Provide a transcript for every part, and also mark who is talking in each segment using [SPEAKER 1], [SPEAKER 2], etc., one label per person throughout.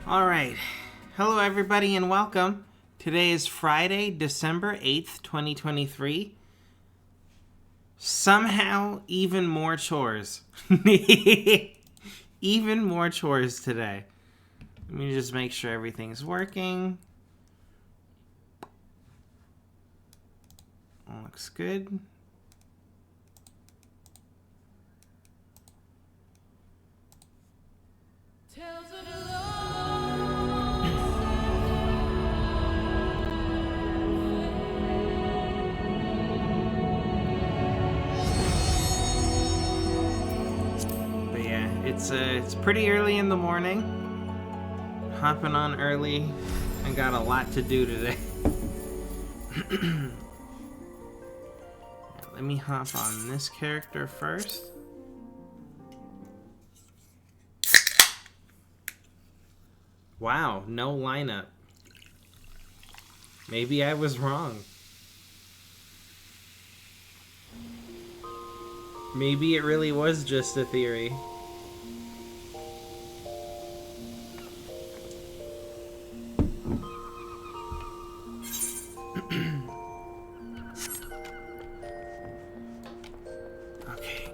[SPEAKER 1] Alright, hello everybody and welcome. Today is Friday, December 8th, 2023. Somehow, even more chores. Even more chores today. Let me just make sure everything's working. Looks good. It's pretty early in the morning. Hopping on early. I got a lot to do today. Let me hop on this character first. Wow, no lineup. Maybe I was wrong. Maybe it really was just a theory. Okay.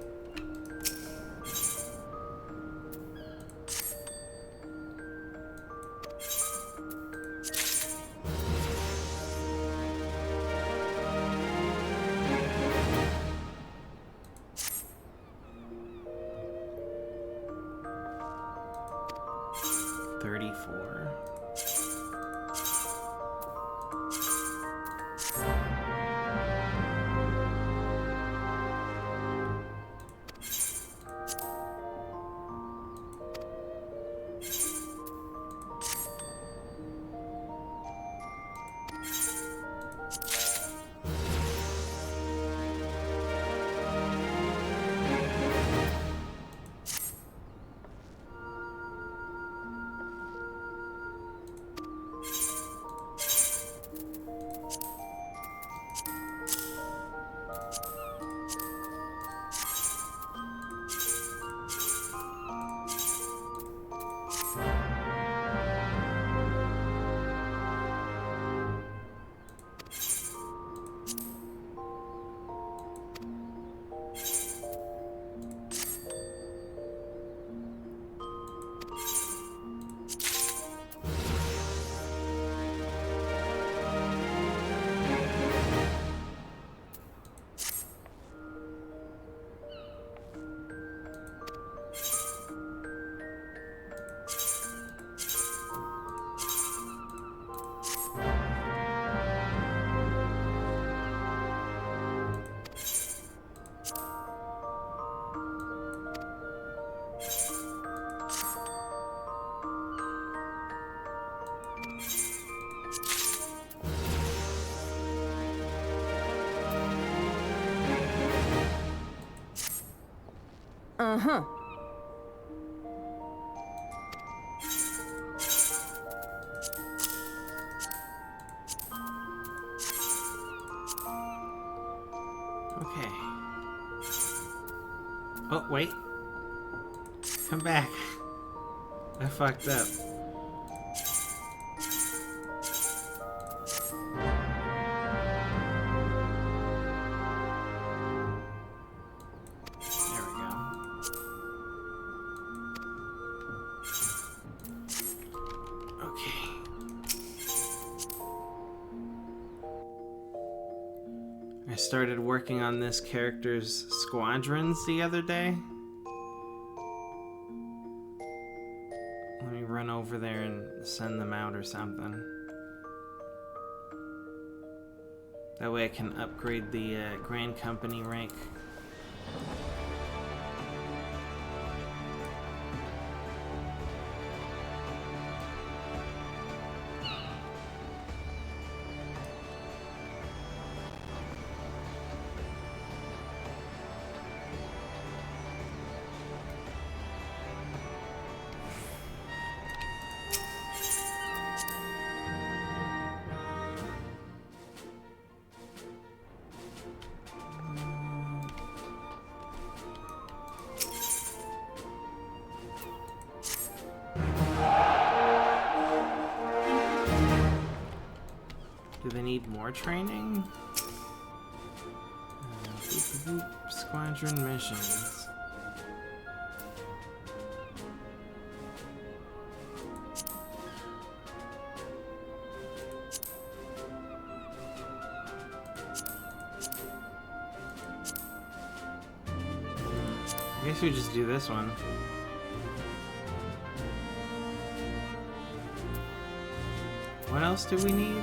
[SPEAKER 2] Uh-huh.
[SPEAKER 1] Okay. Oh, wait. Come back. I fucked up. There we go. Okay. I started working on this character's squadrons the other day. Let me run over there and send them out or something. That way I can upgrade the Grand Company rank. Do they need more training? Squadron missions. I guess we just do this one. What else do we need?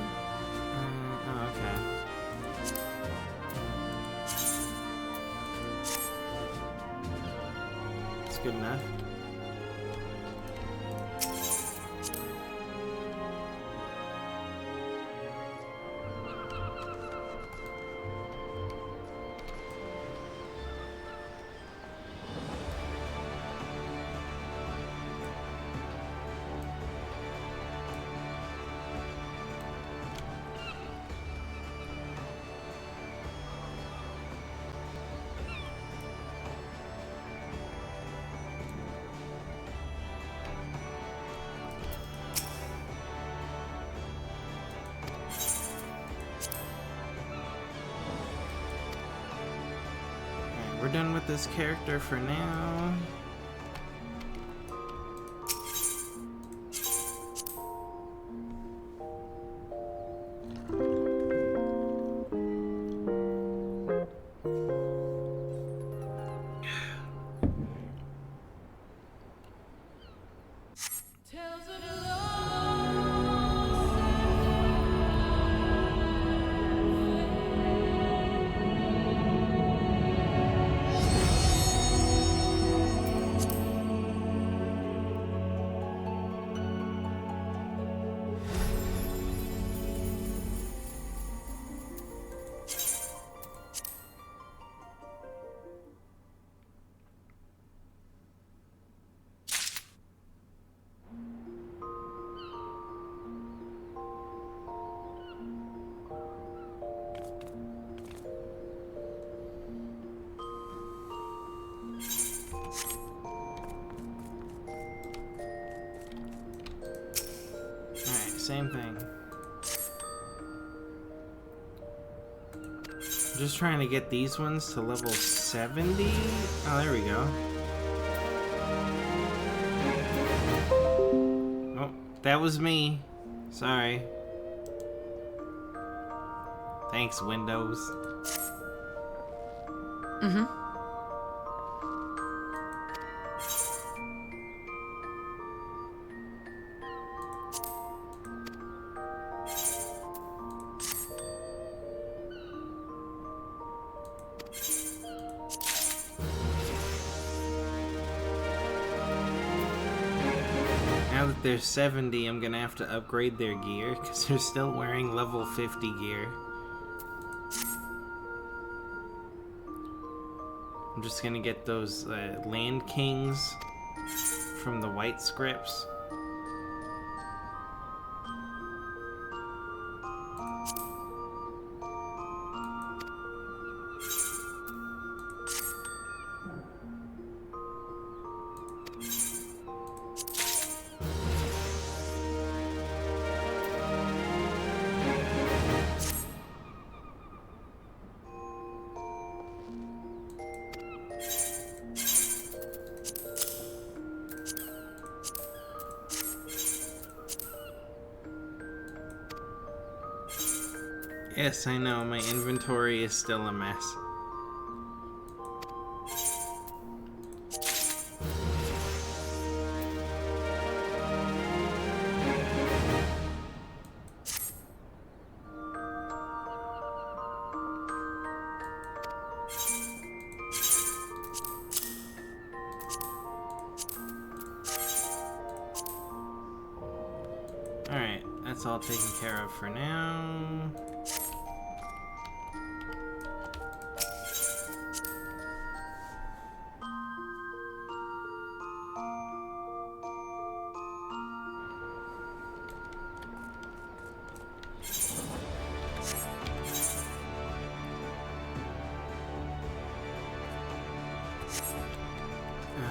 [SPEAKER 1] Oh, okay. It's good enough. We're done with this character for now. Same thing. I'm just trying to get these ones to level 70. Oh, there we go. Oh, that was me. Sorry. Thanks, Windows.
[SPEAKER 2] Mm-hmm.
[SPEAKER 1] Now that they're 70, I'm gonna have to upgrade their gear because they're still wearing level 50 gear. I'm just gonna get those Land Kings from the white scripts. Yes, I know, my inventory is still a mess. Alright, that's all taken care of for now.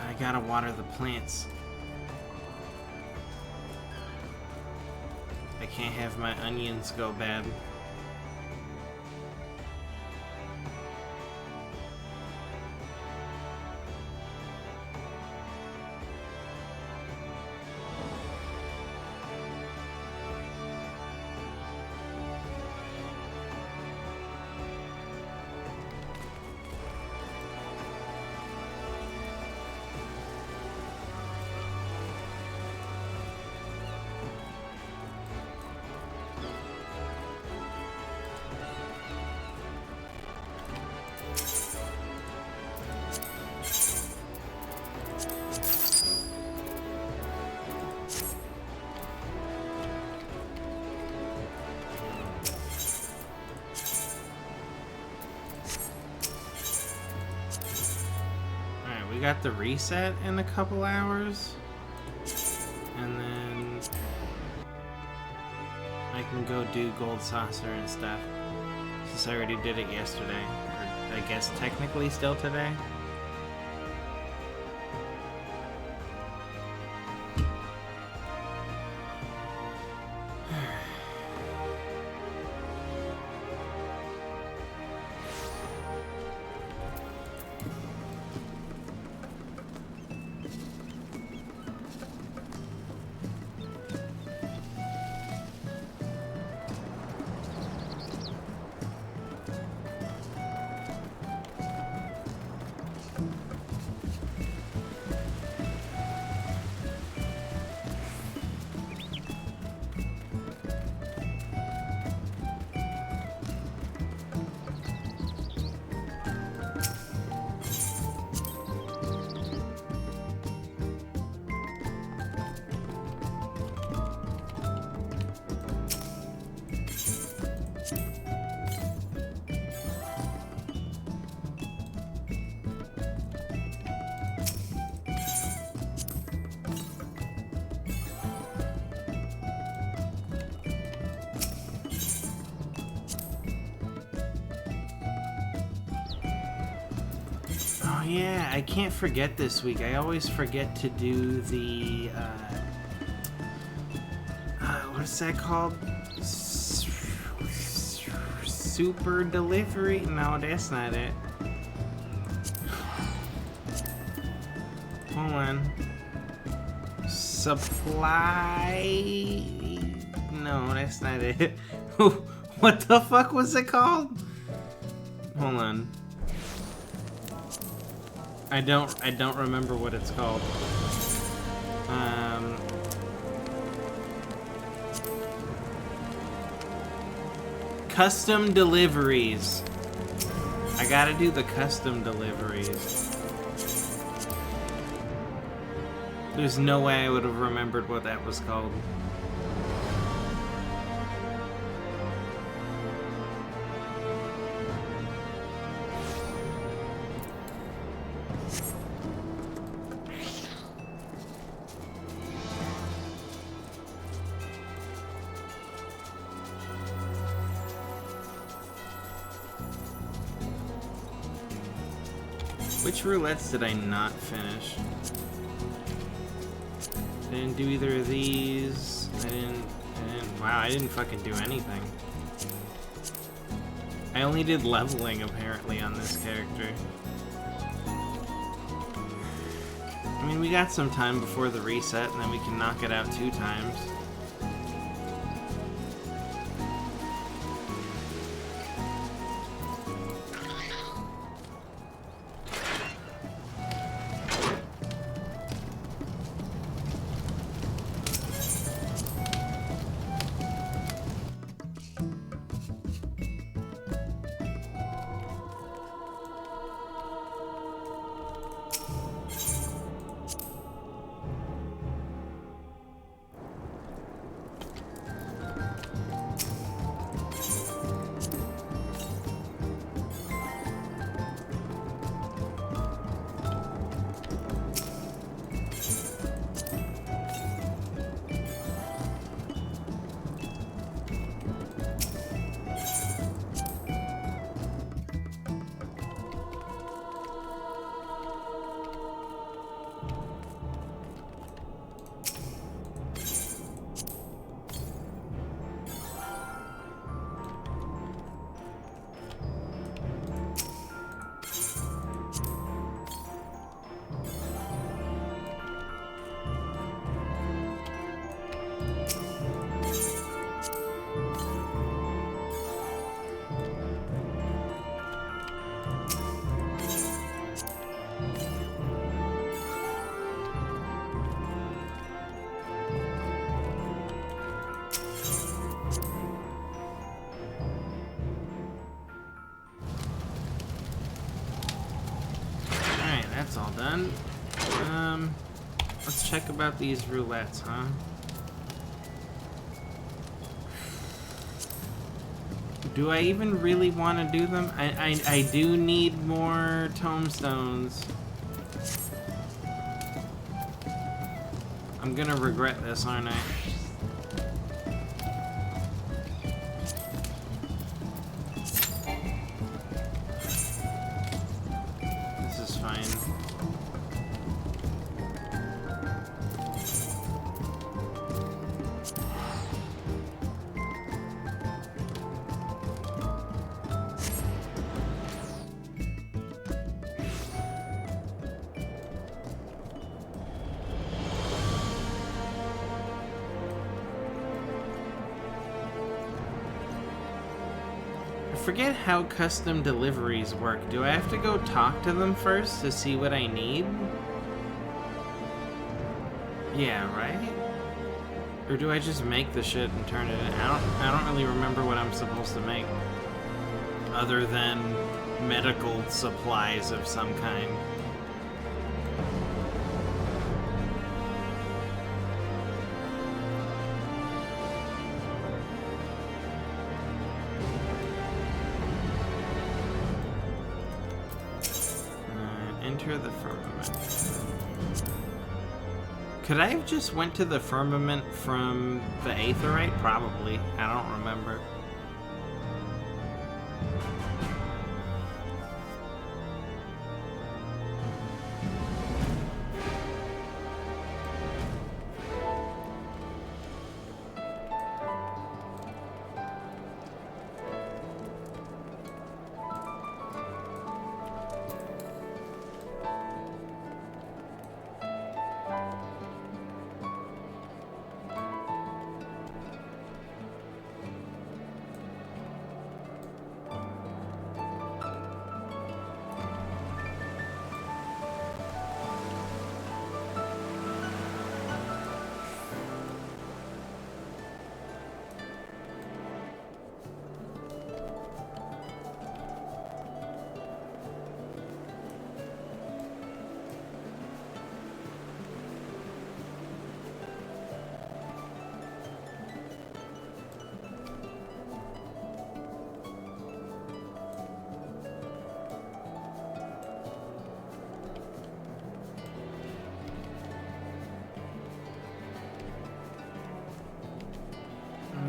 [SPEAKER 1] I gotta water the plants. I can't have my onions go bad. We got the reset in a couple hours, and then I can go do Gold Saucer and stuff, since I already did it yesterday, or I guess technically still today. Oh yeah, I can't forget this week. I always forget to do the, what's that called? Super delivery? No, that's not it. Hold on. Supply? No, that's not it. What the fuck was it called? Hold on. I don't remember what it's called. Custom deliveries. I gotta do the custom deliveries. There's no way I would have remembered what that was called. Which roulettes did I not finish? I didn't do either of these. Wow, I didn't fucking do anything. I only did leveling, apparently, on this character. I mean, we got some time before the reset, and then we can knock it out 2 times. on. Let's check about these roulettes, huh? Do I even really want to do them? I do need more tombstones. I'm gonna regret this, aren't I? This is fine. I forget how custom deliveries work. Do I have to go talk to them first to see what I need? Yeah, right? Or do I just make the shit and turn it in? I don't really remember what I'm supposed to make. Other than medical supplies of some kind. Enter the firmament. Could I have just went to the firmament from the Aetheryte? Probably. I don't remember.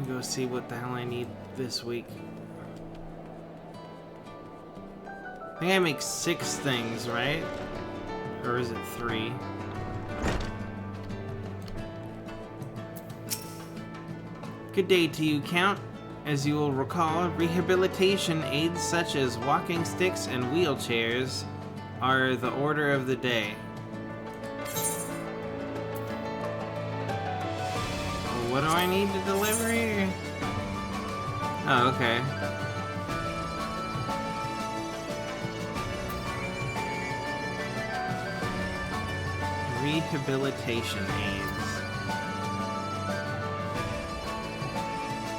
[SPEAKER 1] Go see what the hell I need this week. I think I make 6 things, right? Or is it 3? Good day to you, Count. As you will recall, rehabilitation aids such as walking sticks and wheelchairs are the order of the day. What do I need to deliver here? Oh, okay. Rehabilitation aids.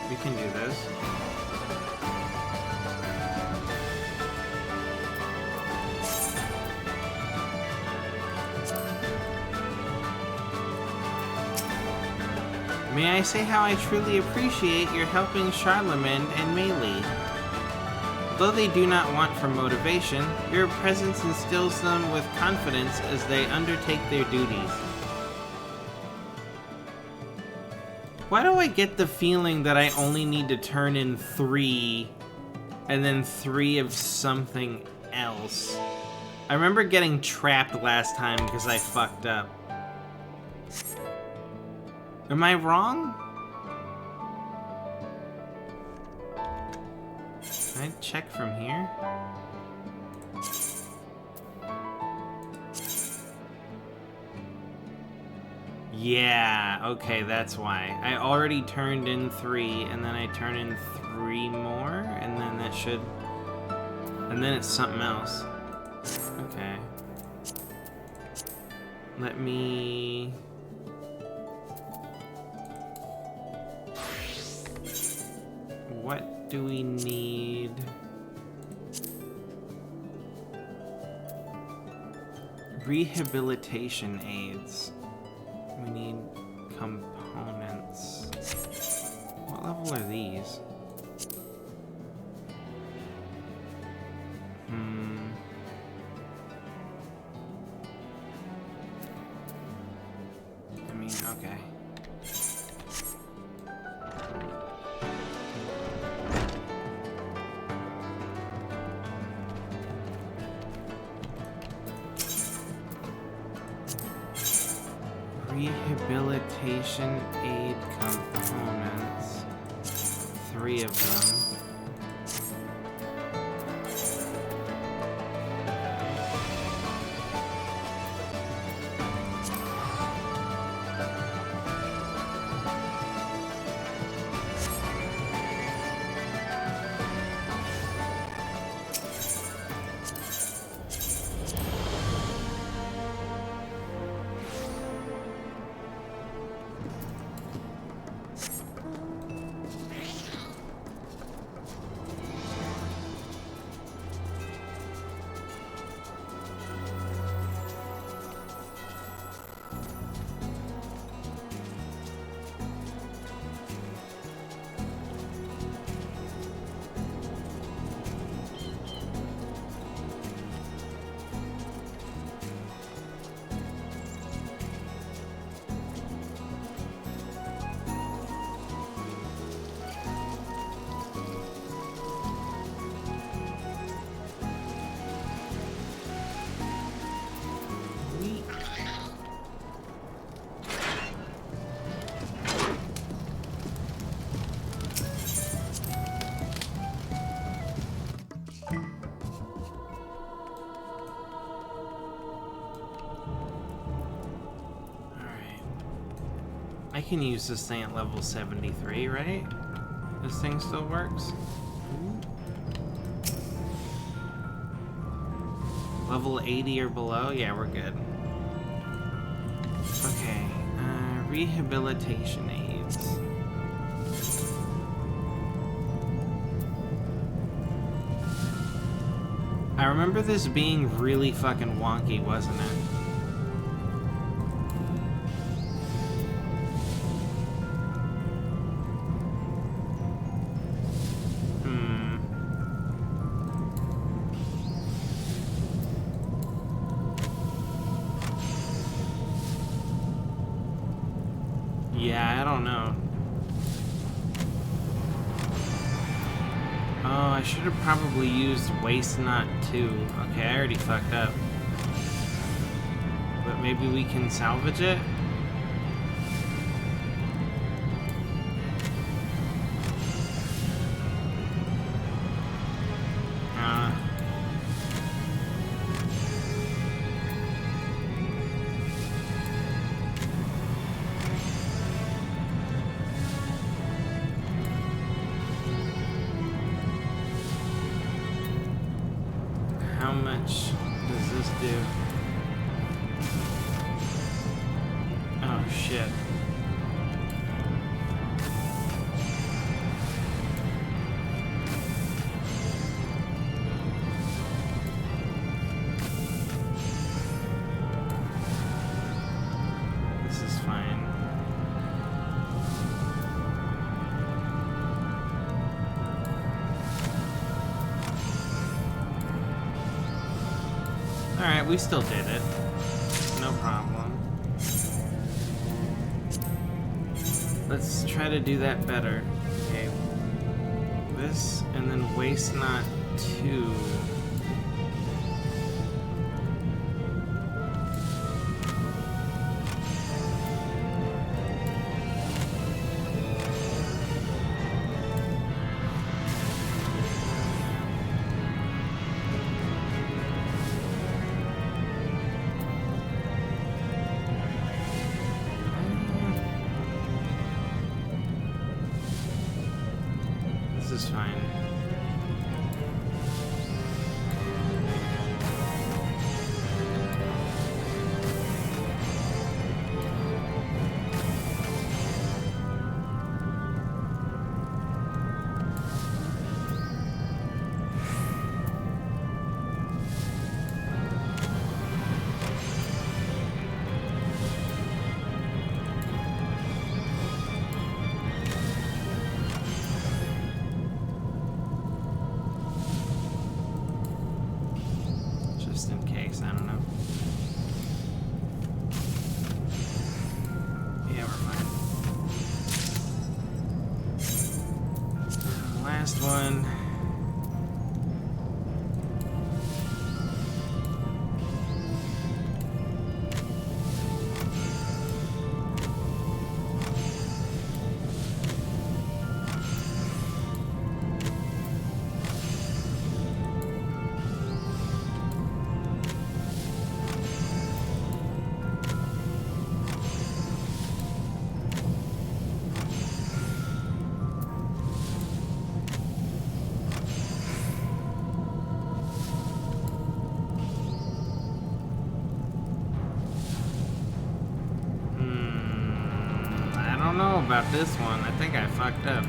[SPEAKER 1] We can do this. May I say how I truly appreciate your helping Charlemagne and Melee. Though they do not want for motivation, your presence instills them with confidence as they undertake their duties. Why do I get the feeling that I only need to turn in 3 and then 3 of something else? I remember getting trapped last time because I fucked up. Am I wrong? Can I check from here? Yeah, okay, that's why. I already turned in 3, and then I turn in 3 more, and then that should... And then it's something else. Okay. Let me... What do we need Rehabilitation aids. We need components. What level are these? I mean, okay. Rehabilitation aid components. 3 of them. I can use this thing at level 73, right? This thing still works? Level 80 or below? Yeah, we're good. Okay, rehabilitation aids. I remember this being really fucking wonky, wasn't it? Yeah, I don't know. Oh, I should have probably used Waste Not 2. Okay, I already fucked up. But maybe we can salvage it? How much does this do? Oh shit. This is fine. Alright, we still did it. No problem. Let's try to do that better. Okay. This, and then Waste Not 2. This is fine. one. I don't know about this one. I think I fucked up.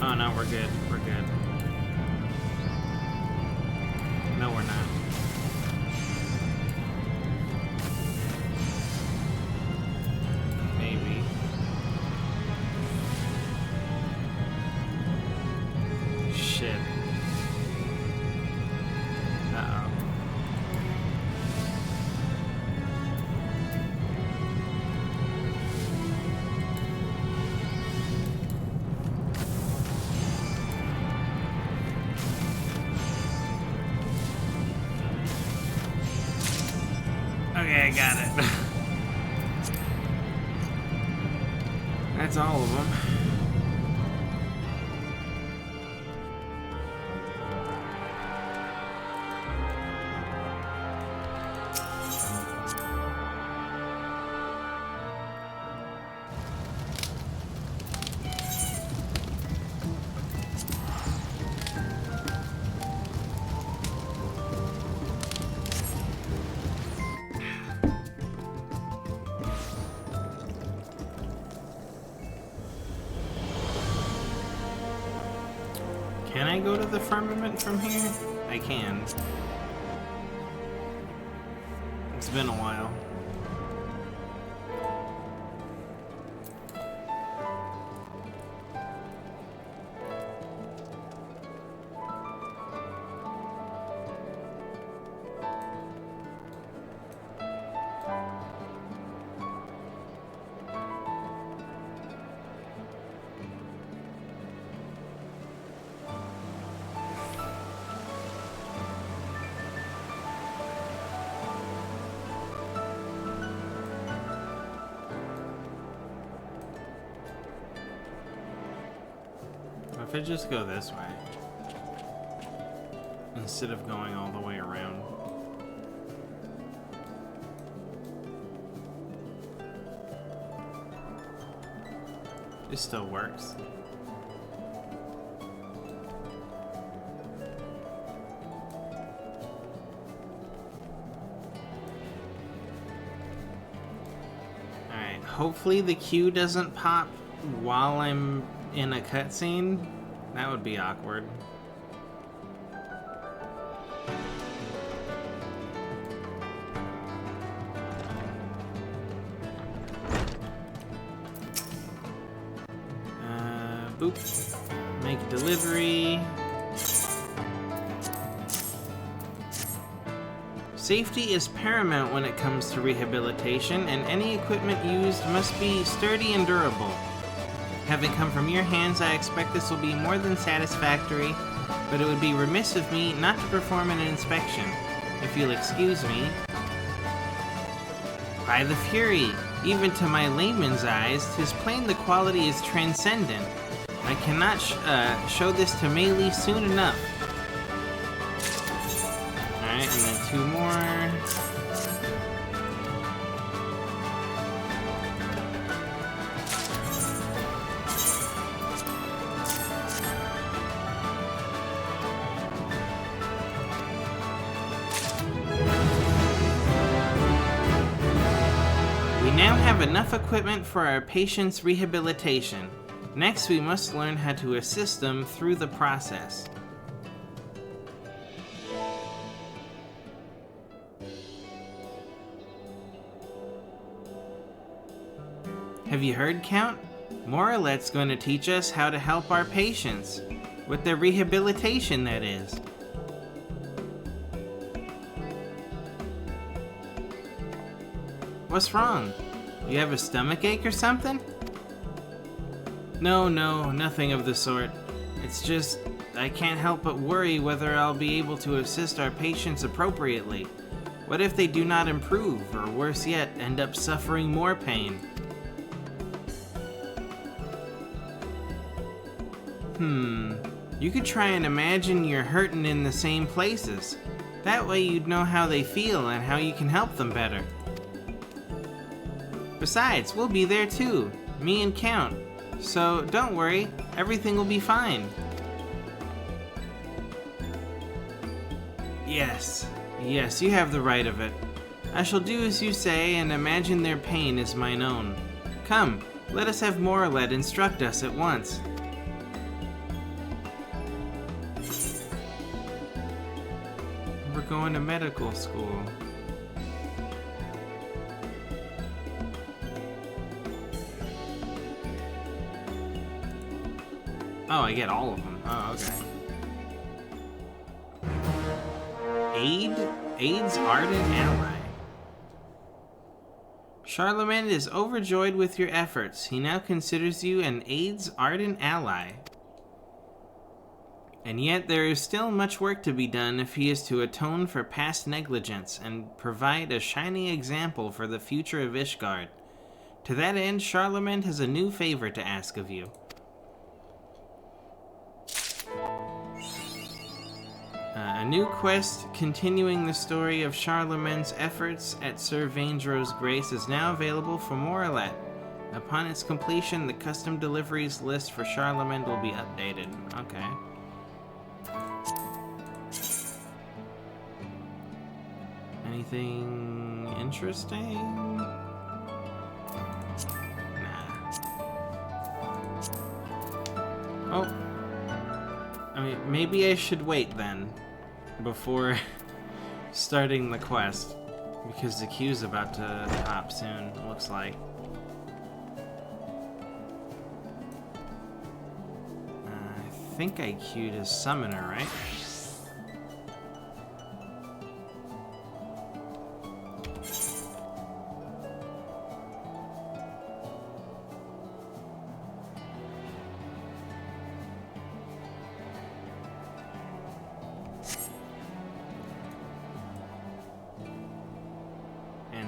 [SPEAKER 1] Oh no, we're good. We're good. No, we're not. Maybe. Shit. Uh-oh. Okay, I got it. That's all of them. Can I go to the firmament from here? I can. It's been a while. If I just go this way, instead of going all the way around. It still works. Alright, hopefully the queue doesn't pop while I'm in a cutscene. That would be awkward. Boop. Make delivery. Safety is paramount when it comes to rehabilitation, and any equipment used must be sturdy and durable. Having come from your hands, I expect this will be more than satisfactory, but it would be remiss of me not to perform an inspection. If you'll excuse me. By the Fury, even to my layman's eyes, 'tis plain the quality is transcendent. I cannot show this to Melee soon enough. Alright, and then two more. We now have enough equipment for our patient's rehabilitation. Next, we must learn how to assist them through the process. Have you heard, Count? Moralet's going to teach us how to help our patients. With their rehabilitation, that is. What's wrong? You have a stomachache or something? No, nothing of the sort. It's just, I can't help but worry whether I'll be able to assist our patients appropriately. What if they do not improve, or worse yet, end up suffering more pain? You could try and imagine you're hurting in the same places. That way you'd know how they feel and how you can help them better. Besides, we'll be there too, me and Count. So don't worry, everything will be fine. Yes, you have the right of it. I shall do as you say and imagine their pain as mine own. Come, let us have Moralet instruct us at once. We're going to medical school. Oh, I get all of them. Oh, okay. Aid's ardent ally. Charlemagne is overjoyed with your efforts. He now considers you an Aid's ardent ally. And yet there is still much work to be done if he is to atone for past negligence and provide a shining example for the future of Ishgard. To that end, Charlemagne has a new favor to ask of you. A new quest continuing the story of Charlemagne's efforts at Sir Vaindro's grace is now available for Moralet. Upon its completion, the custom deliveries list for Charlemagne will be updated. Okay. Anything interesting? Nah. Oh. I mean, maybe I should wait then, before starting the quest, because the queue's about to pop soon, it looks like. I think I queued as summoner, right?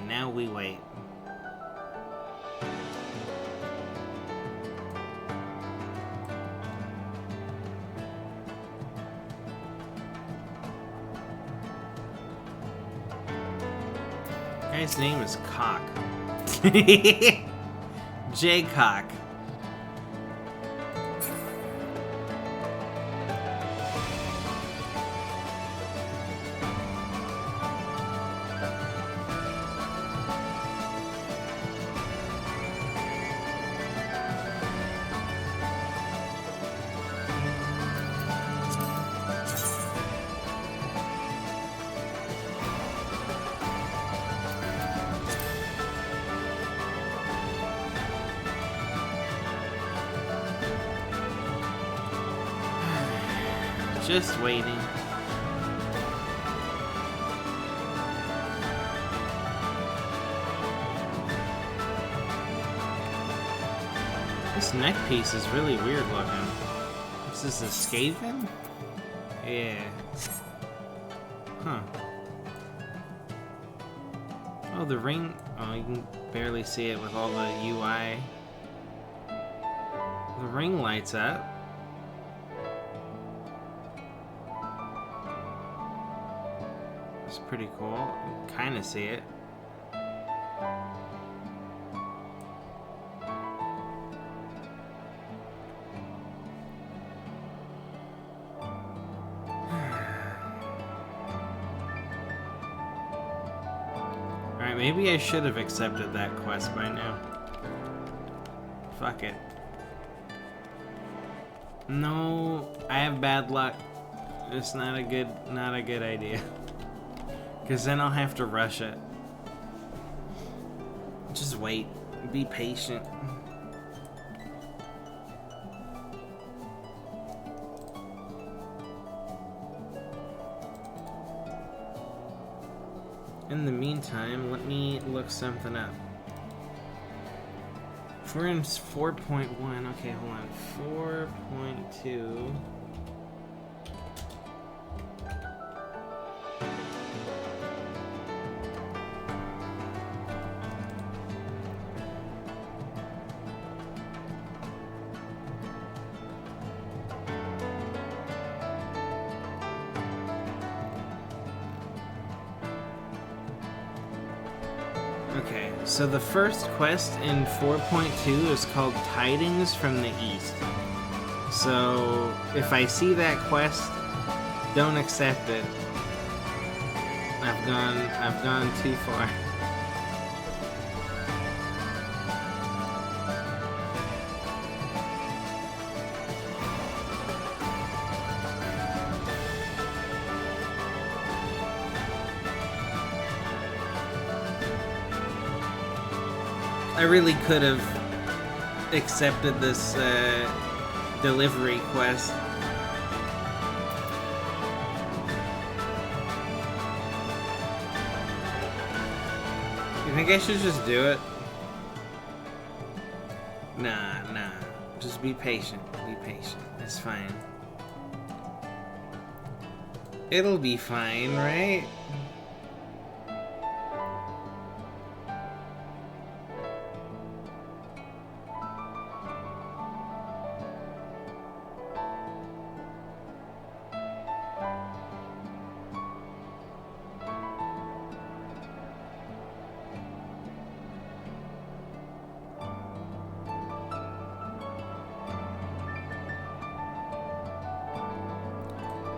[SPEAKER 1] Now we wait. Guy's name is Cock. J Cock. Just waiting. This neck piece is really weird looking. Is this a Skaven? Yeah. Huh. Oh, the ring. Oh, you can barely see it with all the UI. The ring lights up. It's pretty cool. You can kind of see it. Alright, maybe I should have accepted that quest by now. Fuck it. No, I have bad luck. It's not a good idea. Because then I'll have to rush it. Just wait. Be patient. In the meantime, let me look something up. If we're in 4.1, okay, hold on. 4.2. Okay, so the first quest in 4.2 is called Tidings from the East. So if I see that quest, don't accept it. I've gone too far. I really could have accepted this delivery quest. You think I should just do it? Nah. Just be patient. Be patient. It's fine. It'll be fine, right?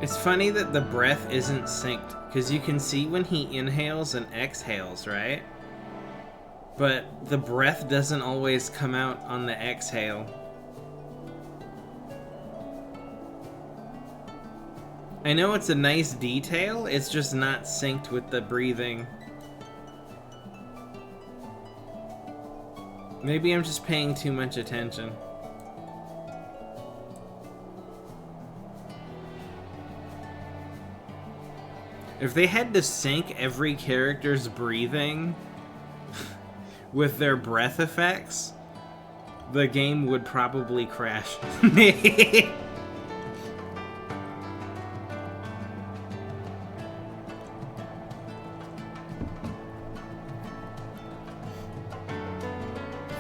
[SPEAKER 1] It's funny that the breath isn't synced, because you can see when he inhales and exhales, right? But the breath doesn't always come out on the exhale. I know it's a nice detail, it's just not synced with the breathing. Maybe I'm just paying too much attention. If they had to sync every character's breathing with their breath effects, the game would probably crash.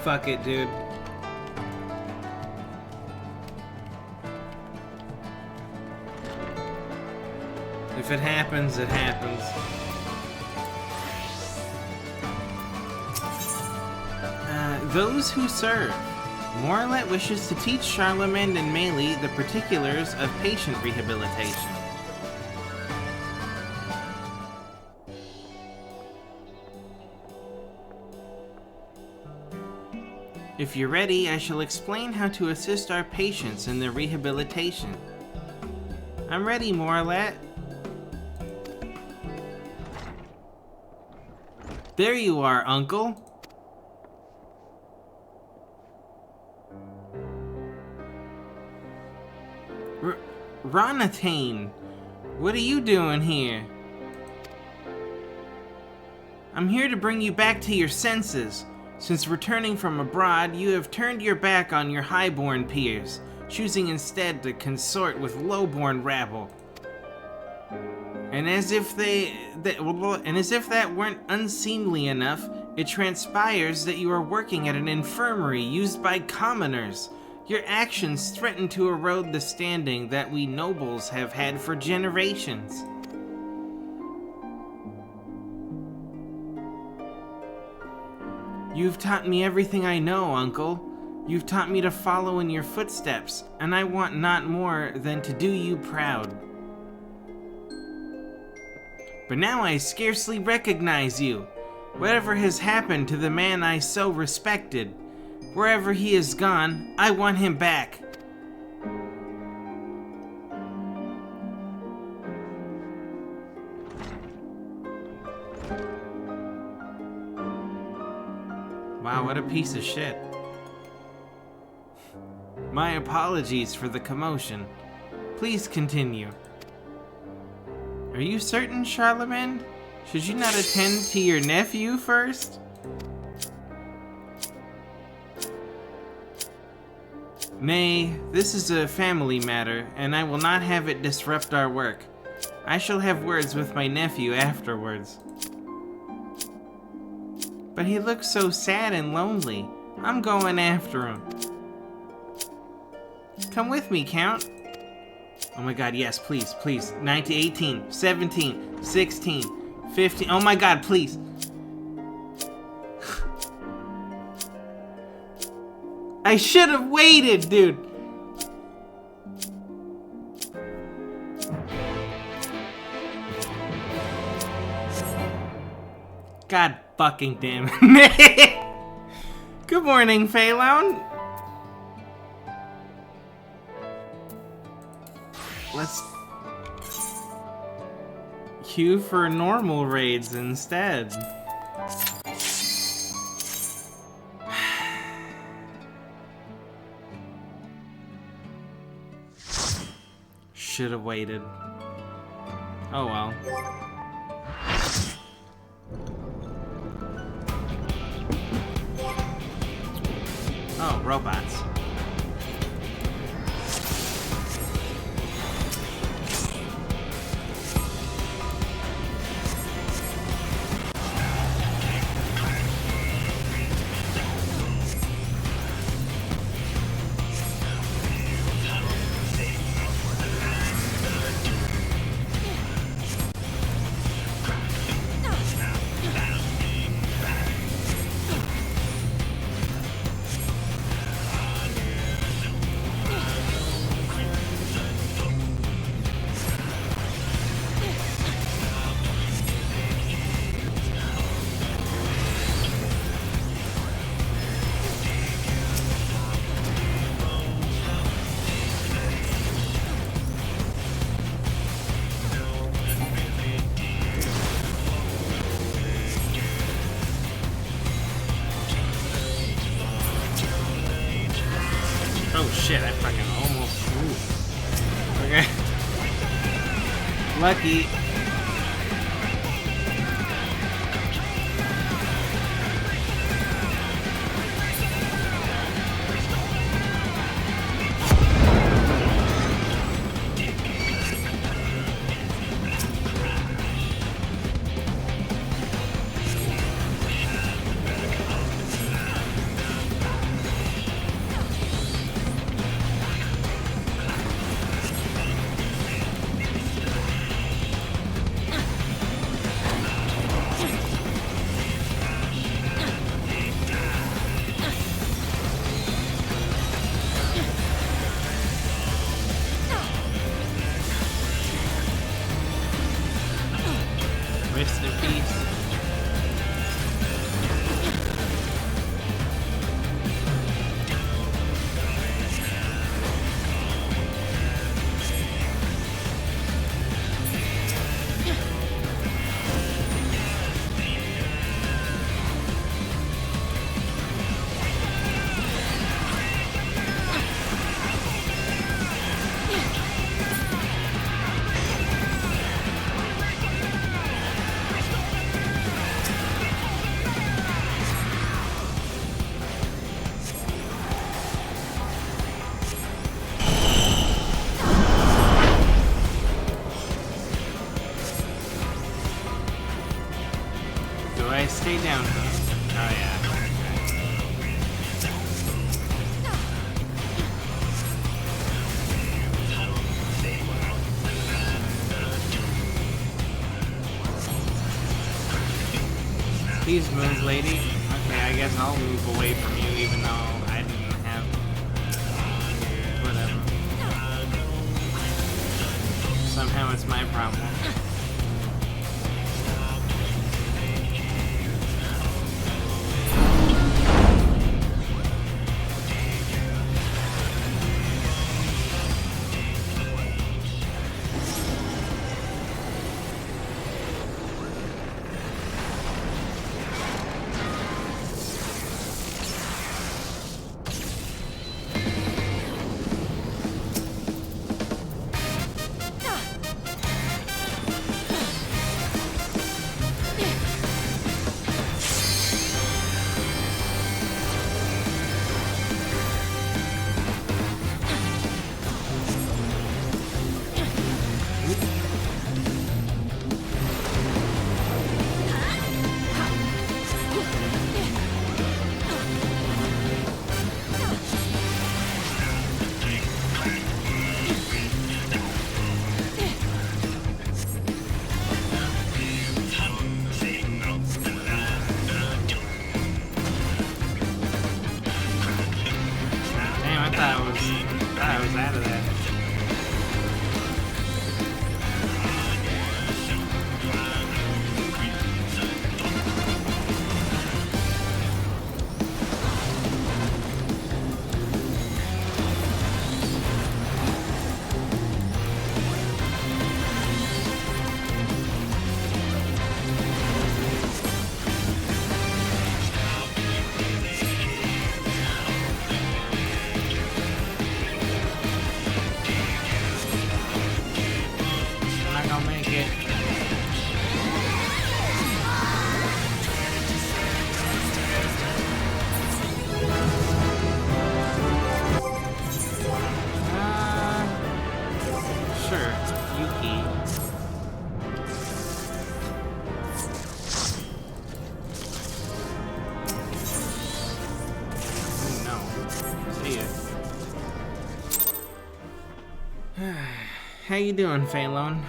[SPEAKER 1] Fuck it, dude. If it happens, it happens. Those who serve. Morlet wishes to teach Charlemagne and Melee the particulars of patient rehabilitation. If you're ready, I shall explain how to assist our patients in their rehabilitation. I'm ready, Morlet. There you are, Uncle. Ronatane, what are you doing here? I'm here to bring you back to your senses. Since returning from abroad, you have turned your back on your highborn peers, choosing instead to consort with lowborn rabble. And as if that weren't unseemly enough, it transpires that you are working at an infirmary used by commoners. Your actions threaten to erode the standing that we nobles have had for generations. You've taught me everything I know, Uncle. You've taught me to follow in your footsteps, and I want not more than to do you proud. But now I scarcely recognize you. Whatever has happened to the man I so respected, wherever he is gone, I want him back. Wow, what a piece of shit. My apologies for the commotion. Please continue. Are you certain, Charlemagne? Should you not attend to your nephew first? Nay, this is a family matter, and I will not have it disrupt our work. I shall have words with my nephew afterwards. But he looks so sad and lonely. I'm going after him. Come with me, Count. Oh my god, yes, please, please. 19, 18, 17, 16, 15. Oh my god, please. I should have waited, dude. God fucking damn it. Good morning, Phelan. Let's queue for normal raids instead. Should have waited. Oh well. Oh, robots. Oh shit, I fucking almost flew. Okay. Lucky. Rest in peace. Do I stay down here? Oh yeah. Please move, lady. Okay, I guess I'll move away from you even though I didn't have... Whatever. Somehow it's my problem. I thought I was out of that. How you doing, Phalone?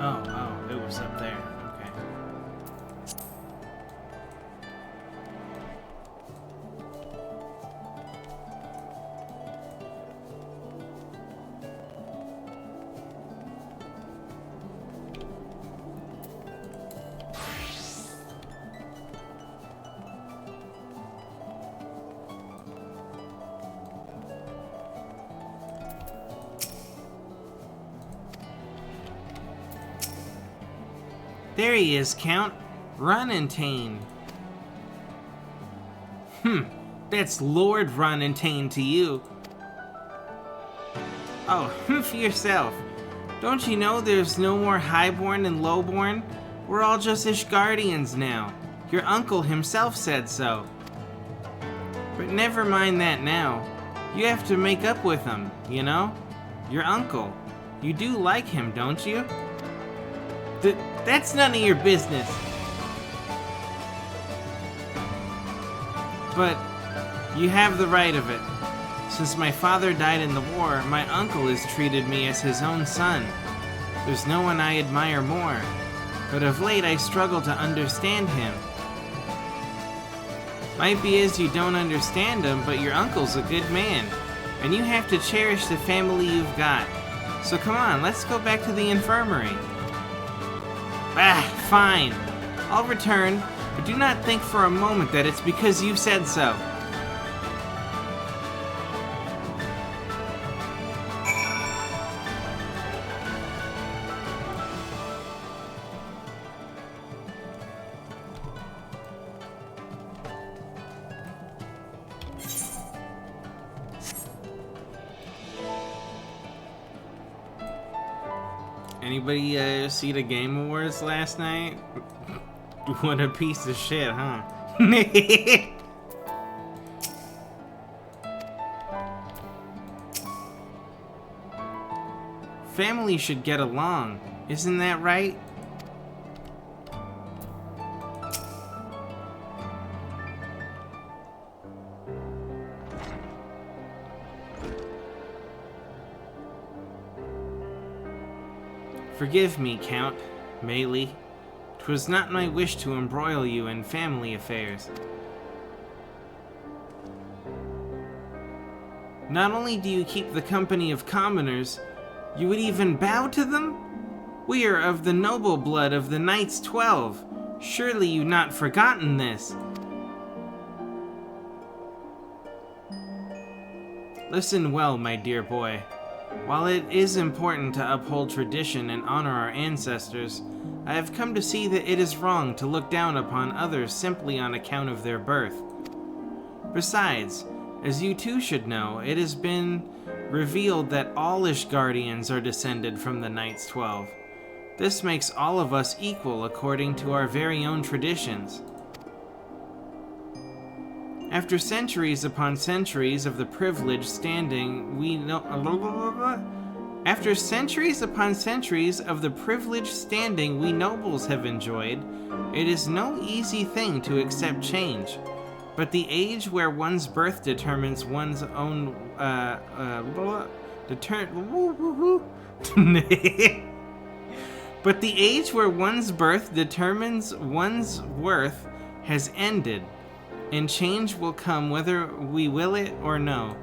[SPEAKER 1] Oh, it was up there. Okay. There he is, Count. Runentane. That's Lord Runentane to you. Oh, for yourself. Don't you know there's no more highborn and lowborn? We're all just Ishgardians now. Your uncle himself said so. But never mind that now. You have to make up with him, you know? Your uncle. You do like him, don't you? That's none of your business. But you have the right of it. Since my father died in the war, my uncle has treated me as his own son. There's no one I admire more. But of late I struggle to understand him. Might be as you don't understand him, but your uncle's a good man. And you have to cherish the family you've got. So come on, let's go back to the infirmary. Fine. I'll return, but do not think for a moment that it's because you said so. Anybody see the Game Awards last night? What a piece of shit, huh? Family should get along, isn't that right? Forgive me, Count, Melee. 'Twas not my wish to embroil you in family affairs. Not only do you keep the company of commoners, you would even bow to them? We are of the noble blood of the Knights 12. Surely you've not forgotten this. Listen well, my dear boy. While it is important to uphold tradition and honor our ancestors, I have come to see that it is wrong to look down upon others simply on account of their birth. Besides, as you too should know, it has been revealed that all Ishgardians are descended from the Knights 12. This makes all of us equal according to our very own traditions. After centuries upon centuries of the privileged standing, we After centuries upon centuries of the privileged standing we nobles have enjoyed, it is no easy thing to accept change. But the age where one's birth determines one's own, But the age where one's birth determines one's worth has ended, and change will come whether we will it or no.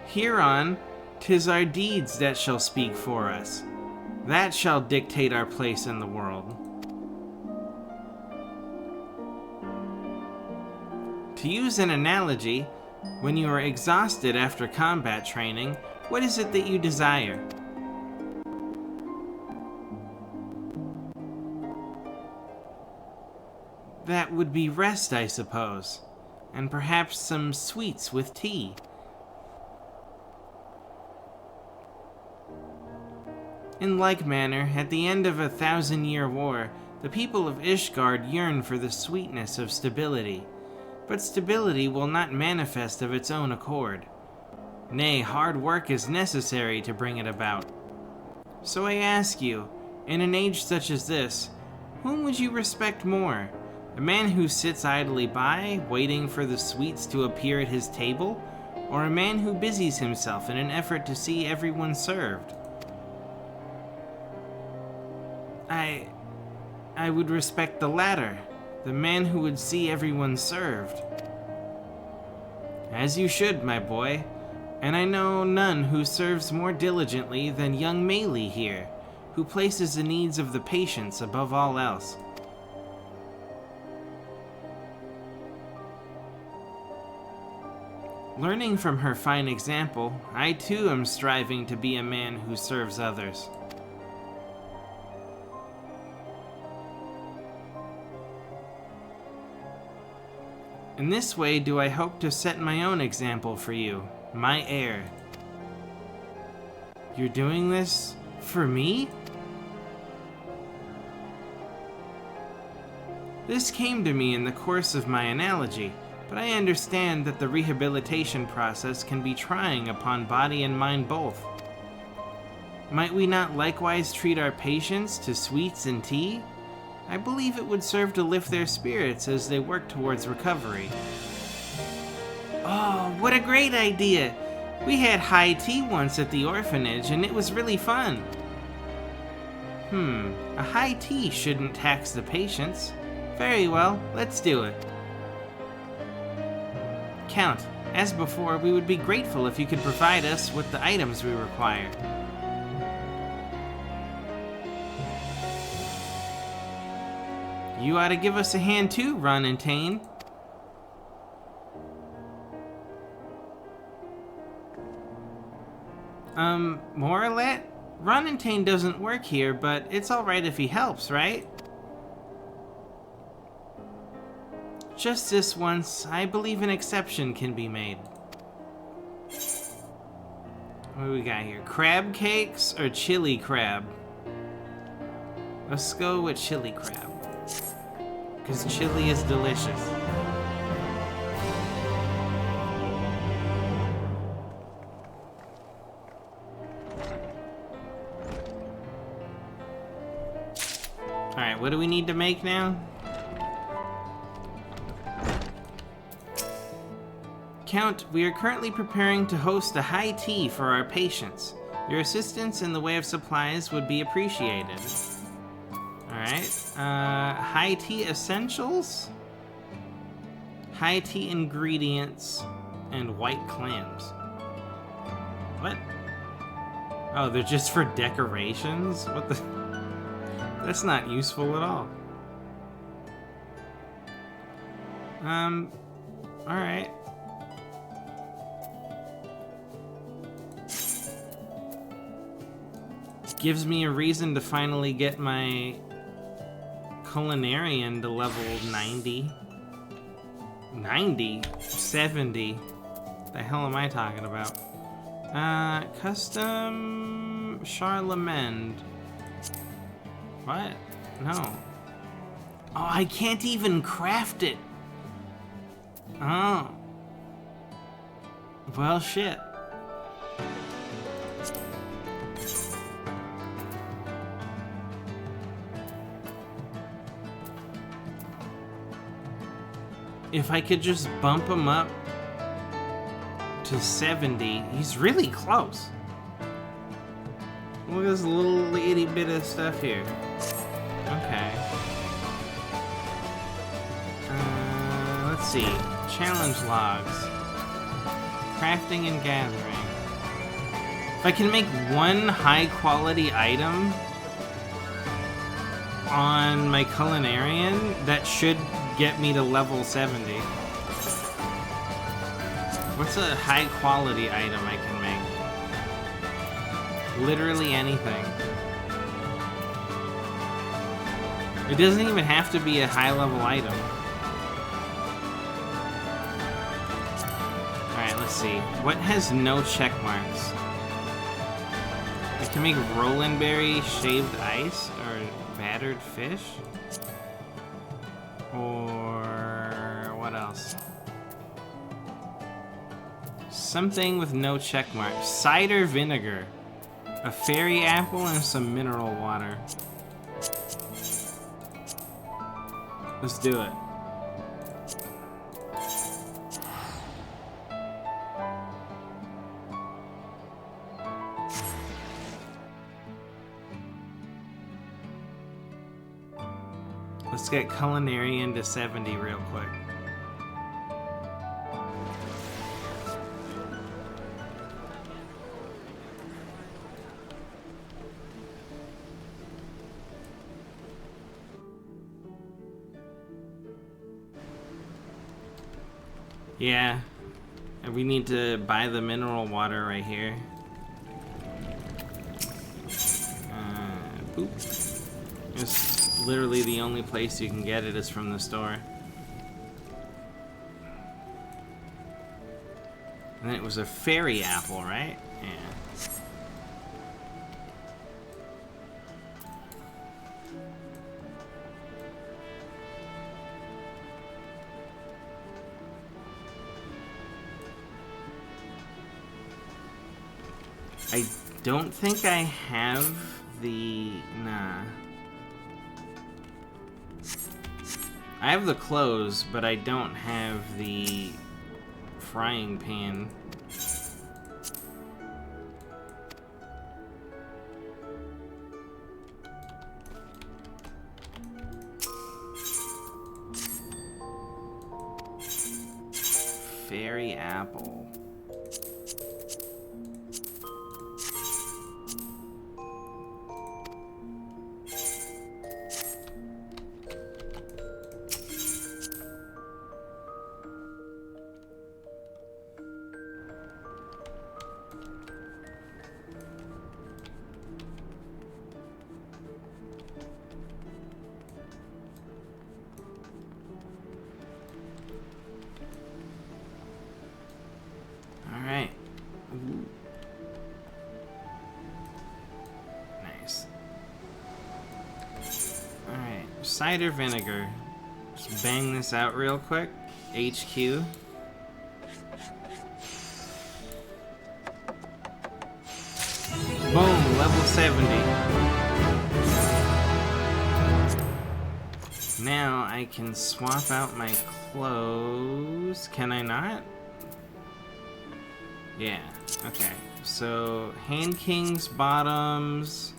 [SPEAKER 1] Hereon, 'tis our deeds that shall speak for us. That shall dictate our place in the world. To use an analogy, when you are exhausted after combat training, what is it that you desire? That would be rest, I suppose, and perhaps some sweets with tea. In like manner, at the end of a 1,000-year war, the people of Ishgard yearn for the sweetness of stability. But stability will not manifest of its own accord. Nay, hard work is necessary to bring it about. So I ask you, in an age such as this, whom would you respect more? A man who sits idly by, waiting for the sweets to appear at his table? Or a man who busies himself in an effort to see everyone served? I would respect the latter, the man who would see everyone served. As you should, my boy, and I know none who serves more diligently than young Meili here, who places the needs of the patients above all else. Learning from her fine example, I too am striving to be a man who serves others. In this way do I hope to set my own example for you, my heir. You're doing this for me? This came to me in the course of my analogy, but I understand that the rehabilitation process can be trying upon body and mind both. Might we not likewise treat our patients to sweets and tea? I believe it would serve to lift their spirits as they work towards recovery. Oh, what a great idea! We had high tea once at the orphanage, and it was really fun. A high tea shouldn't tax the patients. Very well, let's do it. Count, as before, we would be grateful if you could provide us with the items we require. You ought to give us a hand too, Ron and Tane. Moralet? Ron and Tane doesn't work here, but it's alright if he helps, right? Just this once, I believe an exception can be made. What do we got here? Crab cakes or chili crab? Let's go with chili crab. Because chili is delicious. Alright, what do we need to make now? Count, we are currently preparing to host a high tea for our patients. Your assistance in the way of supplies would be appreciated. Alright, high tea essentials, high tea ingredients, and white clams. What? Oh, they're just for decorations? What the? That's not useful at all. Alright. Gives me a reason to finally get my culinarian to level 90. 90? 70? The hell am I talking about? Custom Charlemagne. What? No. Oh, I can't even craft it. Oh. Well, shit. if I could just bump him up to 70, he's really close. Look at this little itty bit of stuff here. Okay. Let's see. Challenge logs. Crafting and gathering. If I can make one high quality item on my culinarian, that should get me to level 70. What's a high quality item I can make? Literally anything. It doesn't even have to be a high level item. Alright, let's see. What has no check marks? I can make Roland Berry shaved ice or battered fish? Or what else? Something with no check marks. Cider vinegar. A fairy apple and some mineral water. Let's do it. Let's get culinarian to 70 real quick. Yeah, and we need to buy the mineral water right here. Boop. It's literally the only place you can get it is from the store. And it was a fairy apple, right? Yeah. I don't think I have the... Nah. I have the clothes, but I don't have the frying pan. Fairy apple. Alright. Ooh. Nice. Alright. Cider vinegar. Just bang this out real quick. HQ. Boom! Level 70. Now I can swap out my clothes. Can I not? Yeah, okay. So, Hand Kings bottoms,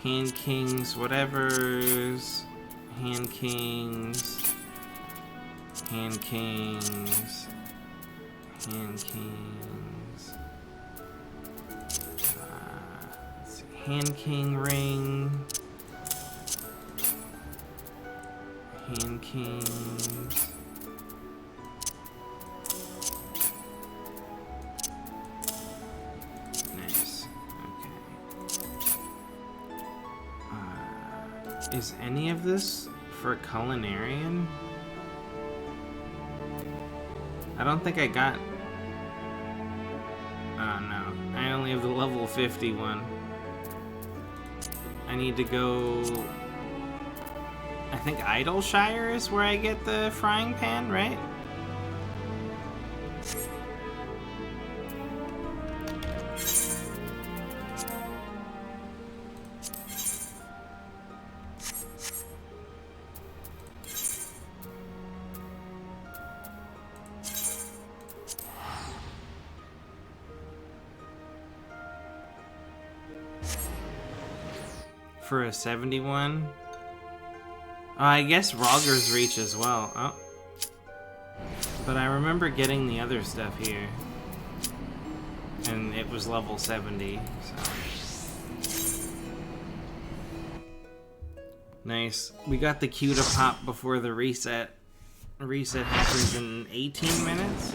[SPEAKER 1] Hand Kings whatevers, Hand Kings, Hand Kings, Hand Kings, let's see, Hand King ring, Hand Kings. Is any of this for culinarian? I don't think I got... Oh no, I only have the level 51. I need to go... I think Idleshire is where I get the frying pan, right? for a 71. Oh, I guess Rogger's Reach as well. Oh. But I remember getting the other stuff here. And it was level 70, so. Nice. We got the queue to pop before the reset. Reset happens in 18 minutes?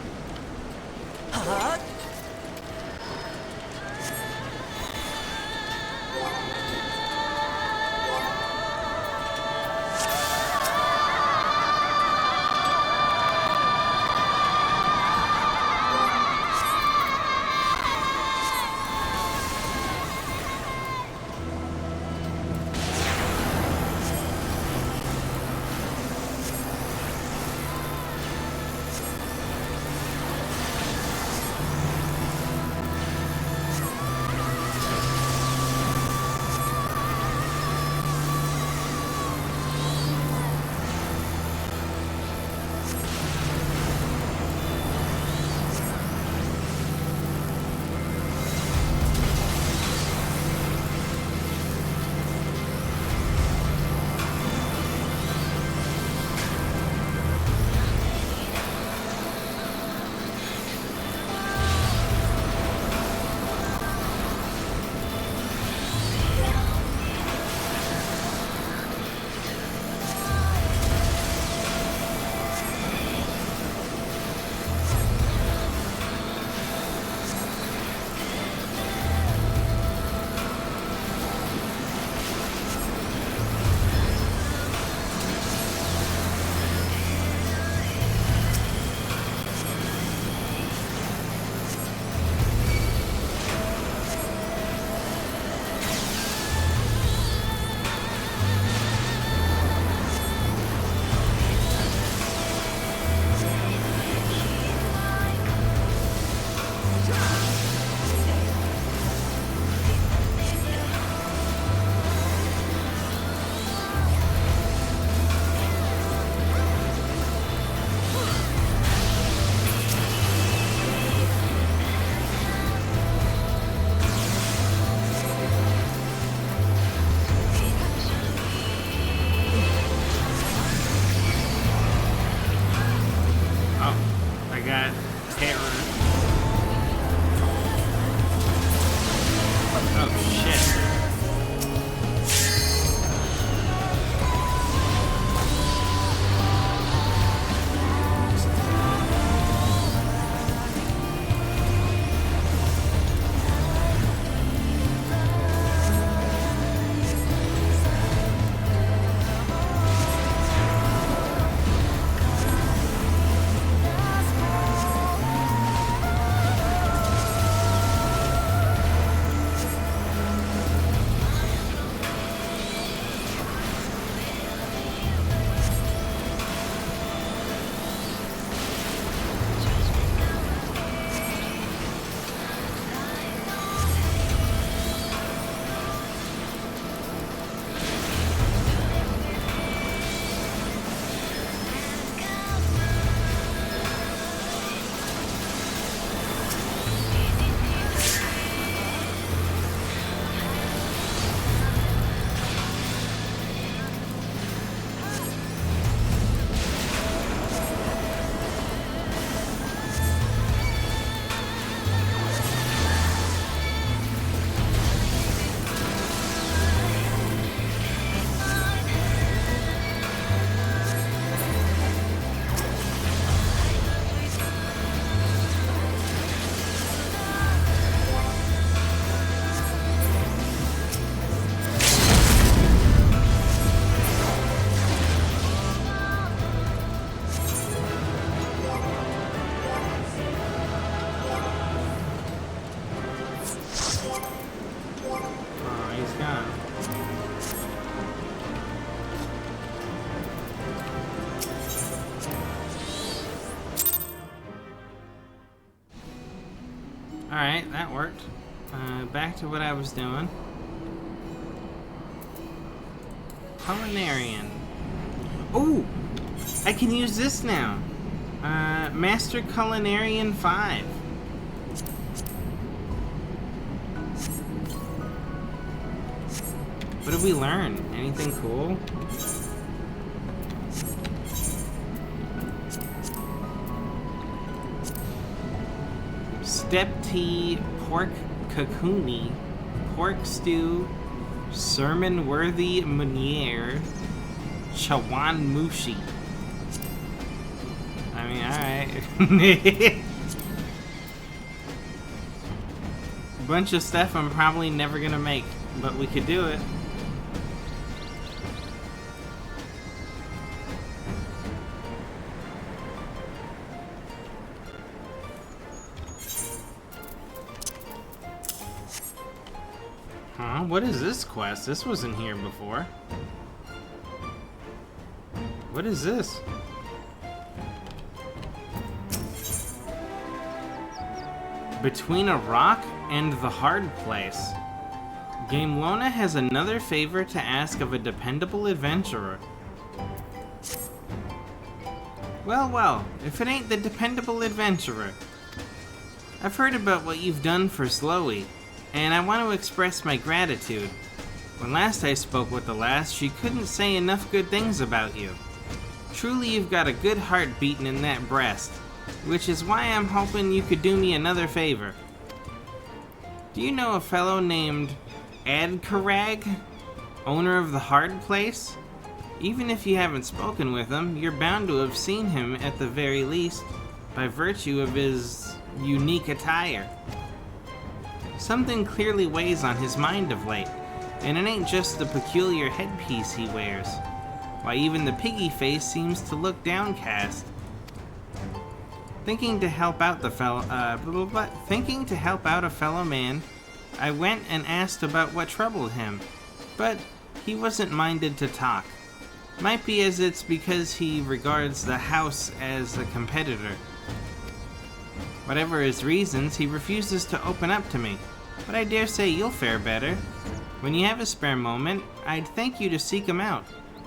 [SPEAKER 1] Alright, that worked. Back to what I was doing. Culinarian. Oh! I can use this now. Master Culinarian 5. What did we learn? Anything cool? Step tea, pork kakuni, pork stew, sermon-worthy meunier, chawan mushi. I mean, alright. Bunch of stuff I'm probably never gonna make, but we could do it. Huh? What is this quest? This wasn't here before. What is this? Between a rock and the hard place. Game Lona has another favor to ask of a dependable adventurer. Well, well, if it ain't the dependable adventurer. I've heard about what you've done for Sloey, and I want to express my gratitude. When last I spoke with the lass, she couldn't say enough good things about you. Truly, you've got a good heart beating in that breast, which is why I'm hoping you could do me another favor. Do you know a fellow named Adkarag, owner of the Hard Place? Even if you haven't spoken with him, you're bound to have seen him at the very least, by virtue of his unique attire. Something clearly weighs on his mind of late, and it ain't just the peculiar headpiece he wears. Why, even the piggy face seems to look downcast. Thinking to help out a fellow man, I went and asked about what troubled him, but he wasn't minded to talk. Might be as it's because he regards the house as a competitor. Whatever his reasons, he refuses to open up to me, but I dare say you'll fare better. When you have a spare moment, I'd thank you to seek him out.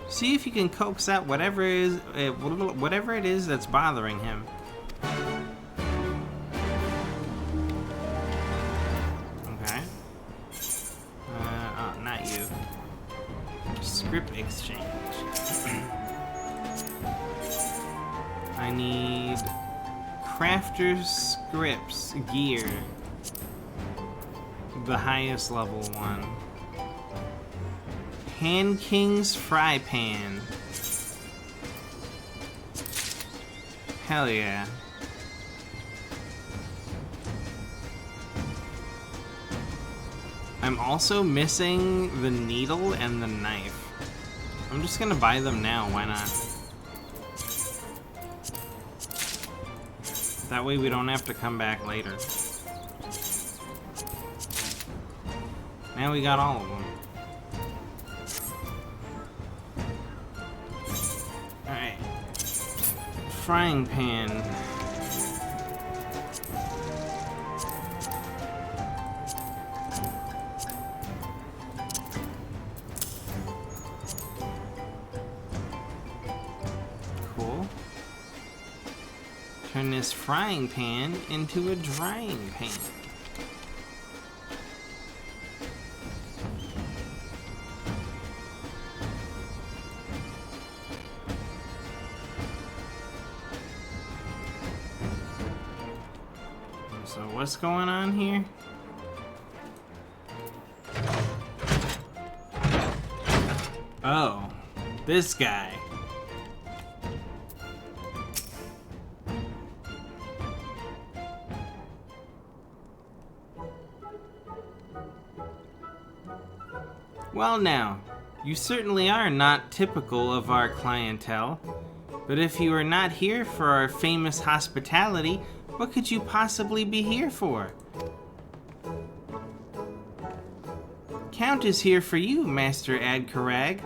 [SPEAKER 1] See if you can coax out whatever it is that's bothering him. Okay. Oh, not you. Script exchange. I need crafter's scripts gear. The highest level one. Hand King's fry pan. Hell yeah. I'm also missing the needle and the knife. I'm just gonna buy them now, why not? That way we don't have to come back later. Now we got all of them. Alright. Frying pan. Cool. Turn this frying pan into a drying pan. So what's going on here? Oh, this guy. Well now, you certainly are not typical of our clientele, but if you are not here for our famous hospitality, what could you possibly be here for? Count is here for you, Master Adkarag.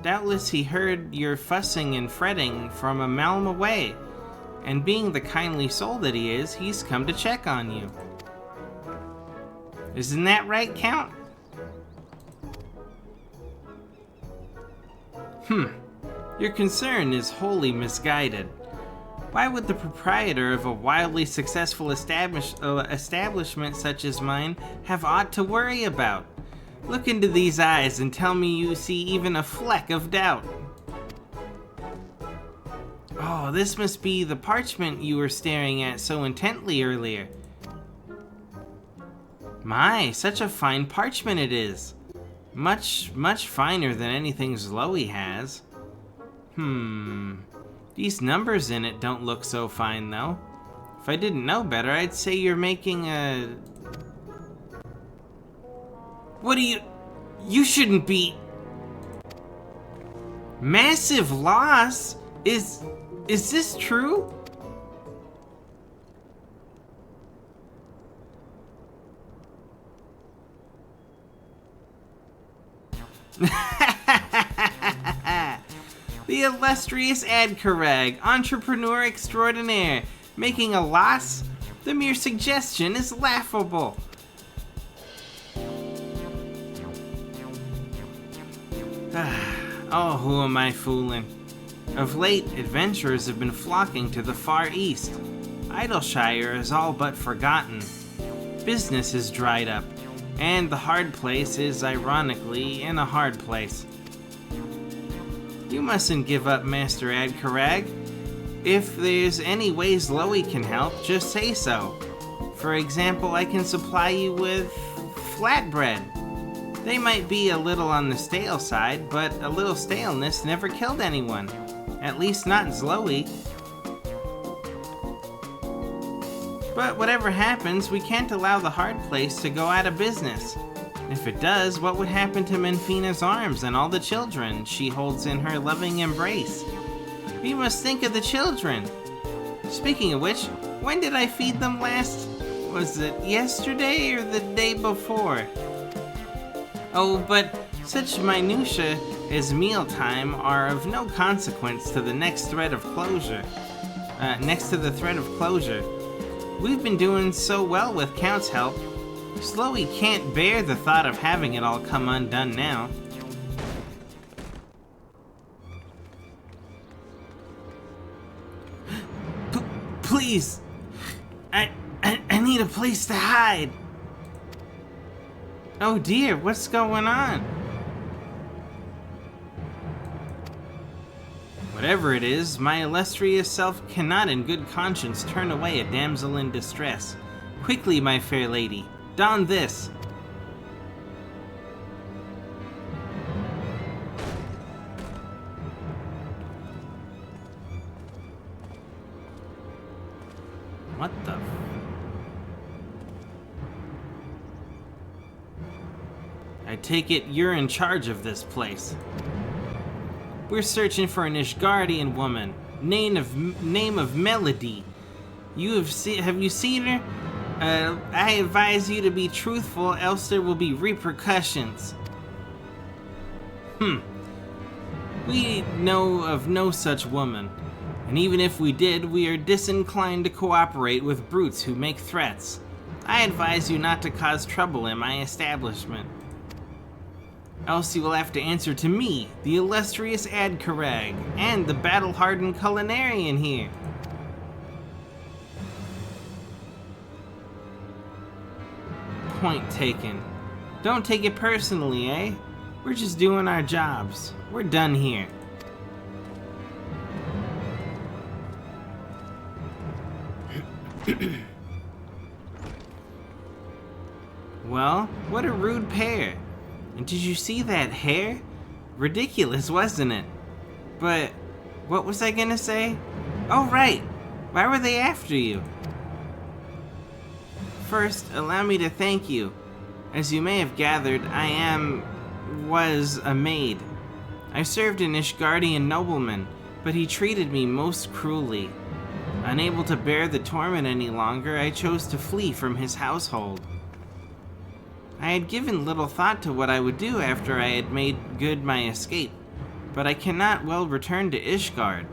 [SPEAKER 1] Doubtless he heard your fussing and fretting from a malm away, and being the kindly soul that he is, he's come to check on you. Isn't that right, Count? Your concern is wholly misguided. Why would the proprietor of a wildly successful establishment such as mine have aught to worry about? Look into these eyes and tell me you see even a fleck of doubt. Oh, this must be the parchment you were staring at so intently earlier. My, such a fine parchment it is. Much, much finer than anything Zoe has. These numbers in it don't look so fine, though. If I didn't know better, I'd say you're making a... What do you... You shouldn't be... Massive loss? Is this true? The illustrious Adkarag, entrepreneur extraordinaire, making a loss? The mere suggestion is laughable. Oh, who am I fooling? Of late, adventurers have been flocking to the far east. Idleshire is all but forgotten. Business is dried up, and the hard place is, ironically, in a hard place. You mustn't give up, Master Adkarag. If there's any ways Loey can help, just say so. For example, I can supply you with flatbread. They might be a little on the stale side, but a little staleness never killed anyone. At least not Zloey. But whatever happens, we can't allow the hard place to go out of business. If it does, what would happen to Menfina's arms and all the children she holds in her loving embrace? We must think of the children. Speaking of which, when did I feed them last? Was it yesterday or the day before? Oh, but such minutiae as mealtime are of no consequence to the next to the thread of closure. We've been doing so well with Count's help. Sloey can't bear the thought of having it all come undone now. Please! I need a place to hide! Oh dear, what's going on? Whatever it is, my illustrious self cannot in good conscience turn away a damsel in distress. Quickly, my fair lady, don this. What the... I take it you're in charge of this place. We're searching for an Ishgardian woman, name of Melody. Have you seen her? I advise you to be truthful, else there will be repercussions. We know of no such woman, and even if we did, we are disinclined to cooperate with brutes who make threats. I advise you not to cause trouble in my establishment. Else you will have to answer to me, the illustrious Adkarag, and the battle-hardened culinarian here. Point taken. Don't take it personally, eh? We're just doing our jobs. We're done here. Well, what a rude pair. And did you see that hair? Ridiculous, wasn't it? But, what was I gonna say? Oh, right. Why were they after you? First, allow me to thank you. As you may have gathered, was a maid. I served an Ishgardian nobleman, but he treated me most cruelly. Unable to bear the torment any longer, I chose to flee from his household. I had given little thought to what I would do after I had made good my escape, but I cannot well return to Ishgard.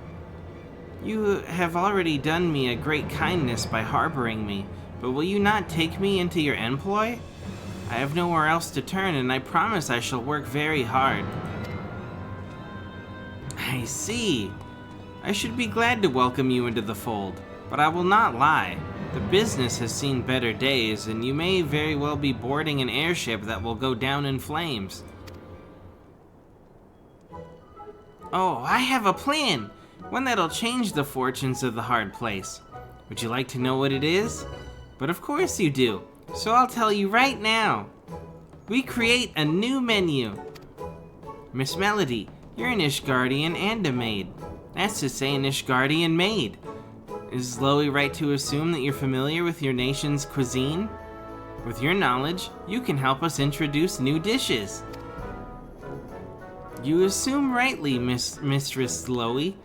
[SPEAKER 1] You have already done me a great kindness by harboring me, but will you not take me into your employ? I have nowhere else to turn, and I promise I shall work very hard. I see. I should be glad to welcome you into the fold, but I will not lie. The business has seen better days, and you may very well be boarding an airship that will go down in flames. Oh, I have a plan! One that'll change the fortunes of the hard place. Would you like to know what it is? But of course you do, so I'll tell you right now. We create a new menu. Miss Melody, you're an Ishgardian and a maid. That's to say, an Ishgardian maid. Is Loey right to assume that you're familiar with your nation's cuisine? With your knowledge, you can help us introduce new dishes. You assume rightly, Mistress Loey.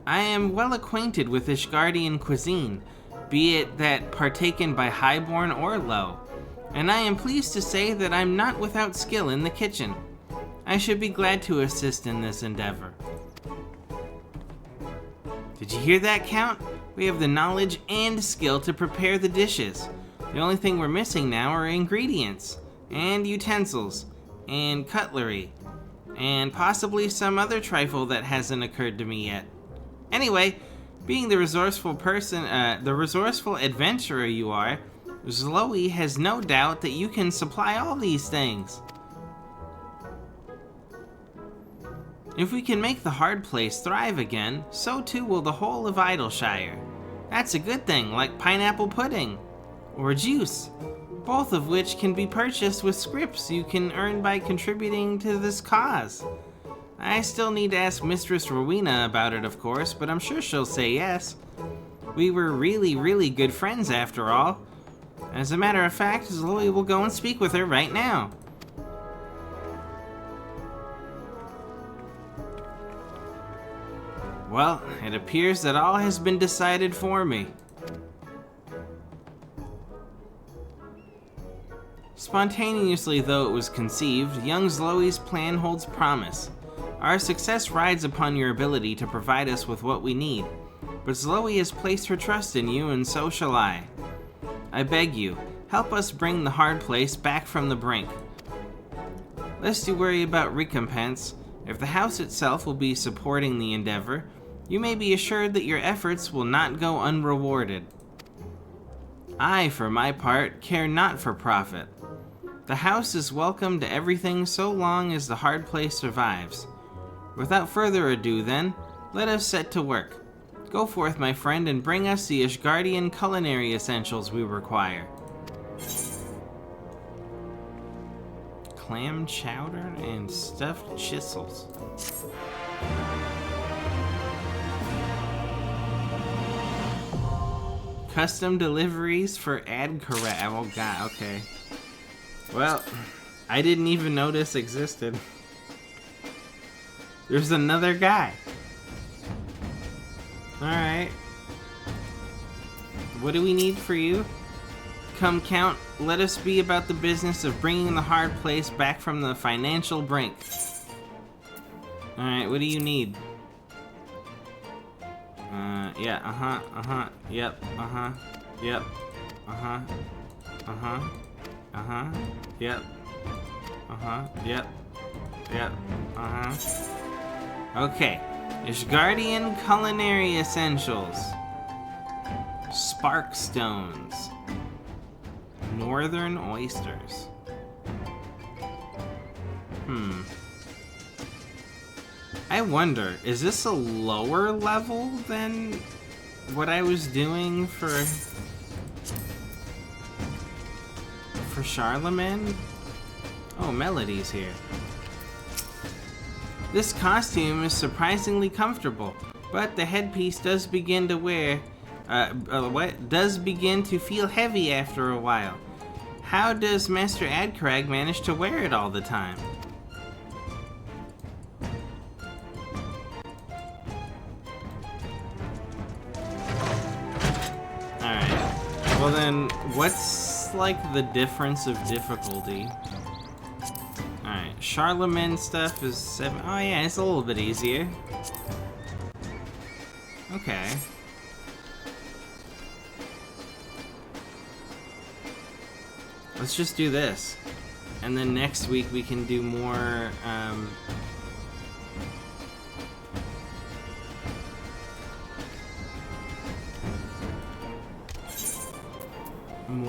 [SPEAKER 1] I am well acquainted with Ishgardian cuisine, be it that partaken by highborn or low, and I am pleased to say that I'm not without skill in the kitchen. I should be glad to assist in this endeavor. Did you hear that, Count? We have the knowledge and skill to prepare the dishes. The only thing we're missing now are ingredients, and utensils, and cutlery, and possibly some other trifle that hasn't occurred to me yet. Anyway, being the resourceful adventurer you are, Zoe has no doubt that you can supply all these things. If we can make the hard place thrive again, so too will the whole of Idleshire. That's a good thing, like pineapple pudding, or juice, both of which can be purchased with scrips you can earn by contributing to this cause. I still need to ask Mistress Rowena about it, of course, but I'm sure she'll say yes. We were really good friends after all. As a matter of fact, Zoe will go and speak with her right now. Well, it appears that all has been decided for me. Spontaneously though it was conceived, young Zoe's plan holds promise. Our success rides upon your ability to provide us with what we need, but Zoe has placed her trust in you, and so shall I. I beg you, help us bring the hard place back from the brink. Lest you worry about recompense, if the house itself will be supporting the endeavor, you may be assured that your efforts will not go unrewarded. I, for my part, care not for profit. The house is welcome to everything so long as the hard place survives. Without further ado, then, let us set to work. Go forth, my friend, and bring us the Ishgardian culinary essentials we require. Clam chowder and stuffed chisels. Custom deliveries for Adkara. Oh god, okay. Well, I didn't even know this existed. There's another guy. Alright. What do we need for you? Come, Count, let us be about the business of bringing the hard place back from the financial brink. Alright, what do you need? Yeah, yep, yep, yep, yep, Okay, Ishgardian culinary essentials. Spark stones. Northern oysters. I wonder, is this a lower level than what I was doing for Charlemagne? Oh, Melody's here. This costume is surprisingly comfortable, but the headpiece does begin to feel heavy after a while. How does Master Adkrag manage to wear it all the time? Alright. Well then, what's like the difference of difficulty? Alright, Charlemagne stuff is 7. Oh yeah, it's a little bit easier. Okay. Let's just do this. And then next week we can do more,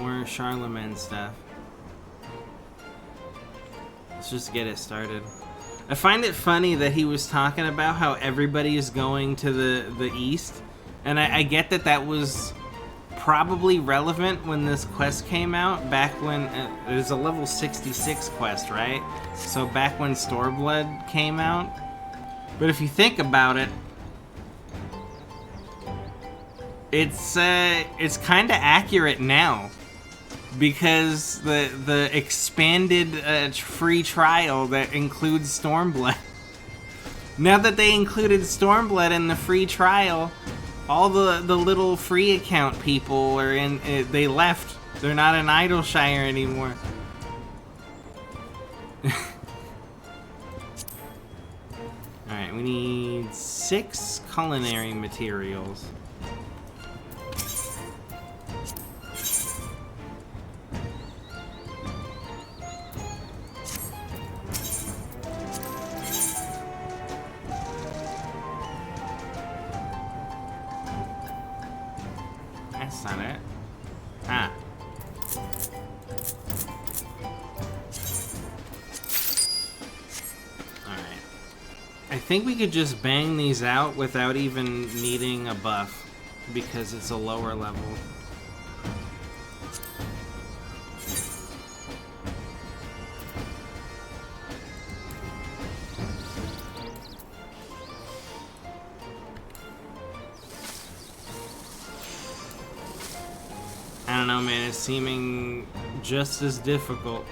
[SPEAKER 1] more Charlemagne stuff. Let's just get it started. I find it funny that he was talking about how everybody is going to the east, and I get that that was probably relevant when this quest came out, back when it was a level 66 quest, right? So back when Stormblood came out. But if you think about it, it's kind of accurate now, because the expanded free trial that includes Stormblood. Now that they included Stormblood in the free trial, all the little free account people are in. They left. They're not in Idleshire anymore. All right, we need 6 culinary materials. That's not it. Ah. Alright. I think we could just bang these out without even needing a buff, because it's a lower level. I don't know, man, it's seeming just as difficult.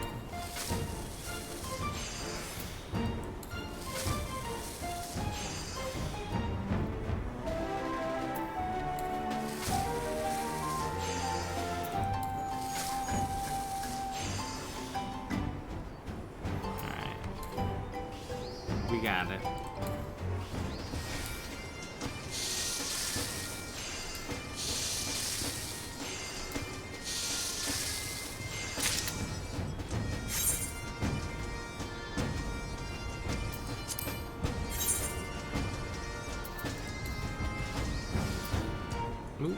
[SPEAKER 1] Alright. We got it. Ooh.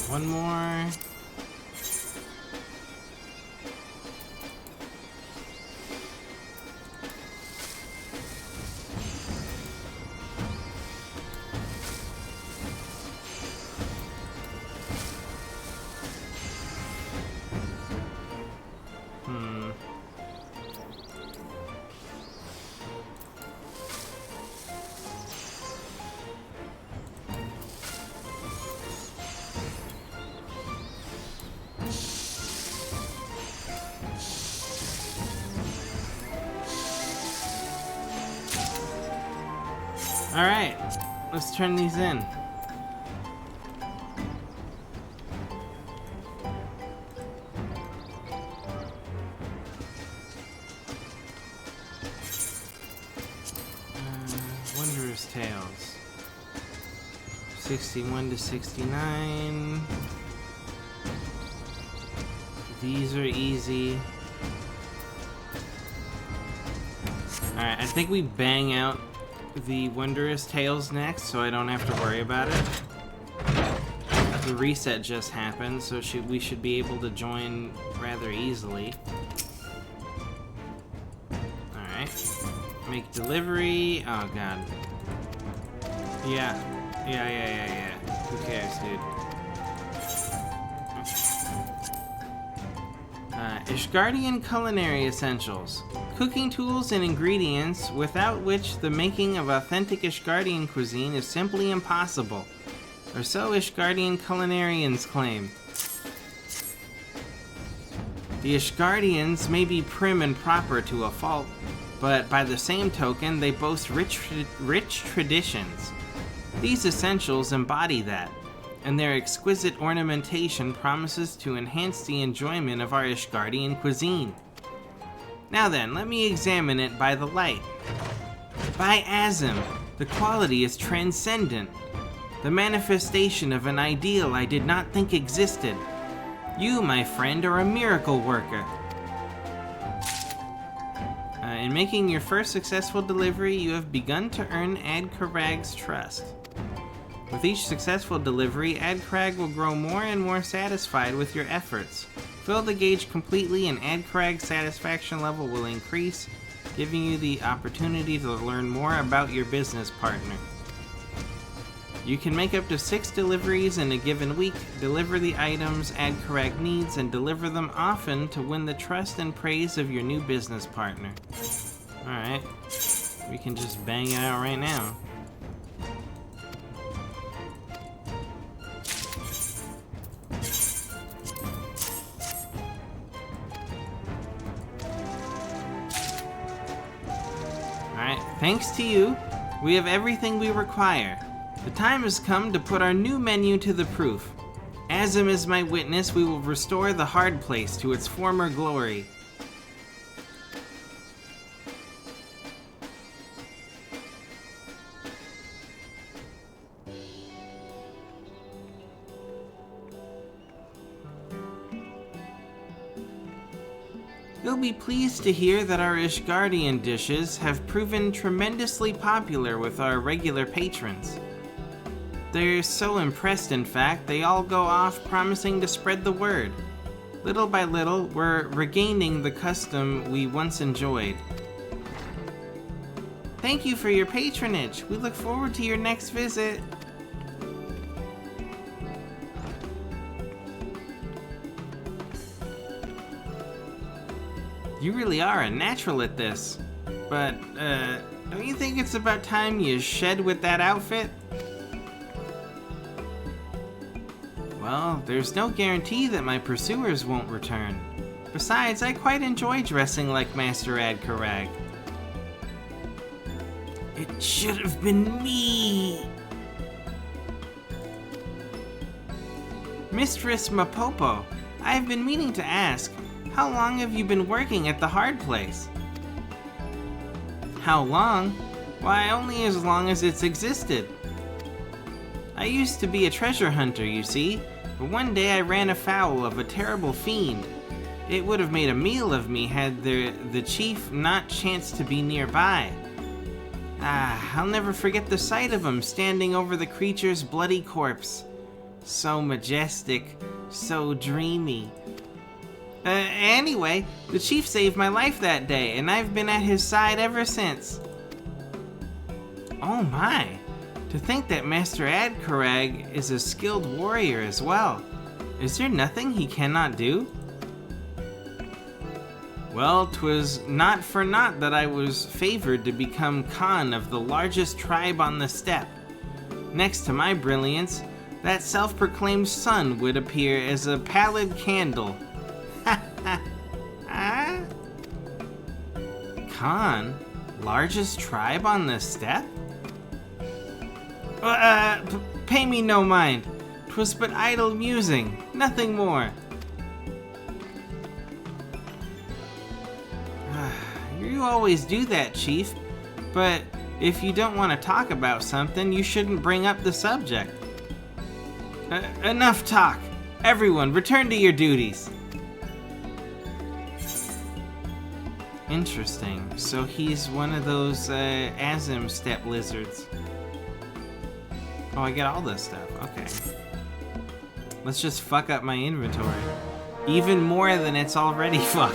[SPEAKER 1] One more. Alright, let's turn these in. Wondrous Tales. 61 to 69. These are easy. Alright, I think we bang out the Wondrous Tales next, so I don't have to worry about it. The reset just happened, so we should be able to join rather easily. Alright. Make delivery. Oh god. Yeah. Who cares, dude? Ishgardian Culinary Essentials. Cooking tools and ingredients without which the making of authentic Ishgardian cuisine is simply impossible. Or so Ishgardian culinarians claim. The Ishgardians may be prim and proper to a fault, but by the same token, they boast rich traditions. These essentials embody that, and their exquisite ornamentation promises to enhance the enjoyment of our Ishgardian cuisine. Now then, let me examine it by the light. By Azim, the quality is transcendent, the manifestation of an ideal I did not think existed. You, my friend, are a miracle worker. In making your first successful delivery, you have begun to earn Adkarag's trust. With each successful delivery, Adkarag will grow more and more satisfied with your efforts. Fill the gauge completely and Adkarag's satisfaction level will increase, giving you the opportunity to learn more about your business partner. You can make up to 6 deliveries in a given week, deliver the items Adkarag needs, and deliver them often to win the trust and praise of your new business partner. Alright, we can just bang it out right now. Alright, thanks to you, we have everything we require. The time has come to put our new menu to the proof. Azim is my witness, we will restore the hard place to its former glory. You'll be pleased to hear that our Ishgardian dishes have proven tremendously popular with our regular patrons. They're so impressed, in fact, they all go off promising to spread the word. Little by little, we're regaining the custom we once enjoyed. Thank you for your patronage. We look forward to your next visit. You really are a natural at this. But, don't you think it's about time you shed with that outfit? Well, there's no guarantee that my pursuers won't return. Besides, I quite enjoy dressing like Master Adkarag. It should have been me! Mistress Mapopo, I've been meaning to ask, how long have you been working at the hard place? How long? Why, only as long as it's existed. I used to be a treasure hunter, you see, but one day I ran afoul of a terrible fiend. It would have made a meal of me had the chief not chanced to be nearby. I'll never forget the sight of him standing over the creature's bloody corpse. So majestic, so dreamy. Anyway, the chief saved my life that day, and I've been at his side ever since. Oh my! To think that Master Adkarag is a skilled warrior as well. Is there nothing he cannot do? Well, 'twas not for naught that I was favored to become Khan of the largest tribe on the steppe. Next to my brilliance, that self-proclaimed sun would appear as a pallid candle. Ha ha ha! Khan? Largest tribe on the steppe? Pay me no mind. 'Twas but idle musing, nothing more. You always do that, Chief, but if you don't want to talk about something, you shouldn't bring up the subject. Enough talk. Everyone, return to your duties. Interesting. So he's one of those Azim steppe lizards. Oh, I get all this stuff. Okay. Let's just fuck up my inventory. Even more than it's already fucked.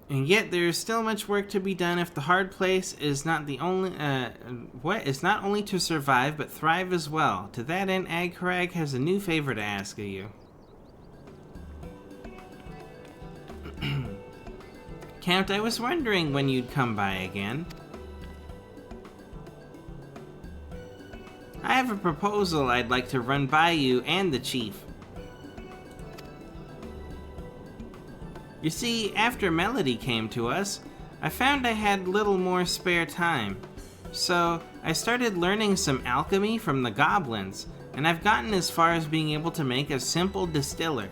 [SPEAKER 1] And yet there is still much work to be done if the hard place is not the only is not only to survive but thrive as well. To that end, Adkarag has a new favor to ask of you. Count, I was wondering when you'd come by again. I have a proposal I'd like to run by you and the chief. You see, after Melody came to us, I found I had little more spare time. So I started learning some alchemy from the goblins, and I've gotten as far as being able to make a simple distiller.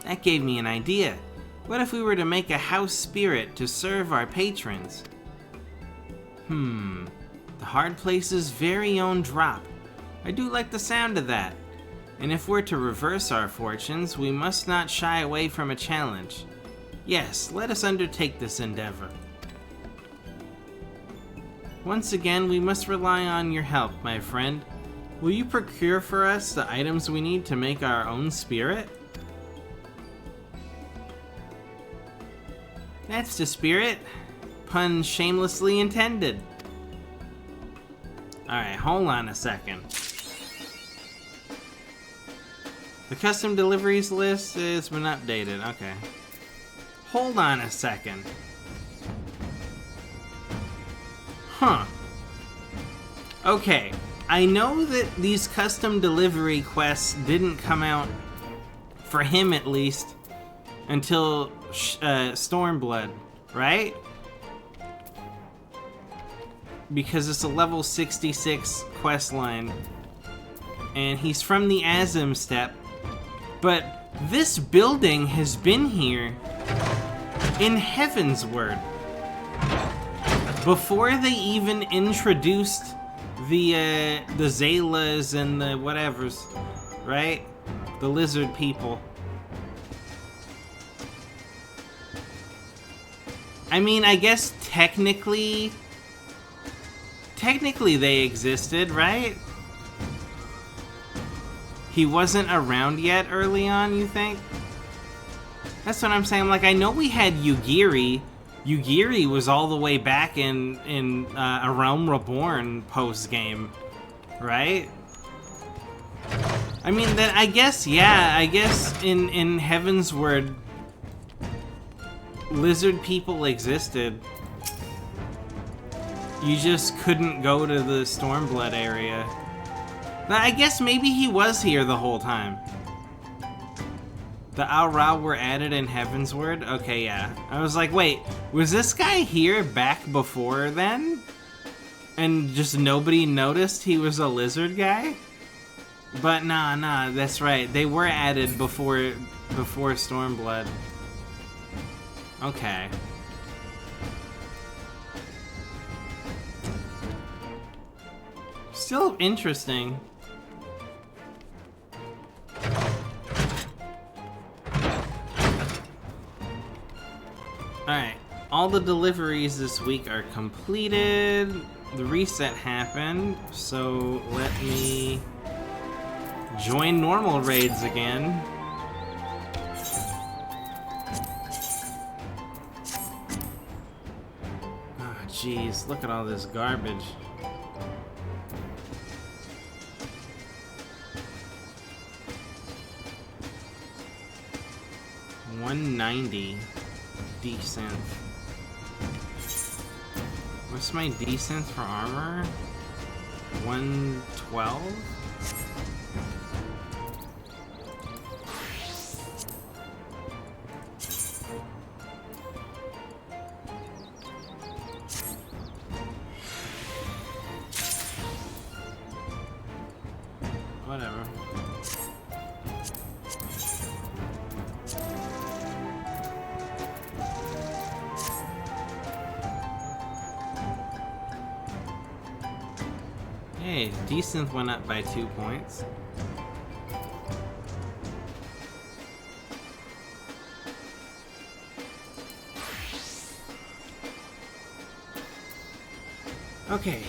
[SPEAKER 1] That gave me an idea. What if we were to make a house spirit to serve our patrons? The hard place's very own drop. I do like the sound of that. And if we're to reverse our fortunes, we must not shy away from a challenge. Yes, let us undertake this endeavor. Once again, we must rely on your help, my friend. Will you procure for us the items we need to make our own spirit? That's the spirit. Pun shamelessly intended. Alright, hold on a second. The custom deliveries list has been updated. Okay. Hold on a second. Huh. Okay. I know that these custom delivery quests didn't come out, for him at least, until Stormblood, right? Because it's a level 66 quest line. And he's from the Azim Steppe. But this building has been here in Heavensward before they even introduced the Zalas and the whatevers, right? The lizard people. I mean, I guess technically they existed, right? He wasn't around yet early on, you think? That's what I'm saying. Like, I know we had Yugiri. Yugiri was all the way back in A Realm Reborn post-game, right? I mean, then I guess, yeah, I guess in Heavensward, lizard people existed. You just couldn't go to the Stormblood area. But I guess maybe he was here the whole time. The Aura were added in Heavensward? Okay, yeah. I was like, wait, was this guy here back before then? And just nobody noticed he was a lizard guy? But nah, that's right. They were added before Stormblood. Okay. Still interesting. Alright, all the deliveries this week are completed. The reset happened, so let me join normal raids again. Oh, jeez, look at all this garbage. $190. Decent. What's my decent for armor? 112? Whatever. Hey, decent went up by 2 points. Okay,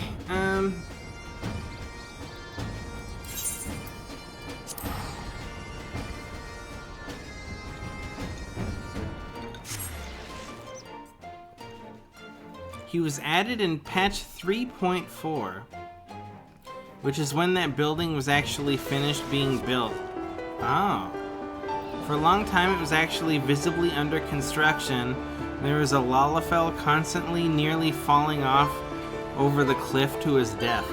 [SPEAKER 1] he was added in patch 3.4. Which is when that building was actually finished being built. Oh. For a long time it was actually visibly under construction. There was a Lalafell constantly nearly falling off over the cliff to his death.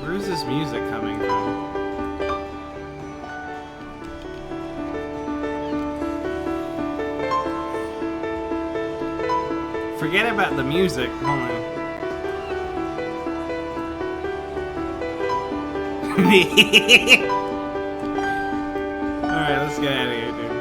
[SPEAKER 1] Where's this music coming from? Forget about the music. Hold on. Alright, let's get out of here, dude.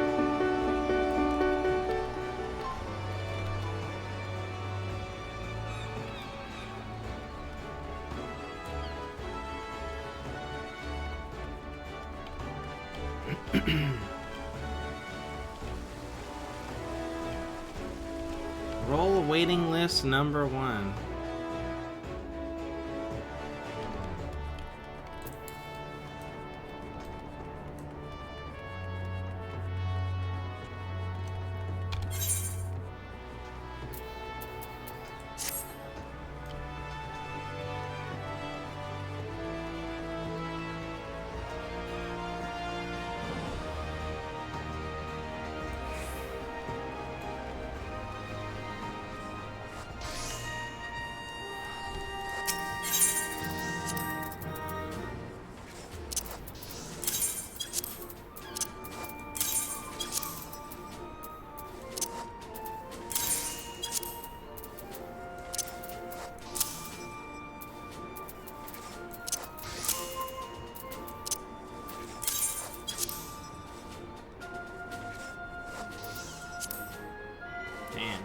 [SPEAKER 1] Roll waiting list number 1. Damn.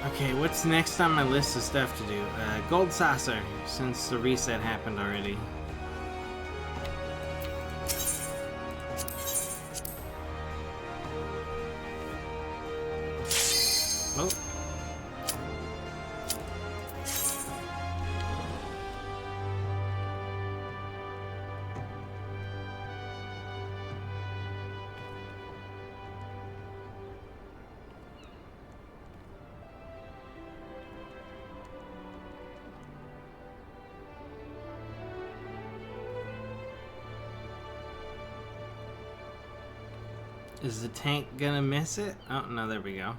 [SPEAKER 1] Okay, what's next on my list of stuff to do? Gold saucer, since the reset happened already. Oh. Is the tank gonna miss it? Oh, no, there we go.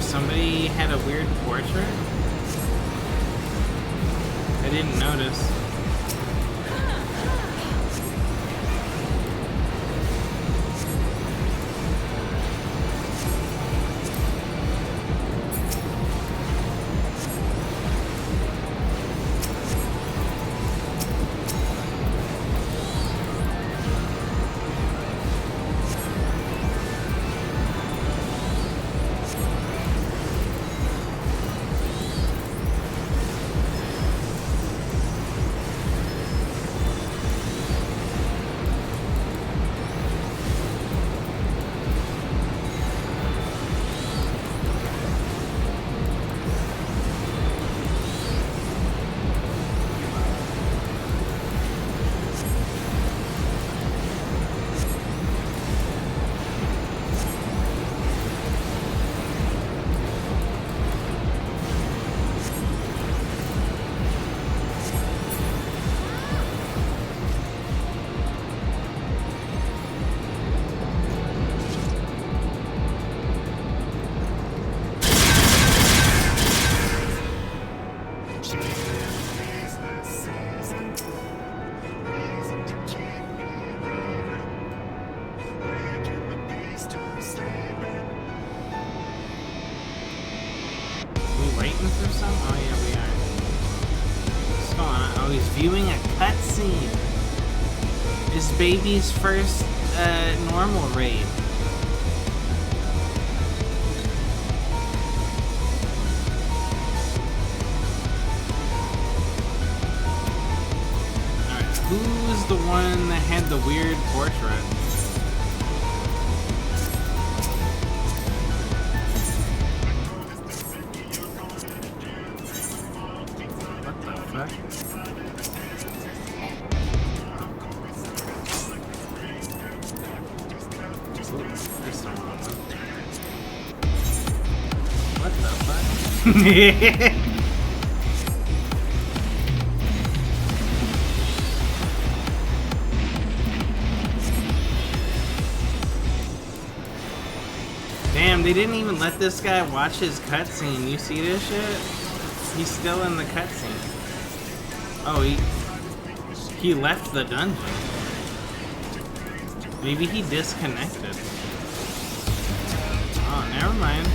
[SPEAKER 1] Somebody had a weird portrait? I didn't notice. For some? Oh yeah, we are. What's going on? Oh, he's viewing a cutscene. is Baby's first normal raid. Alright, who's the one that had the weird portrait? What the fuck? What the fuck? Damn, they didn't even let this guy watch his cutscene. You see this shit? He's still in the cutscene. Oh, he left the dungeon. Maybe he disconnected. Oh, never mind.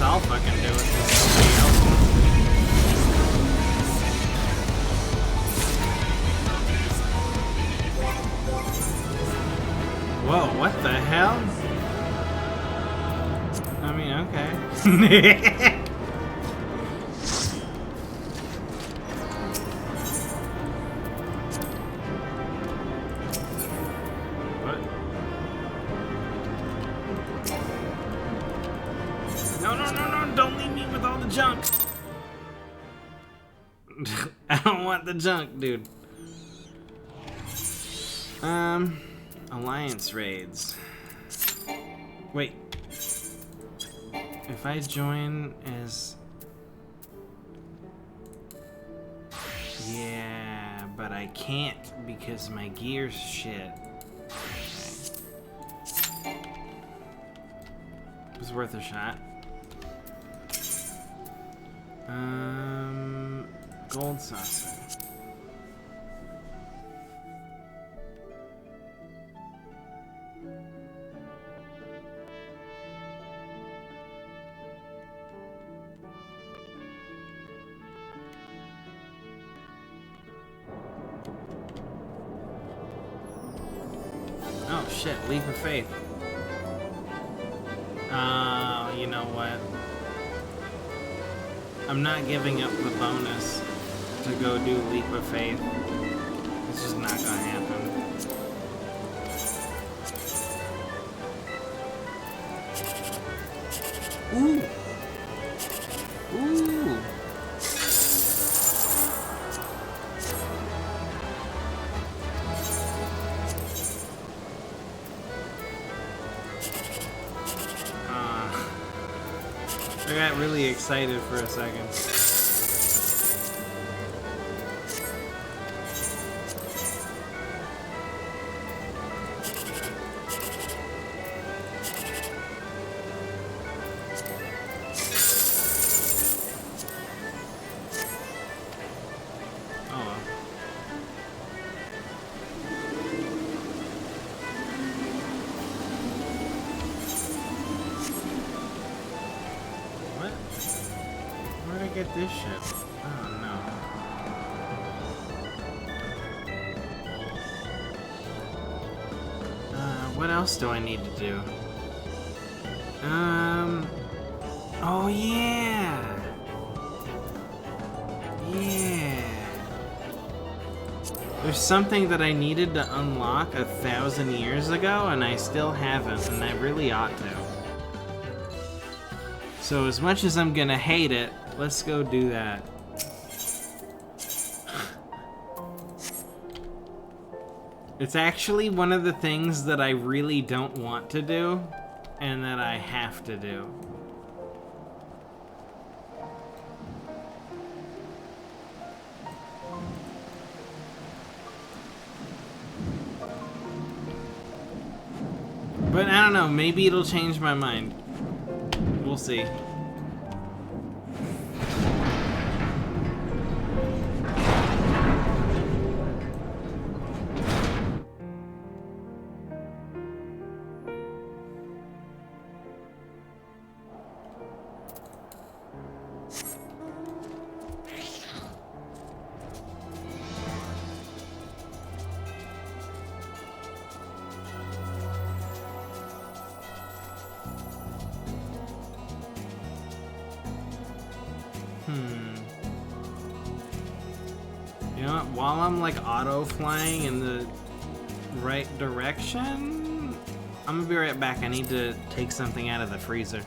[SPEAKER 1] I'll fucking do it. Whoa, what the hell? I mean, okay. I don't want the junk, dude. Alliance raids. Wait. If I join as... Yeah, but I can't because my gear's shit. Okay. It was worth a shot. Gold saucer. Oh shit, leap of faith. Oh, you know what? I'm not giving up the bonus to go do leap of faith. It's just not gonna happen. Ooh! Ooh! got really excited for a second. Get this shit. Oh no. What else do I need to do? Oh yeah. Yeah. There's something that I needed to unlock 1,000 years ago, and I still haven't, and I really ought to. So as much as I'm gonna hate it, let's go do that. It's actually one of the things that I really don't want to do, and that I have to do. But I don't know, maybe it'll change my mind. We'll see. You know what? While I'm like auto-flying in the right direction, I'm gonna be right back. I need to take something out of the freezer.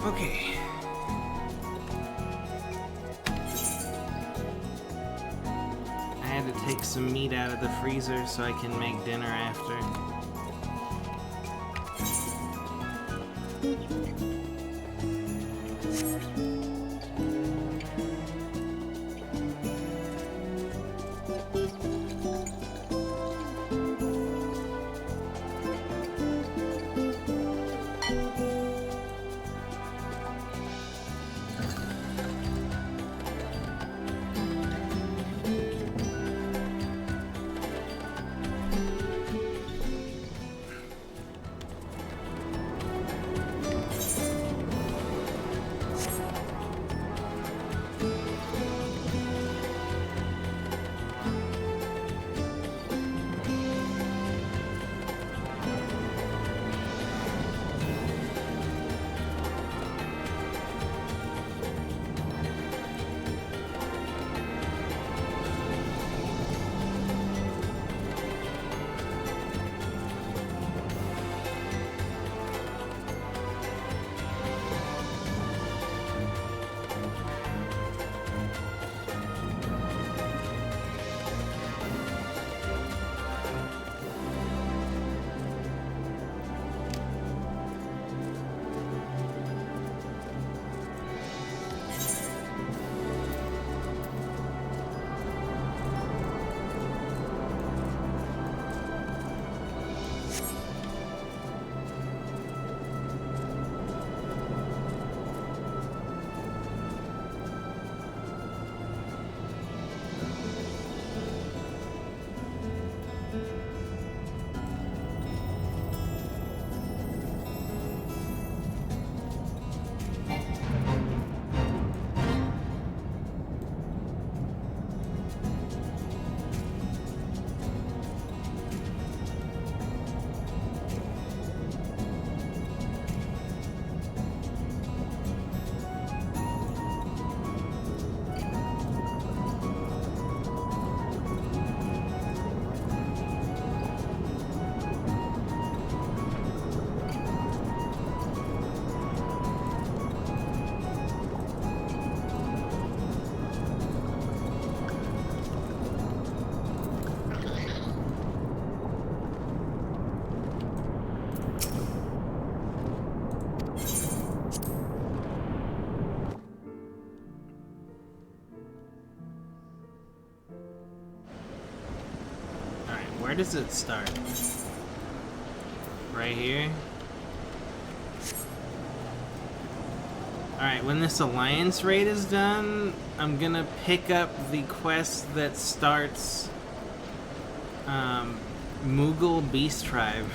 [SPEAKER 1] Okay. I had to take some meat out of the freezer so I can make dinner after. does it start? Right here? Alright, when this Alliance raid is done, I'm gonna pick up the quest that starts Moogle Beast Tribe.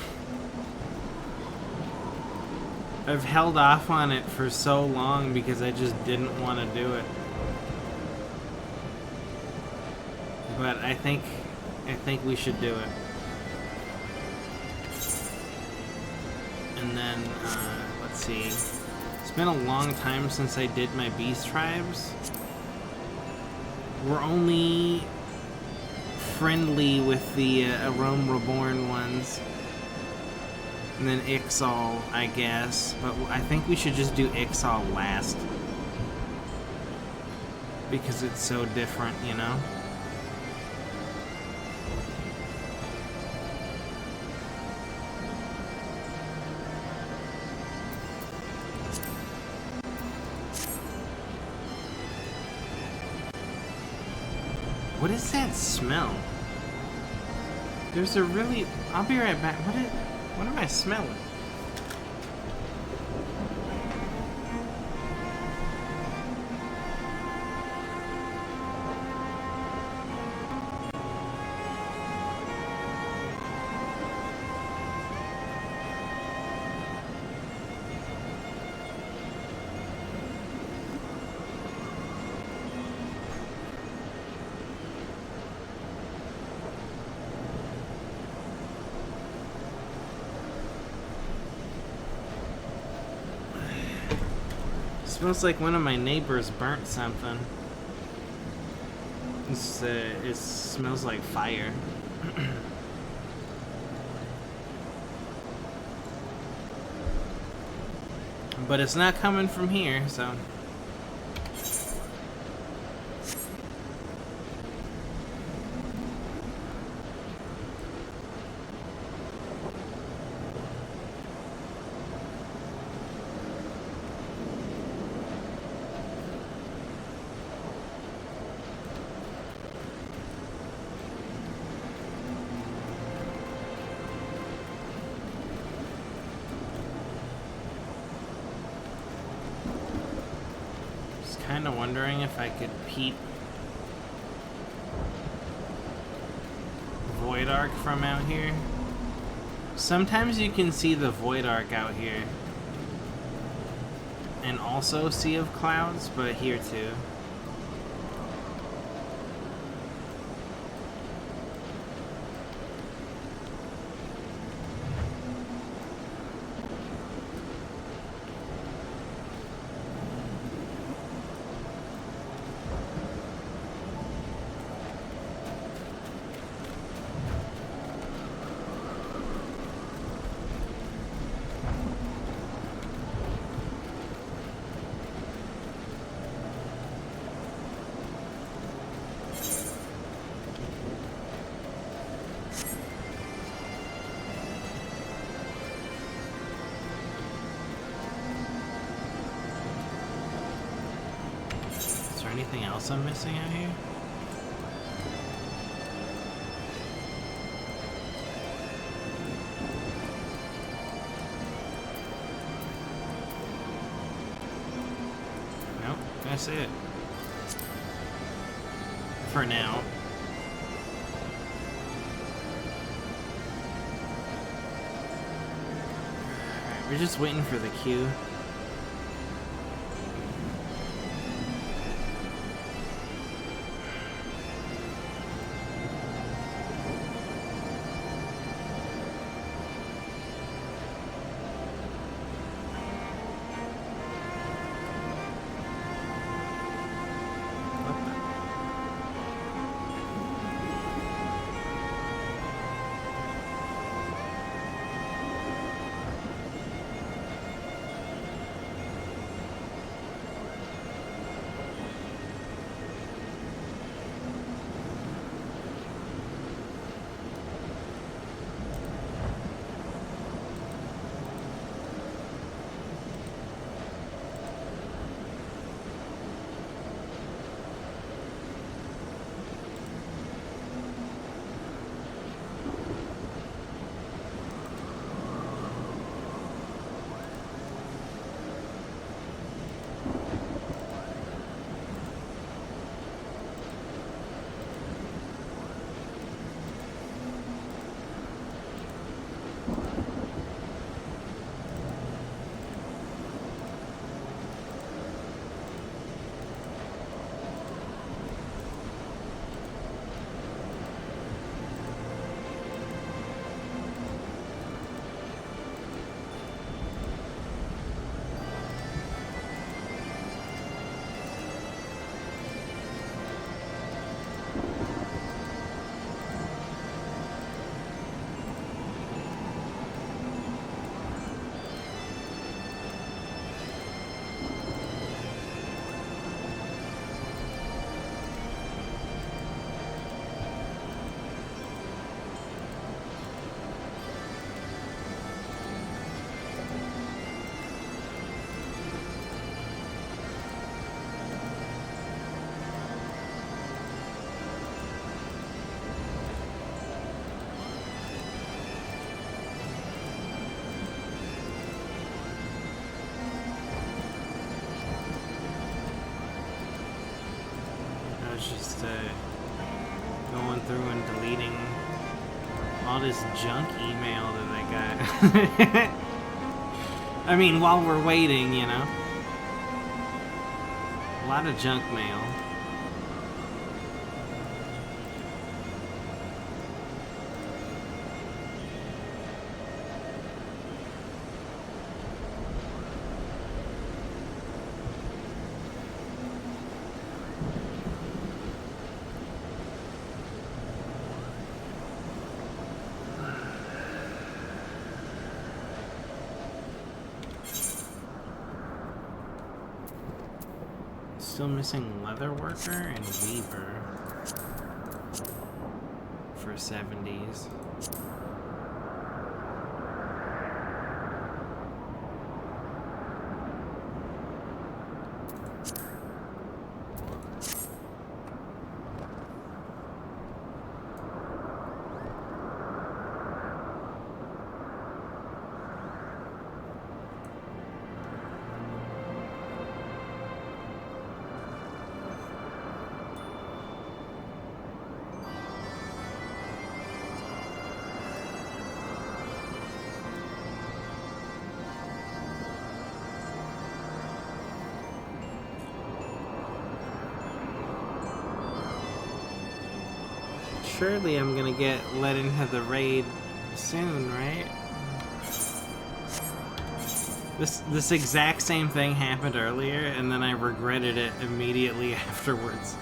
[SPEAKER 1] I've held off on it for so long because I just didn't want to do it. But I think we should do it. And then, let's see. It's been a long time since I did my Beast Tribes. We're only friendly with the Rome Reborn ones. And then Ixal, I guess. But I think we should just do Ixal last. Because it's so different, you know? What is that smell? There's a really... I'll be right back. What am I smelling? Smells like one of my neighbors burnt something. It smells like fire. But it's not coming from here, so... Kind of wondering if I could peep Void Ark from out here. Sometimes you can see the Void Ark out here. And also Sea of Clouds, but here too. Anything else I'm missing out here? Nope, that's it. For now. Alright, we're just waiting for the queue. just going through and deleting all this junk email that I got. I mean, while we're waiting, you know. A lot of junk mail. Still missing leather worker and weaver for 70s. Surely I'm gonna get let into the raid soon, right? This exact same thing happened earlier, and then I regretted it immediately afterwards.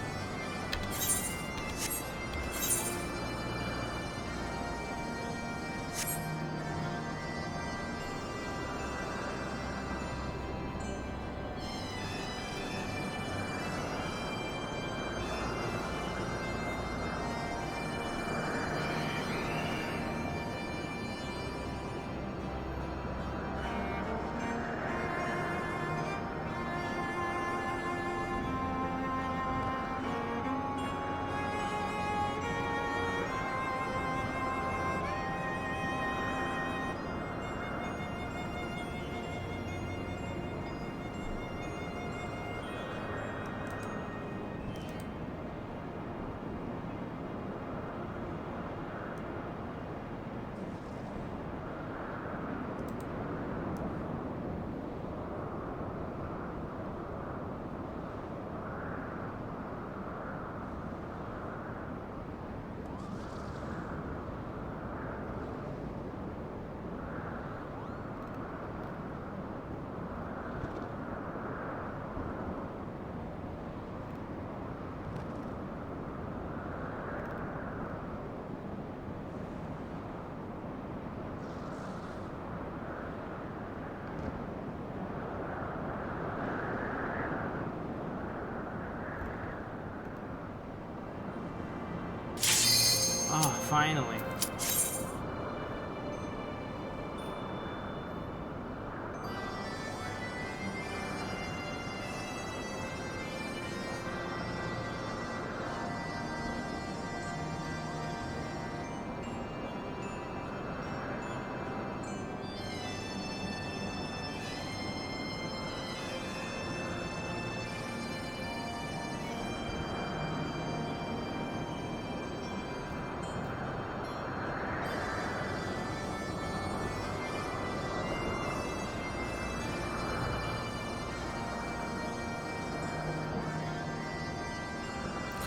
[SPEAKER 1] Oh, finally.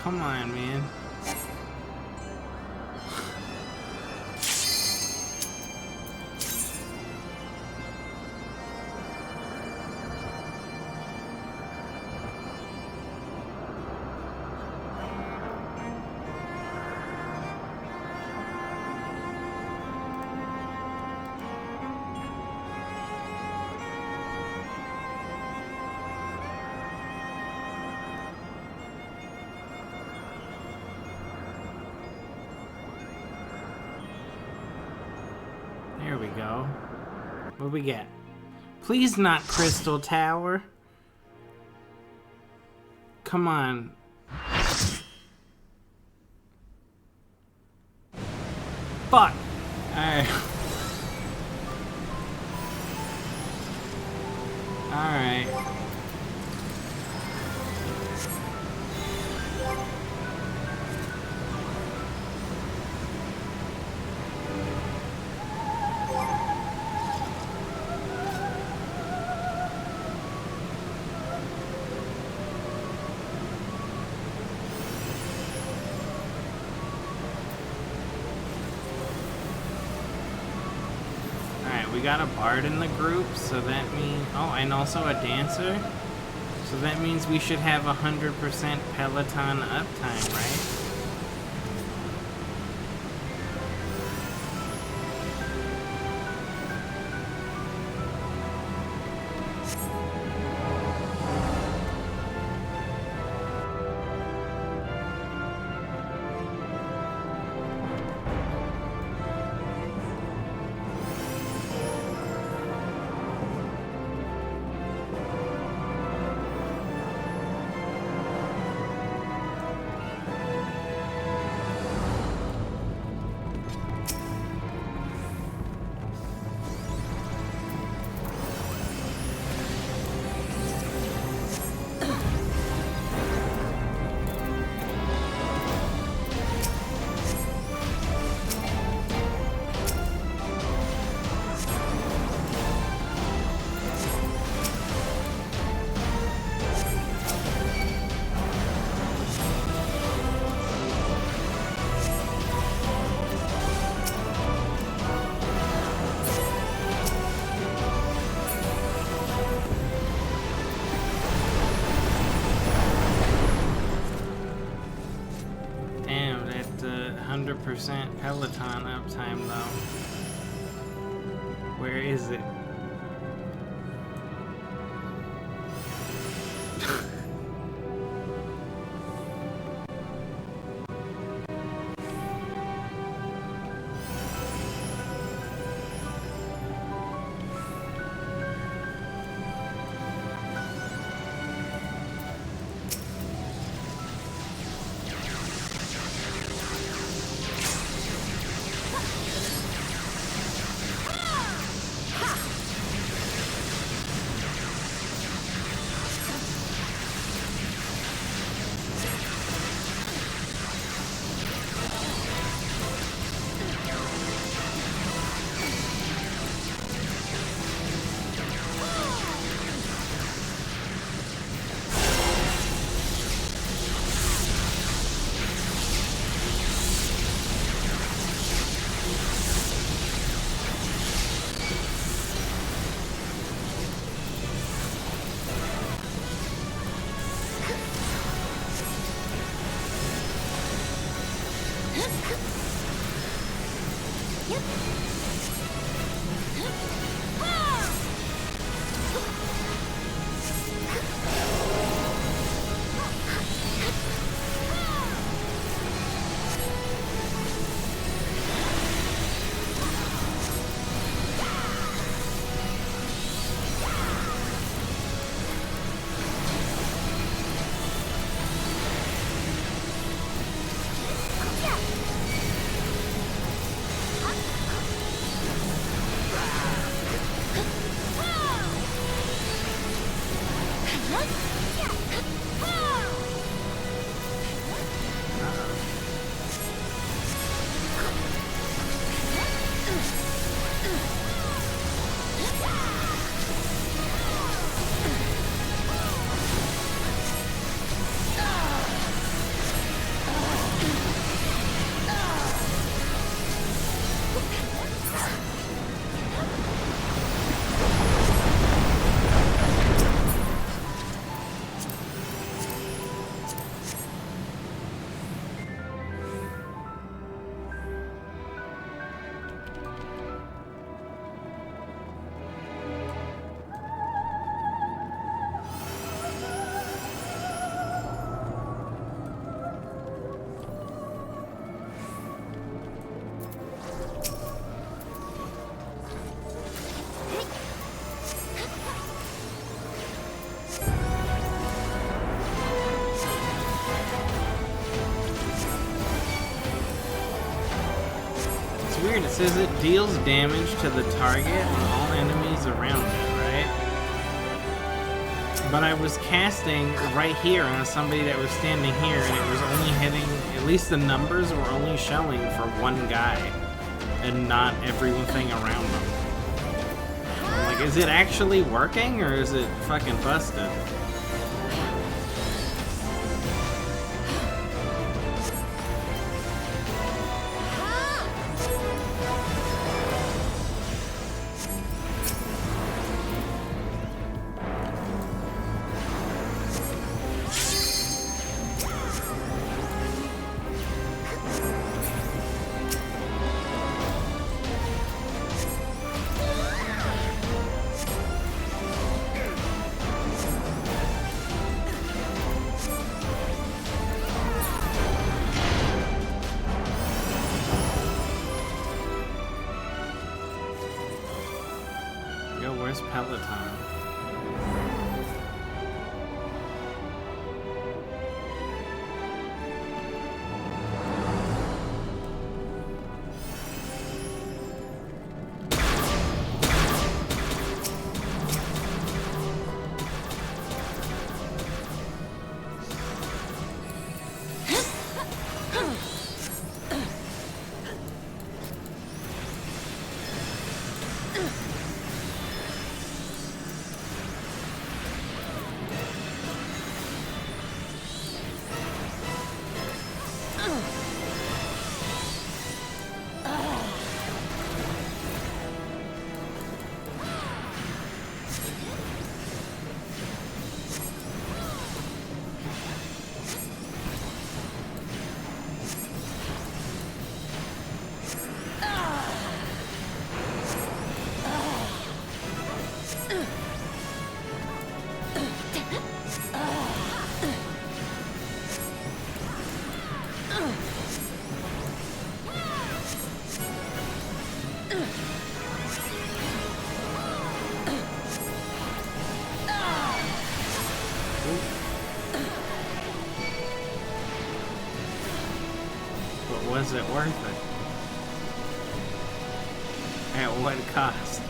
[SPEAKER 1] Come on, man. There we go. What do we get? Please not Crystal Tower. Come on. Fuck. Alright. Alright. got a bard in the group, so that means... Oh, and also a dancer. So that means we should have 100% Peloton uptime, right? Damn, that 100% Peloton uptime though. Where is it? Weird, it says it deals damage to the target and all enemies around it, right? But I was casting right here on somebody that was standing here and it was only hitting, at least the numbers were only showing for one guy and not everything around them. I'm like, is it actually working or is it fucking busted? Peloton. Was it worth it? At what cost?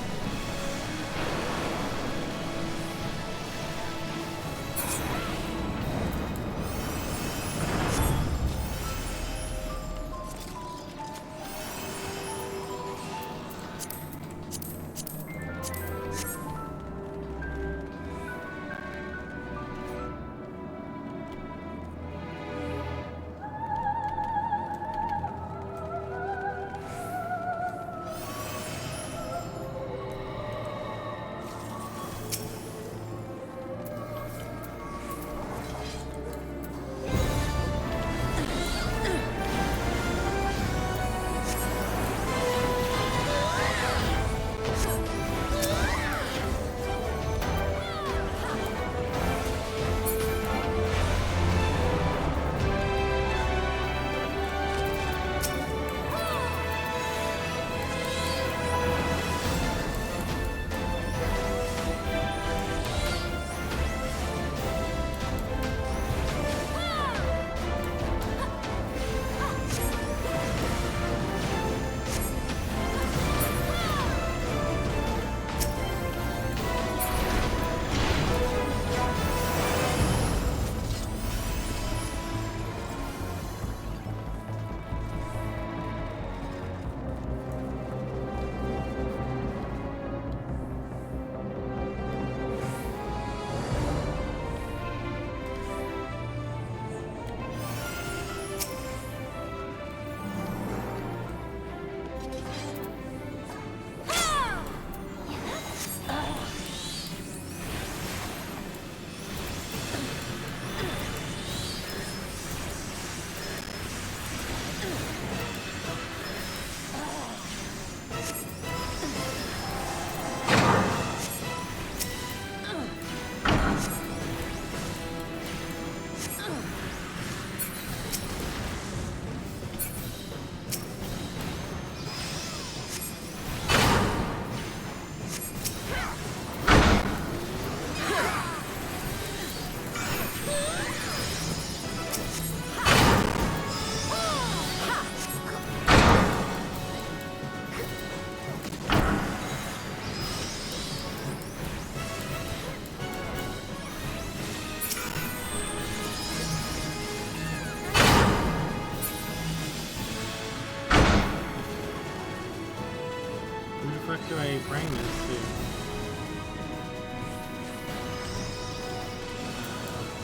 [SPEAKER 1] fuck do I bring this to?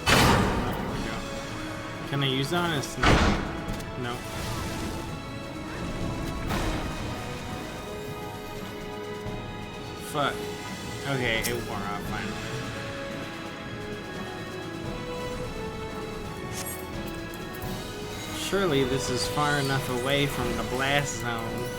[SPEAKER 1] There we go. Can I use it on a snake? No. Fuck. Okay, it wore off finally. Surely this is far enough away from the blast zone.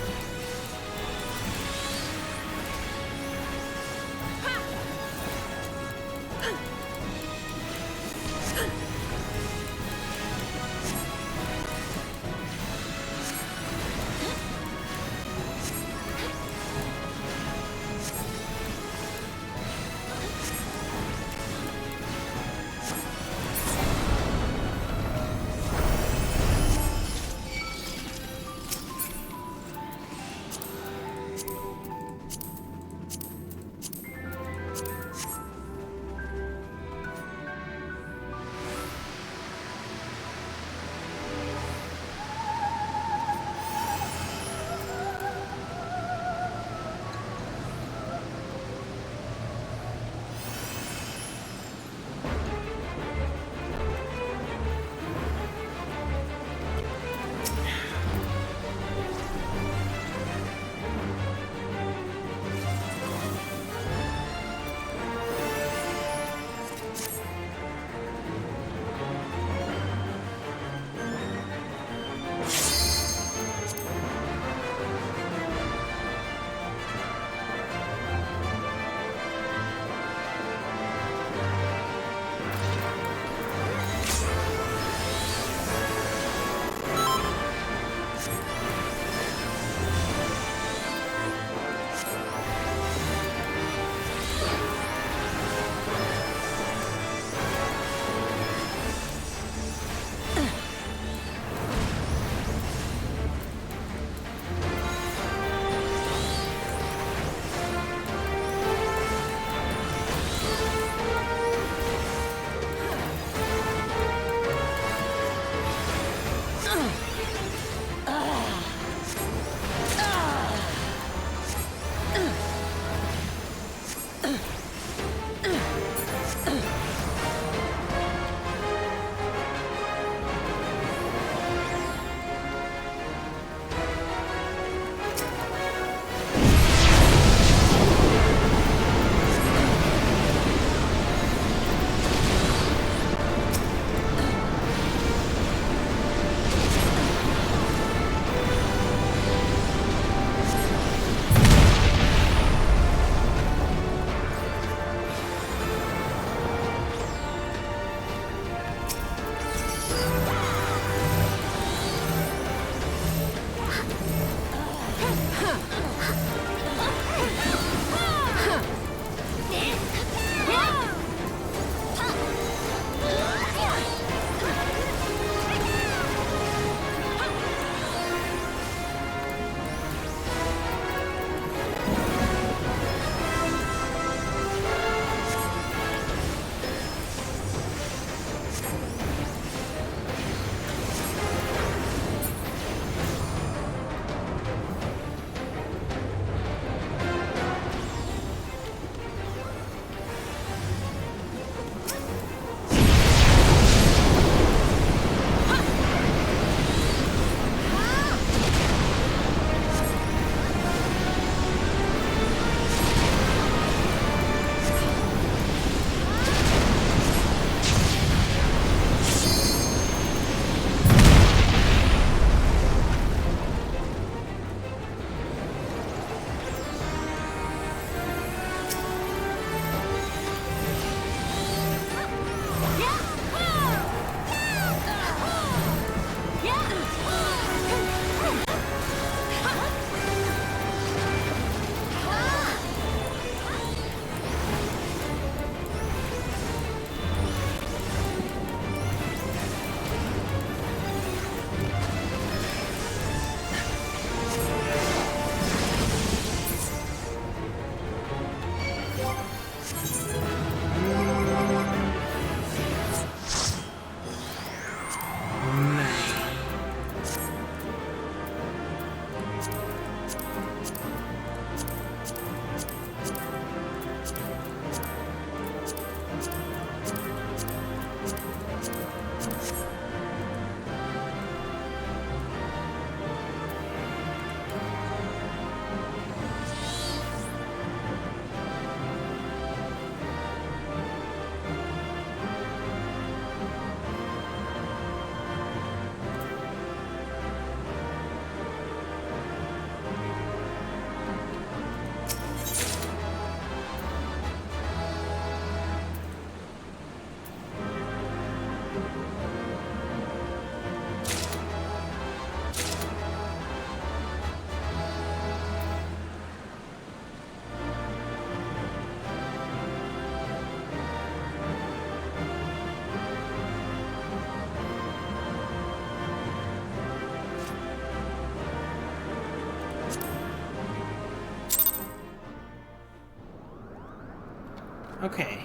[SPEAKER 1] Okay.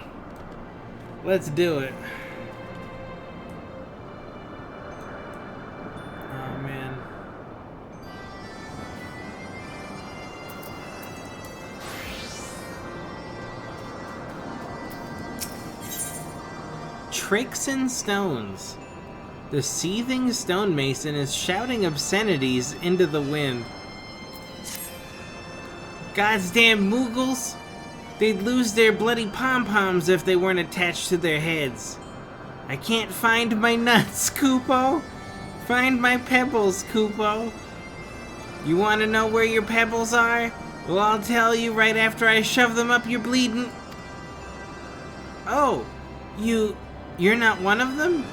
[SPEAKER 1] Let's do it. Oh, man. Tricks and stones. The seething stonemason is shouting obscenities into the wind. Goddamn Moogles! They'd lose their bloody pom-poms if they weren't attached to their heads. I can't find my nuts, Koopo. Find my pebbles, Koopo. You want to know where your pebbles are? Well, I'll tell you right after I shove them up your bleeding... Oh, you're not one of them?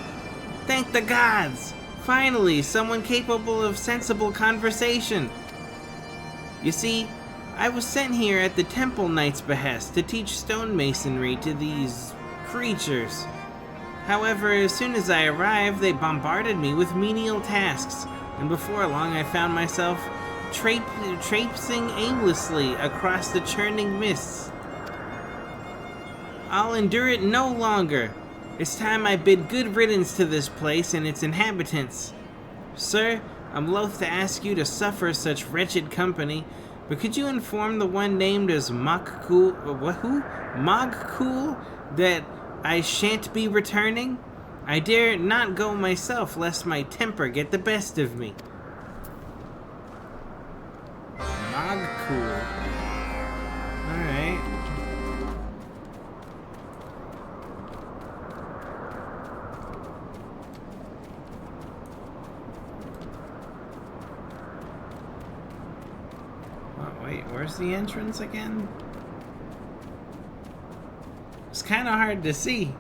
[SPEAKER 1] Thank the gods! Finally, someone capable of sensible conversation. You see, I was sent here at the Temple Knight's behest to teach stonemasonry to these creatures. However, as soon as I arrived, they bombarded me with menial tasks, and before long I found myself traipsing aimlessly across the churning mists. I'll endure it no longer. It's time I bid good riddance to this place and its inhabitants. Sir, I'm loath to ask you to suffer such wretched company, but could you inform the one named as Mogcool that I shan't be returning. I dare not go myself, lest my temper get the best of me. Mog cool. Alright. Oh, wait, where's the entrance again? It's kind of hard to see.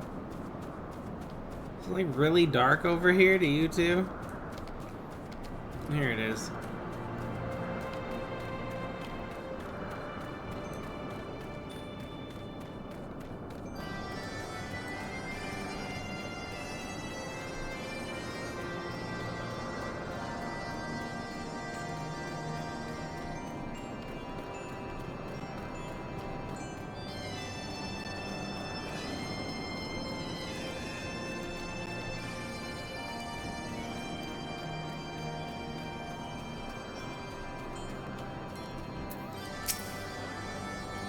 [SPEAKER 1] It's like really dark over here to you two. Here it is.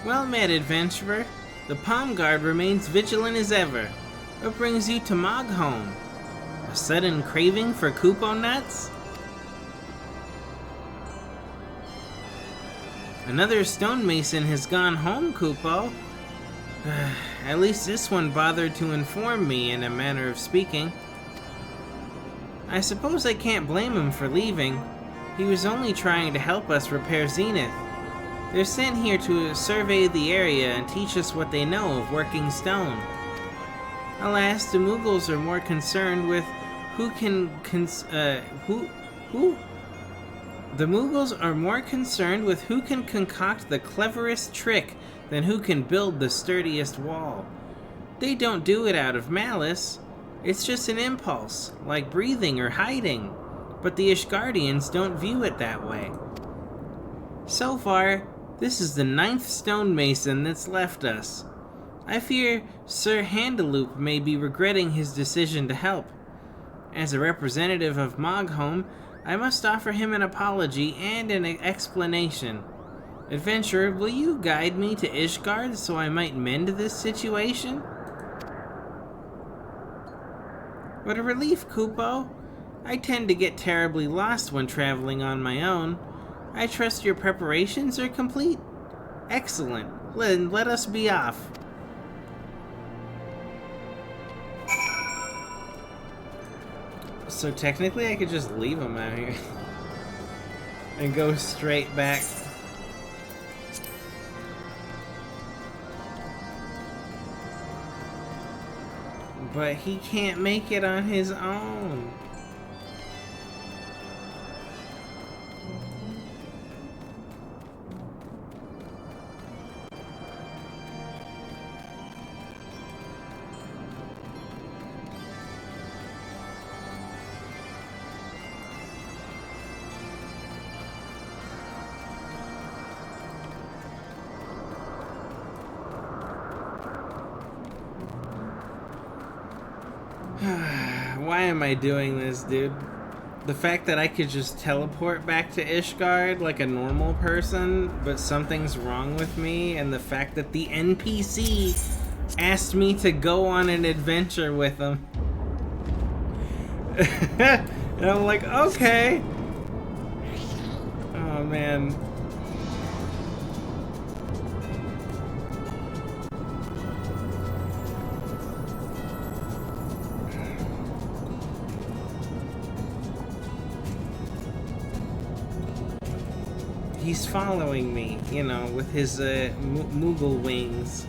[SPEAKER 1] Well met, adventurer. The Palm Guard remains vigilant as ever. What brings you to Mogholm? A sudden craving for Koopo nuts? Another stonemason has gone home, Koopo. At least this one bothered to inform me, in a manner of speaking. I suppose I can't blame him for leaving. He was only trying to help us repair Zenith. They're sent here to survey the area and teach us what they know of working stone. Alas, the Mughals are more concerned with who can The Mughals are more concerned with who can concoct the cleverest trick than who can build the sturdiest wall. They don't do it out of malice. It's just an impulse, like breathing or hiding. But the Ishgardians don't view it that way. So far, this is the 9th stonemason that's left us. I fear Sir Handaloop may be regretting his decision to help. As a representative of Mogholm, I must offer him an apology and an explanation. Adventurer, will you guide me to Ishgard so I might mend this situation? What a relief, Koopo. I tend to get terribly lost when traveling on my own. I trust your preparations are complete? Excellent. Let us be off. So technically I could just leave him out here and go straight back. But he can't make it on his own. Why am I doing this, dude? The fact that I could just teleport back to Ishgard like a normal person, but something's wrong with me, and the fact that the NPC asked me to go on an adventure with him. And I'm like, okay. Oh, man. He's following me, you know, with his Moogle wings.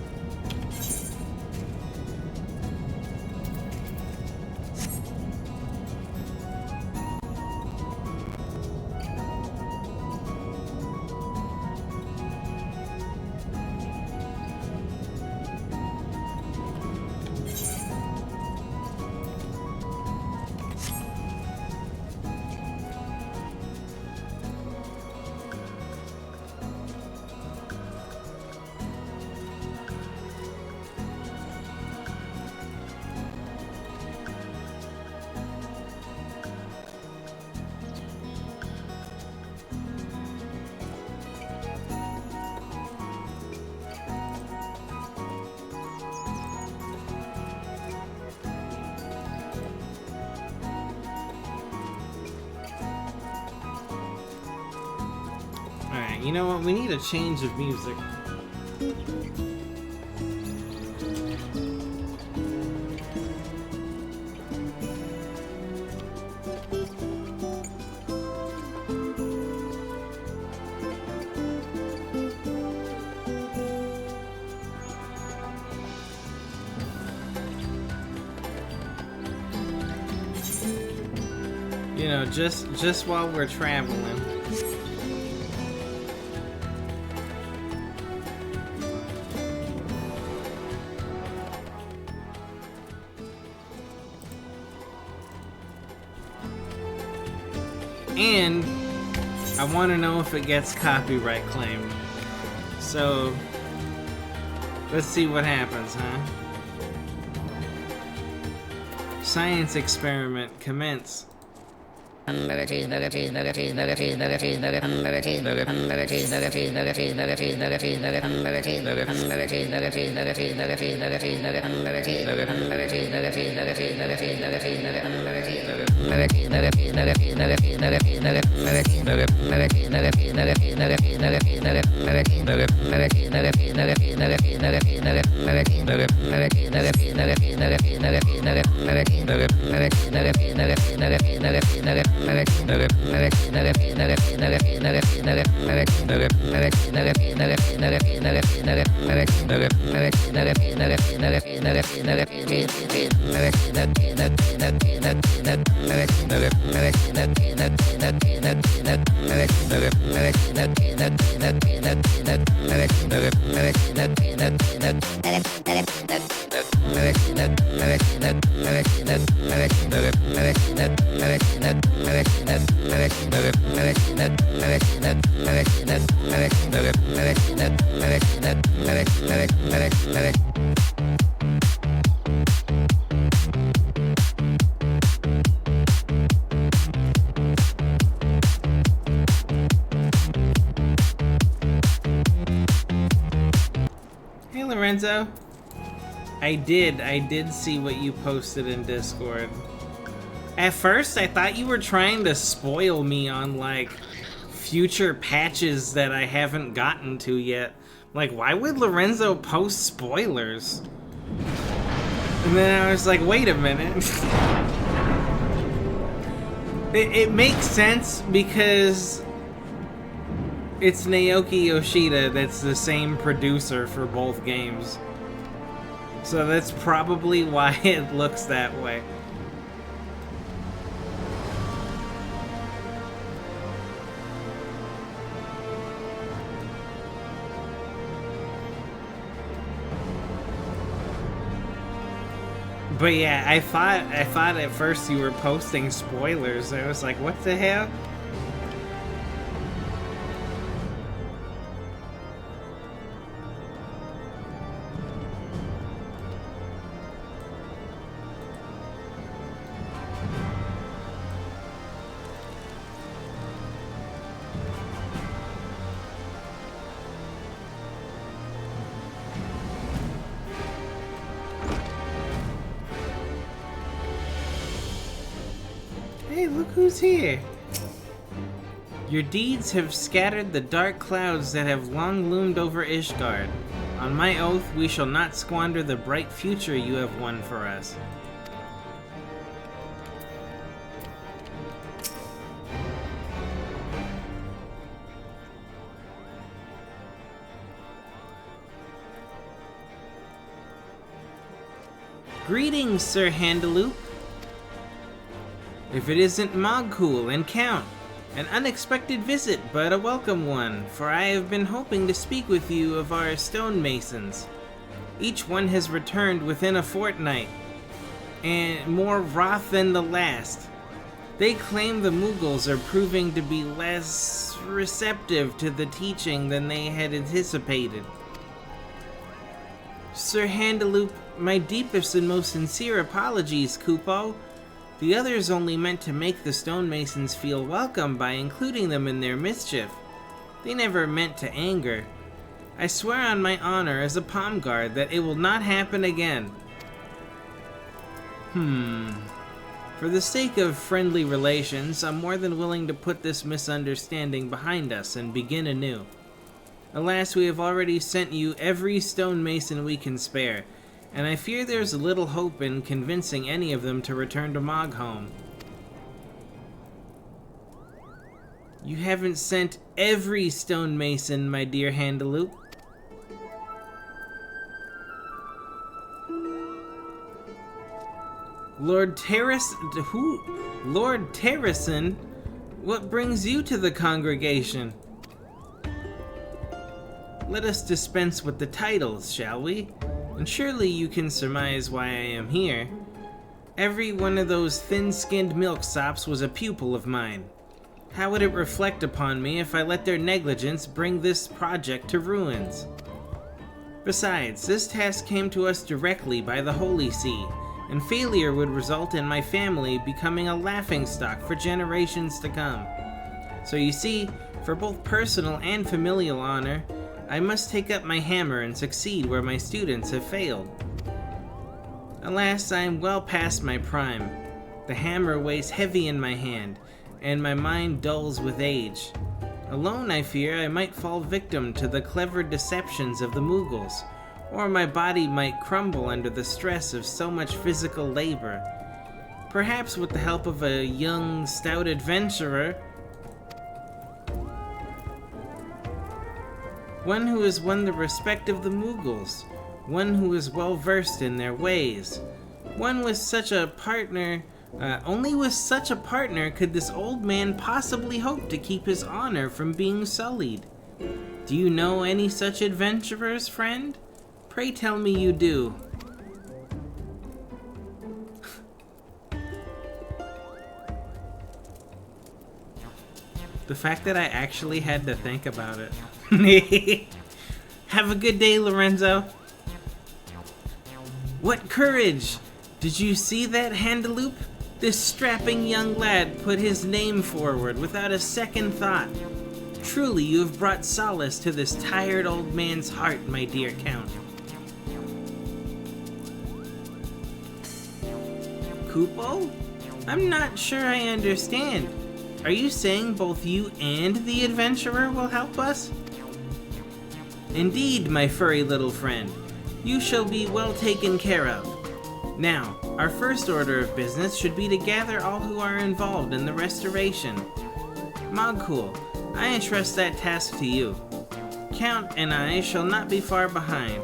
[SPEAKER 1] You know what? We need a change of music. You know, just while we're traveling. And I want to know if it gets copyright claimed. So let's see what happens, huh? Science experiment commence. Hey Lorenzo, I did see what you posted in Discord. At first I thought you were trying to spoil me on like future patches that I haven't gotten to yet. Like, why would Lorenzo post spoilers? And then I was like, wait a minute. It makes sense because it's Naoki Yoshida that's the same producer for both games. So that's probably why it looks that way. But yeah, I thought at first you were posting spoilers. I was like, what the hell? Hey, look who's here! Your deeds have scattered the dark clouds that have long loomed over Ishgard. On my oath, we shall not squander the bright future you have won for us. Greetings, Sir Handaloop. If it isn't Mogcool and Count, an unexpected visit, but a welcome one, for I have been hoping to speak with you of our stonemasons. Each one has returned within a fortnight, and more wroth than the last. They claim the Mughals are proving to be less receptive to the teaching than they had anticipated. Sir Handaloop, my deepest and most sincere apologies, Kupo. The others only meant to make the stonemasons feel welcome by including them in their mischief. They never meant to anger. I swear on my honor as a palm guard that it will not happen again. For the sake of friendly relations, I'm more than willing to put this misunderstanding behind us and begin anew. Alas, we have already sent you every stonemason we can spare, and I fear there's little hope in convincing any of them to return to Mogholm. You haven't sent every stonemason, my dear Handaloop. Lord Terrison? What brings you to the congregation? Let us dispense with the titles, shall we? And surely you can surmise why I am here. Every one of those thin-skinned milksops was a pupil of mine. How would it reflect upon me if I let their negligence bring this project to ruins? Besides, this task came to us directly by the Holy See, and failure would result in my family becoming a laughingstock for generations to come. So you see, for both personal and familial honor, I must take up my hammer and succeed where my students have failed. Alas, I am well past my prime. The hammer weighs heavy in my hand, and my mind dulls with age. Alone, I fear I might fall victim to the clever deceptions of the Mughals, or my body might crumble under the stress of so much physical labor. Perhaps with the help of a young, stout adventurer, one who has won the respect of the Mughals, one who is well versed in their ways, one with such a partner. Only with such a partner could this old man possibly hope to keep his honor from being sullied. Do you know any such adventurers, friend? Pray tell me you do. The fact that I actually had to think about it. Have a good day, Lorenzo. What courage! Did you see that, Handaloop? This strapping young lad put his name forward without a second thought. Truly, you have brought solace to this tired old man's heart, my dear Count. Kupo? I'm not sure I understand. Are you saying both you and the adventurer will help us? Indeed, my furry little friend. You shall be well taken care of. Now, our first order of business should be to gather all who are involved in the restoration. Mogul, I entrust that task to you. Count and I shall not be far behind.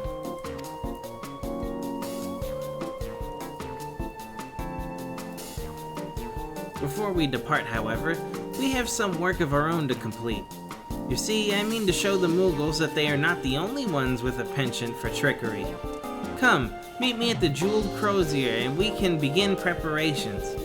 [SPEAKER 1] Before we depart, however, we have some work of our own to complete. You see, I mean to show the Mughals that they are not the only ones with a penchant for trickery. Come, meet me at the Jeweled Crozier and we can begin preparations.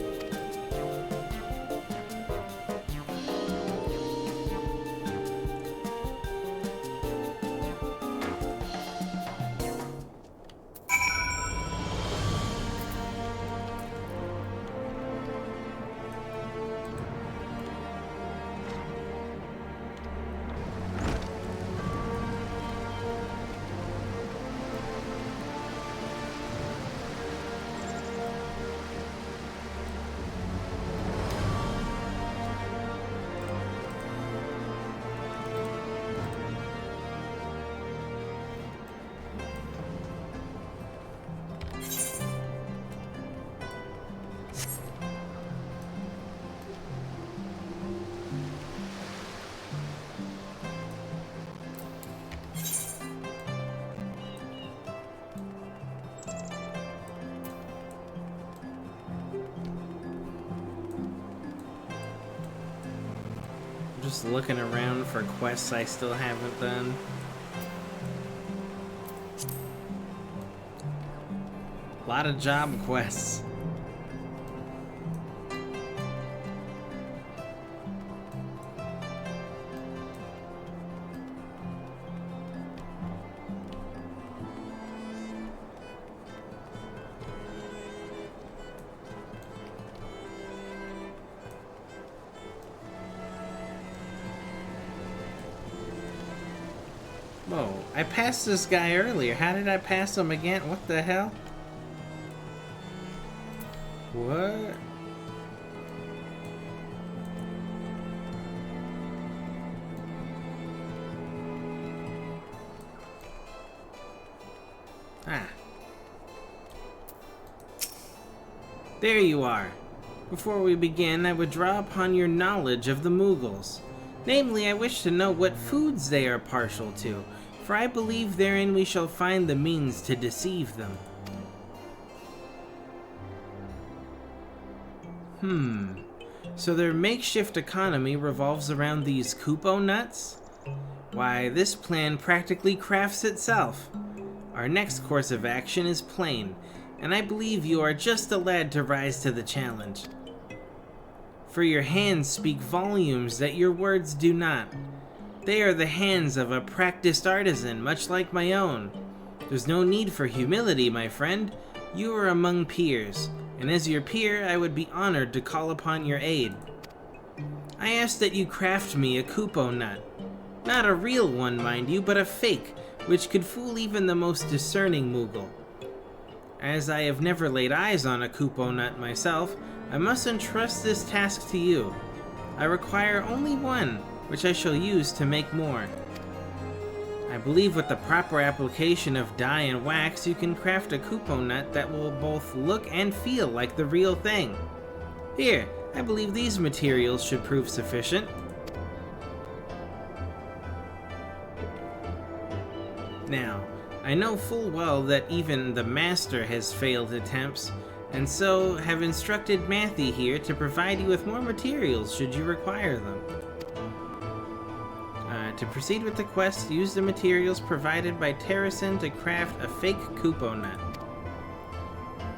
[SPEAKER 1] Just looking around for quests I still haven't done. A lot of job quests. Whoa, I passed this guy earlier. How did I pass him again? What the hell? What? Ah. There you are. Before we begin, I would draw upon your knowledge of the Mughals. Namely, I wish to know what foods they are partial to, for I believe therein we shall find the means to deceive them. So their makeshift economy revolves around these Kupo nuts? Why, this plan practically crafts itself. Our next course of action is plain, and I believe you are just the lad to rise to the challenge. For your hands speak volumes that your words do not. They are the hands of a practiced artisan, much like my own. There's no need for humility, my friend. You are among peers, and as your peer, I would be honored to call upon your aid. I ask that you craft me a Kupo nut. Not a real one, mind you, but a fake, which could fool even the most discerning Mughal. As I have never laid eyes on a Kupo nut myself, I must entrust this task to you. I require only one, which I shall use to make more. I believe with the proper application of dye and wax, you can craft a Kupo nut that will both look and feel like the real thing. Here, I believe these materials should prove sufficient. Now, I know full well that even the Master has failed attempts, and so have instructed Matthew here to provide you with more materials should you require them. To proceed with the quest, use the materials provided by Terrasen to craft a fake Kupo nut.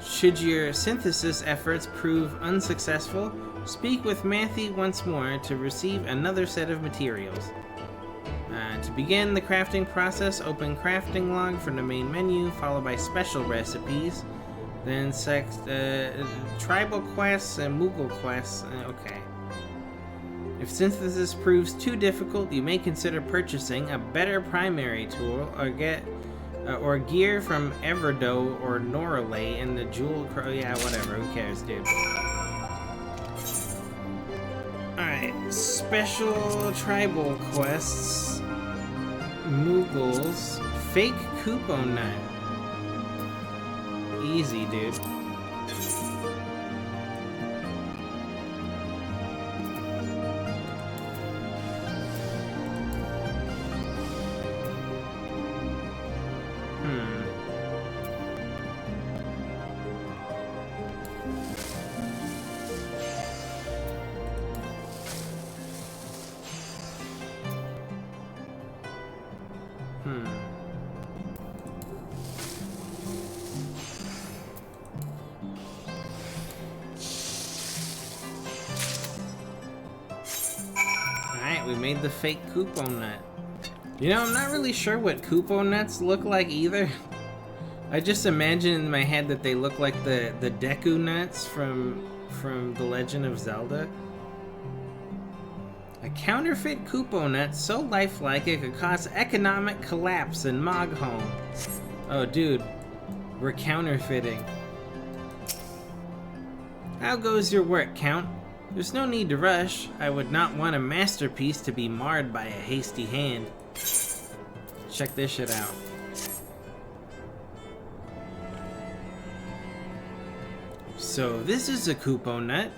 [SPEAKER 1] Should your synthesis efforts prove unsuccessful, speak with Matthew once more to receive another set of materials. To begin the crafting process, open crafting log from the main menu, followed by special recipes, then tribal quests and Mughal quests. Okay. If synthesis proves too difficult, you may consider purchasing a better primary tool or get or gear from Everdo or Norlay in the Jewel yeah, whatever, who cares, dude. Alright, special tribal quests. Mughals. Fake Kupo nut. Easy, dude. We made the fake Kupo nut. You know, I'm not really sure what Kupo nuts look like either. I just imagine in my head that they look like the Deku nuts from The Legend of Zelda. A counterfeit Kupo nut so lifelike it could cause economic collapse in Mogholm. Oh, dude, we're counterfeiting. How goes your work, Count? There's no need to rush. I would not want a masterpiece to be marred by a hasty hand. Check this shit out. So this is a Kupo nut.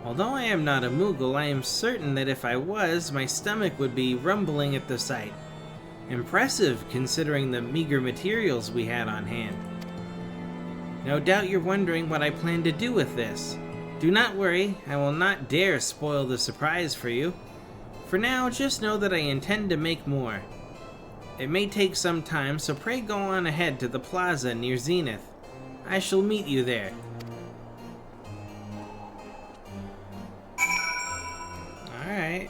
[SPEAKER 1] Although I am not a Mughal, I am certain that if I was, my stomach would be rumbling at the sight. Impressive, considering the meager materials we had on hand. No doubt you're wondering what I plan to do with this. Do not worry, I will not dare spoil the surprise for you. For now, just know that I intend to make more. It may take some time, so pray go on ahead to the plaza near Zenith. I shall meet you there. Alright.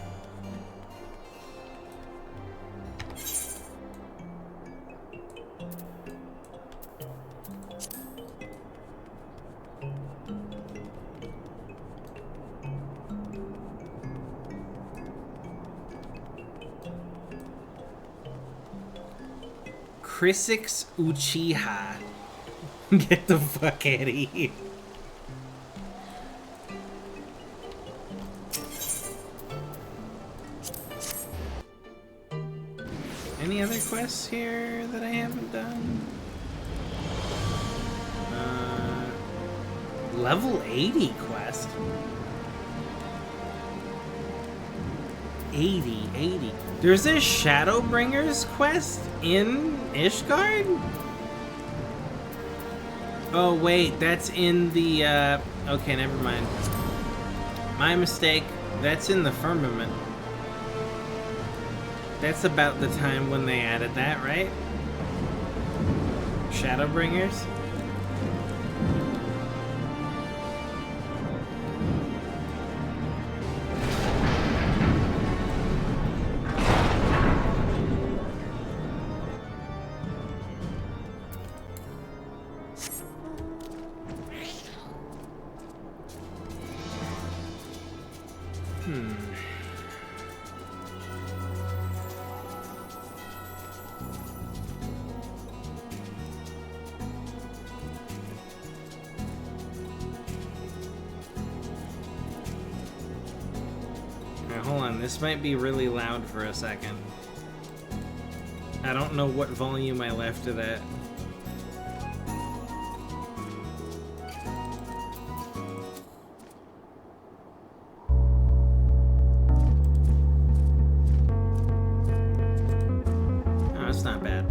[SPEAKER 1] Crisix Uchiha. Get the fuck out of here. Any other quests here that I haven't done? Level 80 quest? 80. There's a Shadowbringers quest in Ishgard? Oh, wait, that's in the, okay, never mind. My mistake. That's in the Firmament. That's about the time when they added that, right? Shadowbringers? This might be really loud for a second. I don't know what volume I left it at. Oh, it's not bad.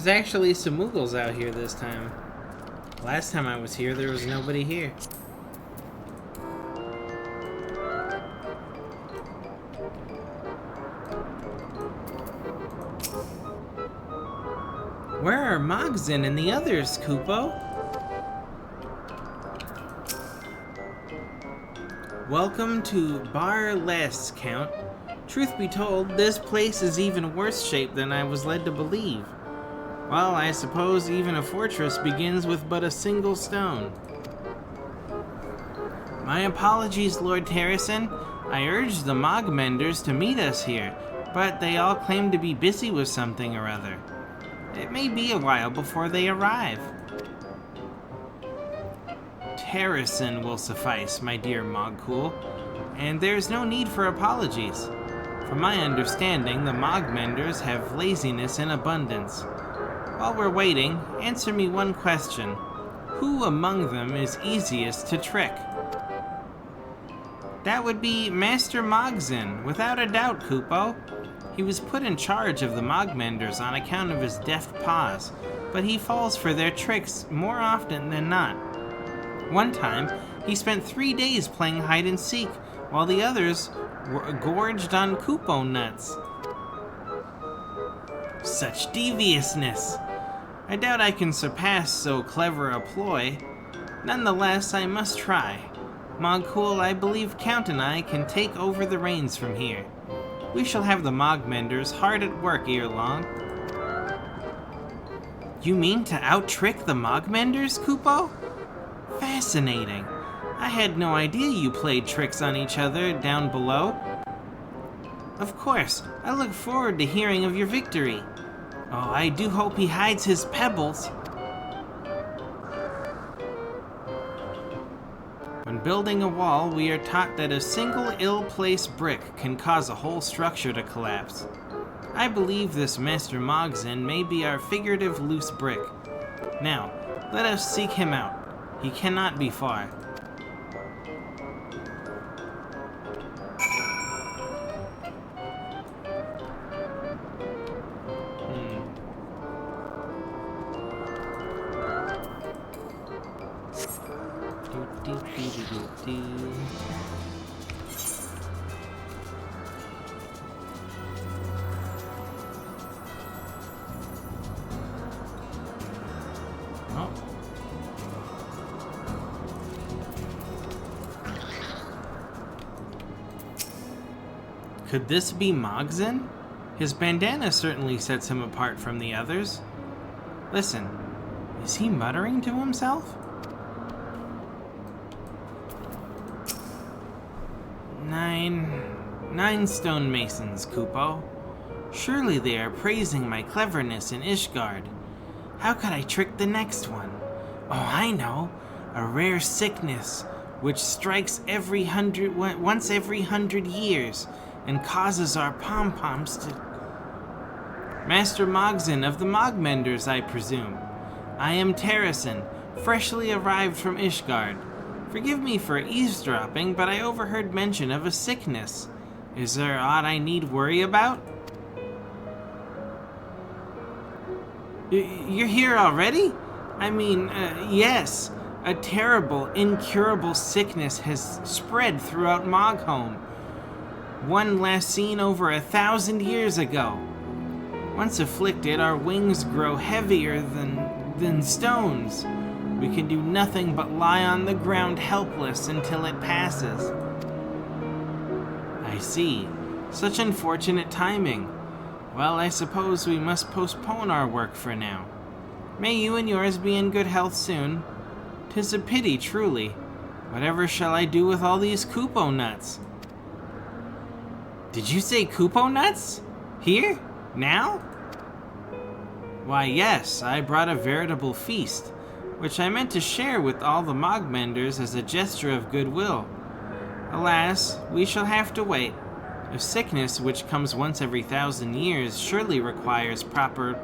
[SPEAKER 1] there's actually some Moogles out here this time. Last time I was here, there was nobody here. Where are Mogzin and the others, Kupo? Welcome to Bar Les, Count. Truth be told, this place is even worse shape than I was led to believe. Well, I suppose even a fortress begins with but a single stone. My apologies, Lord Terracin. I urged the Mogmenders to meet us here, but they all claim to be busy with something or other. It may be a while before they arrive. Terracin will suffice, my dear Mogcool, and there's no need for apologies. From my understanding, the Mogmenders have laziness in abundance. While we're waiting, answer me one question. Who among them is easiest to trick? That would be Master Mogzin, without a doubt, Kupo. He was put in charge of the Mogmenders on account of his deft paws, but he falls for their tricks more often than not. One time, he spent 3 days playing hide-and-seek, while the others were gorged on Kupo nuts. Such deviousness! I doubt I can surpass so clever a ploy. Nonetheless, I must try. Mogcool, I believe Count and I can take over the reins from here. We shall have the Mogmenders hard at work ere long. You mean to out-trick the Mogmenders, Kupo? Fascinating. I had no idea you played tricks on each other down below. Of course, I look forward to hearing of your victory. Oh, I do hope he hides his pebbles. When building a wall, we are taught that a single ill-placed brick can cause a whole structure to collapse. I believe this Master Mogzin may be our figurative loose brick. Now, let us seek him out. He cannot be far. Oh. Could this be Mogzin? His bandana certainly sets him apart from the others. Listen, is he muttering to himself? Nine stonemasons, Kupo. Surely they are praising my cleverness in Ishgard. How could I trick the next one? Oh, I know. A rare sickness, which strikes once every 100 years, and causes our pom-poms to... Master Mogzin of the Mogmenders, I presume. I am Terracin, freshly arrived from Ishgard. Forgive me for eavesdropping, but I overheard mention of a sickness. Is there aught I need worry about? You're here already? I mean, yes. A terrible, incurable sickness has spread throughout Mogholm. One last seen over 1,000 years ago. Once afflicted, our wings grow heavier than stones. We can do nothing but lie on the ground helpless until it passes. I see. Such unfortunate timing. Well, I suppose we must postpone our work for now. May you and yours be in good health soon. 'Tis a pity, truly. Whatever shall I do with all these Kupo nuts? Did you say Kupo nuts? Here? Now? Why, yes, I brought a veritable feast, which I meant to share with all the Mogmenders as a gesture of goodwill. Alas, we shall have to wait. A sickness which comes once every 1,000 years surely requires proper...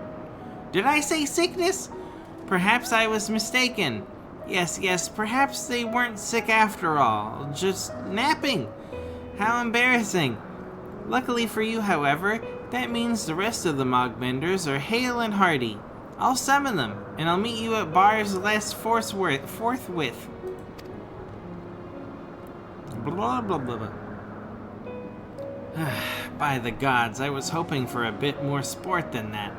[SPEAKER 1] Did I say sickness? Perhaps I was mistaken. Yes, perhaps they weren't sick after all, just napping. How embarrassing. Luckily for you, however, that means the rest of the Mogmenders are hale and hearty. I'll summon them, and I'll meet you at Bar's last forthwith. Blah, blah, blah, blah. By the gods, I was hoping for a bit more sport than that.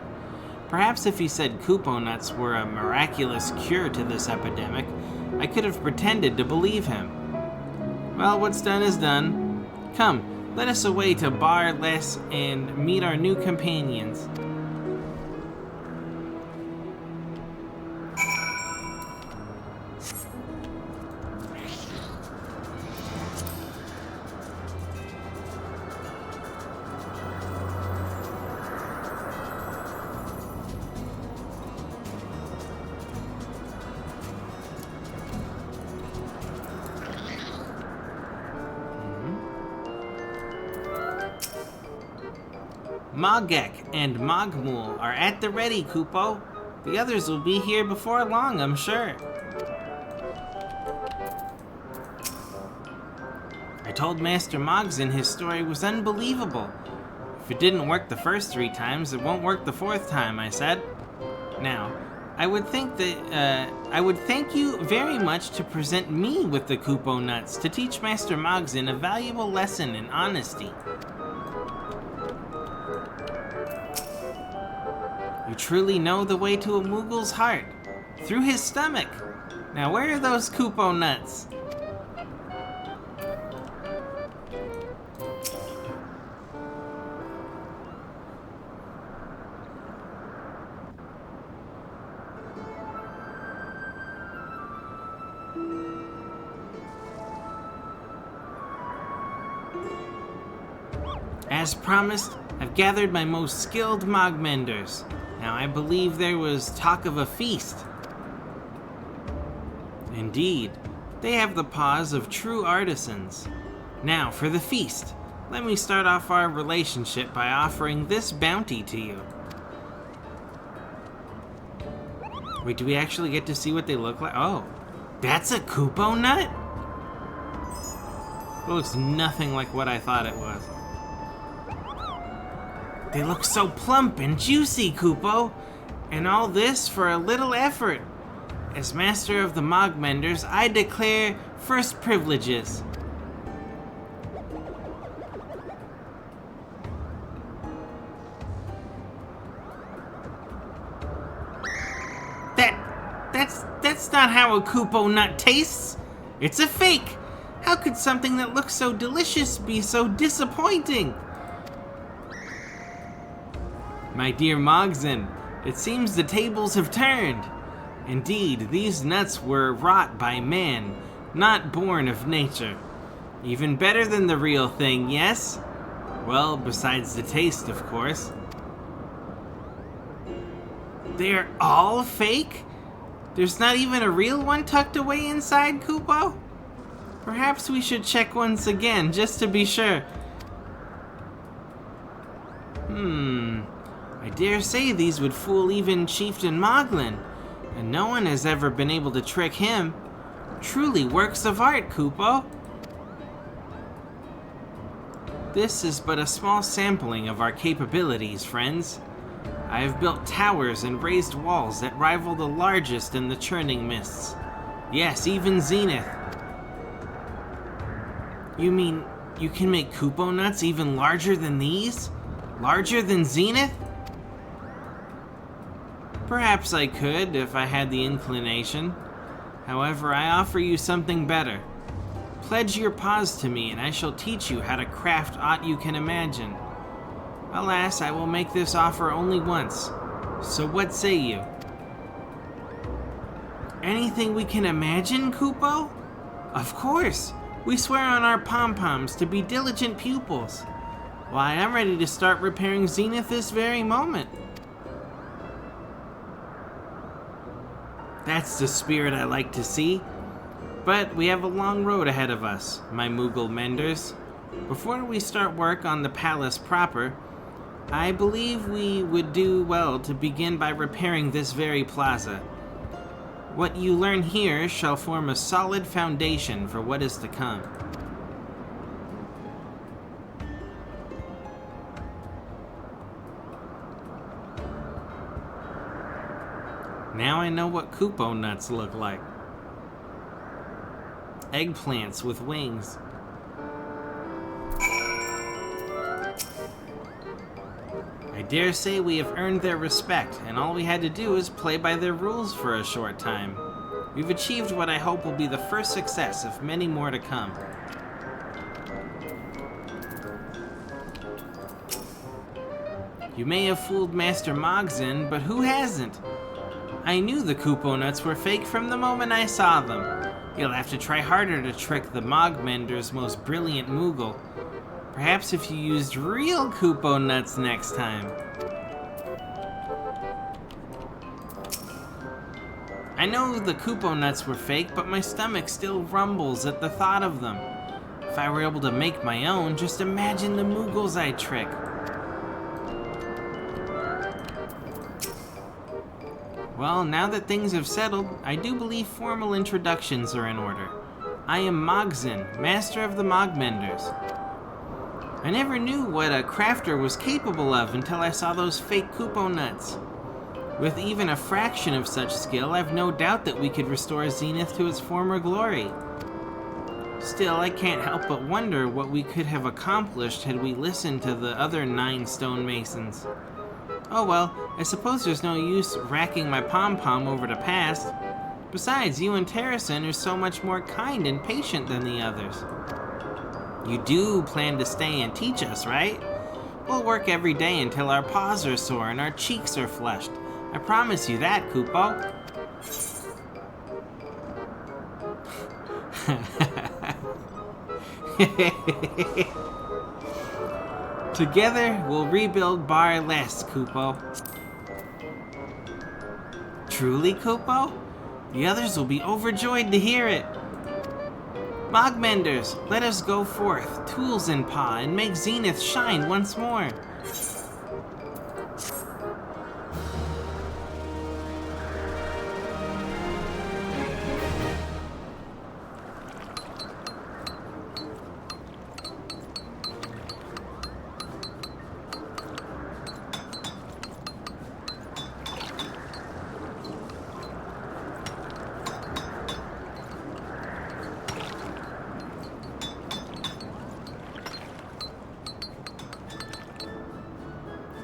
[SPEAKER 1] Perhaps if he said Koopo nuts were a miraculous cure to this epidemic, I could have pretended to believe him. Well, what's done is done. Come, let us away to Bar Les and meet our new companions. Mogek and Mogmul are at the ready, Koopo. The others will be here before long, I'm sure. I told Master Mogzen his story was unbelievable. If it didn't work the first 3 times, it won't work the 4th time, I said. Now, I would thank you very much to present me with the Koopo nuts to teach Master Mogzen a valuable lesson in honesty. You truly know the way to a Moogle's heart. Through his stomach. Now where are those Koopo nuts? As promised, I've gathered my most skilled Mogmenders. Now, I believe there was talk of a feast. Indeed, they have the paws of true artisans. Now, for the feast, let me start off our relationship by offering this bounty to you. Wait, do we actually get to see what they look like? Oh, that's a Koopo nut? It looks nothing like what I thought it was. They look so plump and juicy, Koopo. And all this for a little effort. As Master of the Mogmenders, I declare first privileges. That's not how a Koopo nut tastes. It's a fake. How could something that looks so delicious be so disappointing? My dear Mogzen, it seems the tables have turned. Indeed, these nuts were wrought by man, not born of nature. Even better than the real thing, yes? Well, besides the taste, of course. They're all fake? There's not even a real one tucked away inside, Koopo? Perhaps we should check once again, just to be sure. I dare say these would fool even Chieftain Moglin, and no one has ever been able to trick him. Truly works of art, Koopo. This is but a small sampling of our capabilities, friends. I have built towers and raised walls that rival the largest in the churning mists. Yes, even Zenith. You mean you can make Koopo nuts even larger than these? Larger than Zenith? Perhaps I could, if I had the inclination. However, I offer you something better. Pledge your paws to me, and I shall teach you how to craft aught you can imagine. Alas, I will make this offer only once. So what say you? Anything we can imagine, Koopo? Of course! We swear on our pom-poms to be diligent pupils. Why, I'm ready to start repairing Zenith this very moment. That's the spirit I like to see. But we have a long road ahead of us, my Moogle menders. Before we start work on the palace proper, I believe we would do well to begin by repairing this very plaza. What you learn here shall form a solid foundation for what is to come. Now I know what Koopo nuts look like. Eggplants with wings. I dare say we have earned their respect, and all we had to do is play by their rules for a short time. We've achieved what I hope will be the first success of many more to come. You may have fooled Master Mogzin, but who hasn't? I knew the Koopo nuts were fake from the moment I saw them. You'll have to try harder to trick the Mogmender's most brilliant Moogle. Perhaps if you used real Koopo nuts next time. I know the Koopo nuts were fake, but my stomach still rumbles at the thought of them. If I were able to make my own, just imagine the Moogles I'd trick. Well, now that things have settled, I do believe formal introductions are in order. I am Mogzin, Master of the Mogmenders. I never knew what a crafter was capable of until I saw those fake Koopo nuts. With even a fraction of such skill, I've no doubt that we could restore Zenith to its former glory. Still, I can't help but wonder what we could have accomplished had we listened to the other 9 stonemasons. Oh well, I suppose there's no use racking my pom-pom over the past. Besides, you and Terracin are so much more kind and patient than the others. You do plan to stay and teach us, right? We'll work every day until our paws are sore and our cheeks are flushed. I promise you that, Koopo. Together, we'll rebuild Bar Les, Koopo. Truly, Koopo? The others will be overjoyed to hear it. Mogmenders, let us go forth, tools in paw, and make Zenith shine once more.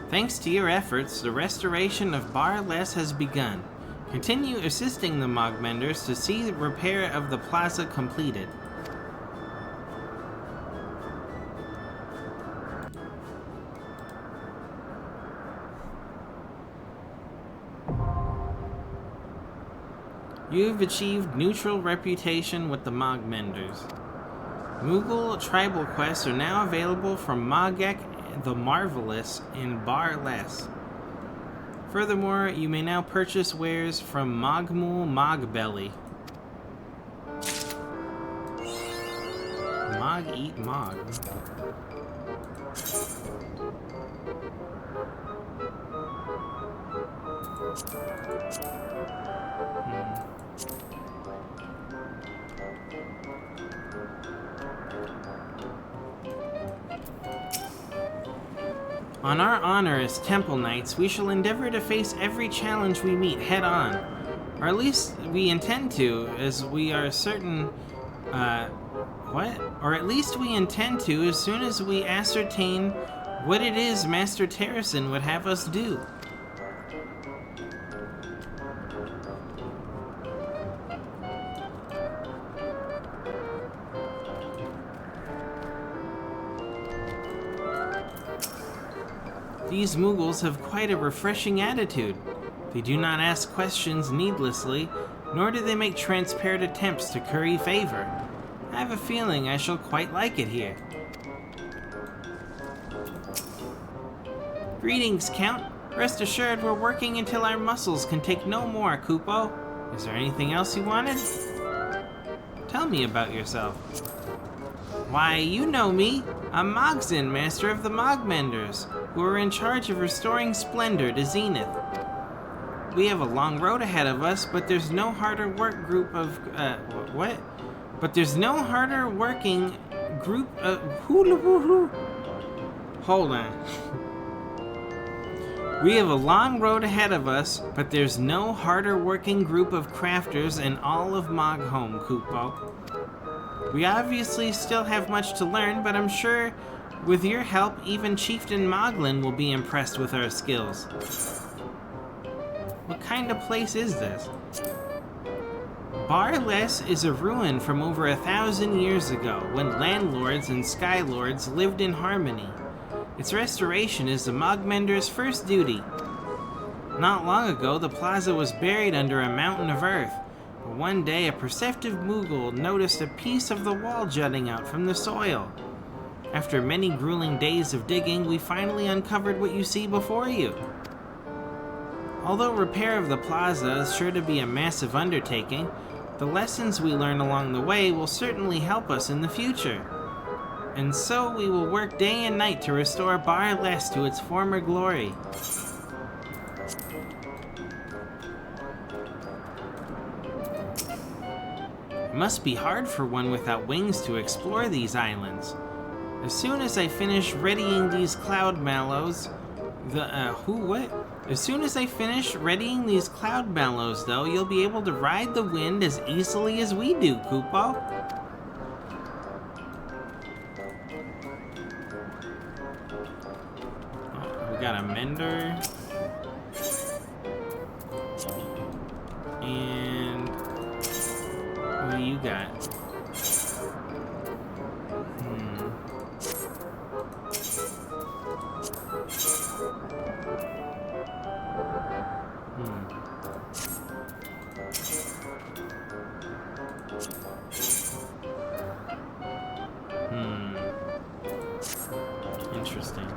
[SPEAKER 1] Thanks to your efforts, the restoration of Bar Les has begun. Continue assisting the Mogmenders to see the repair of the plaza completed. You've achieved neutral reputation with the Mogmenders. Moogle tribal quests are now available from Mogek the Marvelous in Bar Les. Furthermore, you may now purchase wares from Mogmul Mogbelly. Mog eat Mog. On our honor as Temple Knights, we shall endeavor to face every challenge we meet head-on. Or at least we intend to, as we are certain... Or at least we intend to as soon as we ascertain what it is Master Terracin would have us do. These Moogles have quite a refreshing attitude. They do not ask questions needlessly, nor do they make transparent attempts to curry favor. I have a feeling I shall quite like it here. Greetings, Count. Rest assured we're working until our muscles can take no more, Koopo. Is there anything else you wanted? Tell me about yourself. Why, you know me. I'm Mogzin, Master of the Mogmenders, who are in charge of restoring splendor to Zenith. We have a long road ahead of us, but there's no harder work group of, what? But there's no harder working group of, hold on. We have a long road ahead of us, but there's no harder working group of crafters in all of Mogholm, Kupo. We obviously still have much to learn, but I'm sure with your help, even Chieftain Moglin will be impressed with our skills. What kind of place is this? Barless is a ruin from over 1,000 years ago, when landlords and skylords lived in harmony. Its restoration is the Mogmender's first duty. Not long ago, the plaza was buried under a mountain of earth, but one day a perceptive Moogle noticed a piece of the wall jutting out from the soil. After many grueling days of digging, we finally uncovered what you see before you. Although repair of the plaza is sure to be a massive undertaking, the lessons we learn along the way will certainly help us in the future. And so we will work day and night to restore Barless to its former glory. It must be hard for one without wings to explore these islands. As soon as I finish readying these cloud mallows, As soon as I finish readying these cloud mallows, though, you'll be able to ride the wind as easily as we do, Kupo. Oh, we got a mender. And what do you got? Interesting.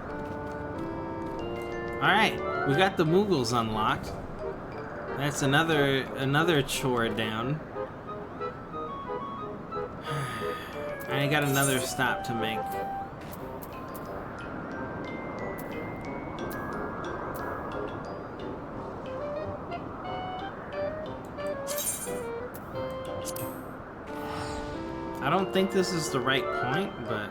[SPEAKER 1] Alright, we got the Moogles unlocked. That's another chore down. I got another stop to make. I don't think this is the right point, but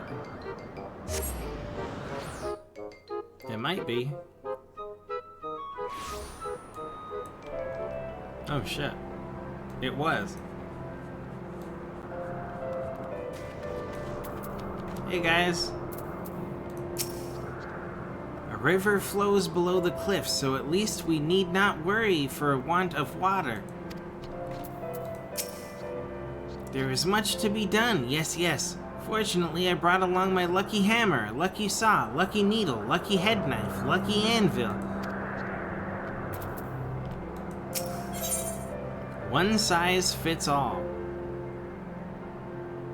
[SPEAKER 1] it might be. Oh shit. It was. Hey guys. A river flows below the cliffs, so at least we need not worry for want of water. There is much to be done, yes, yes. Fortunately, I brought along my lucky hammer, lucky saw, lucky needle, lucky head knife, lucky anvil. One size fits all.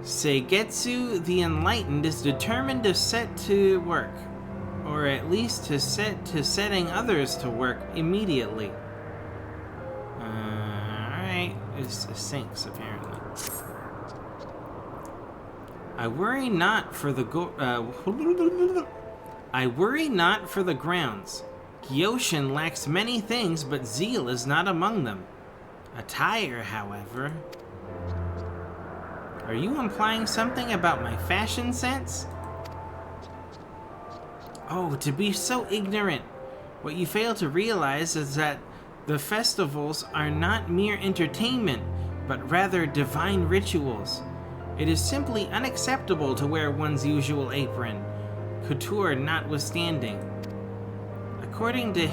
[SPEAKER 1] Seigetsu the Enlightened is determined to set to work, or at least to set to setting others to work immediately. Alright, it sinks apparently. I worry not for the grounds. Gyoshin lacks many things, but zeal is not among them. Attire, however. Are you implying something about my fashion sense? Oh, to be so ignorant. What you fail to realize is that the festivals are not mere entertainment, but rather divine rituals. It is simply unacceptable to wear one's usual apron, couture notwithstanding. According to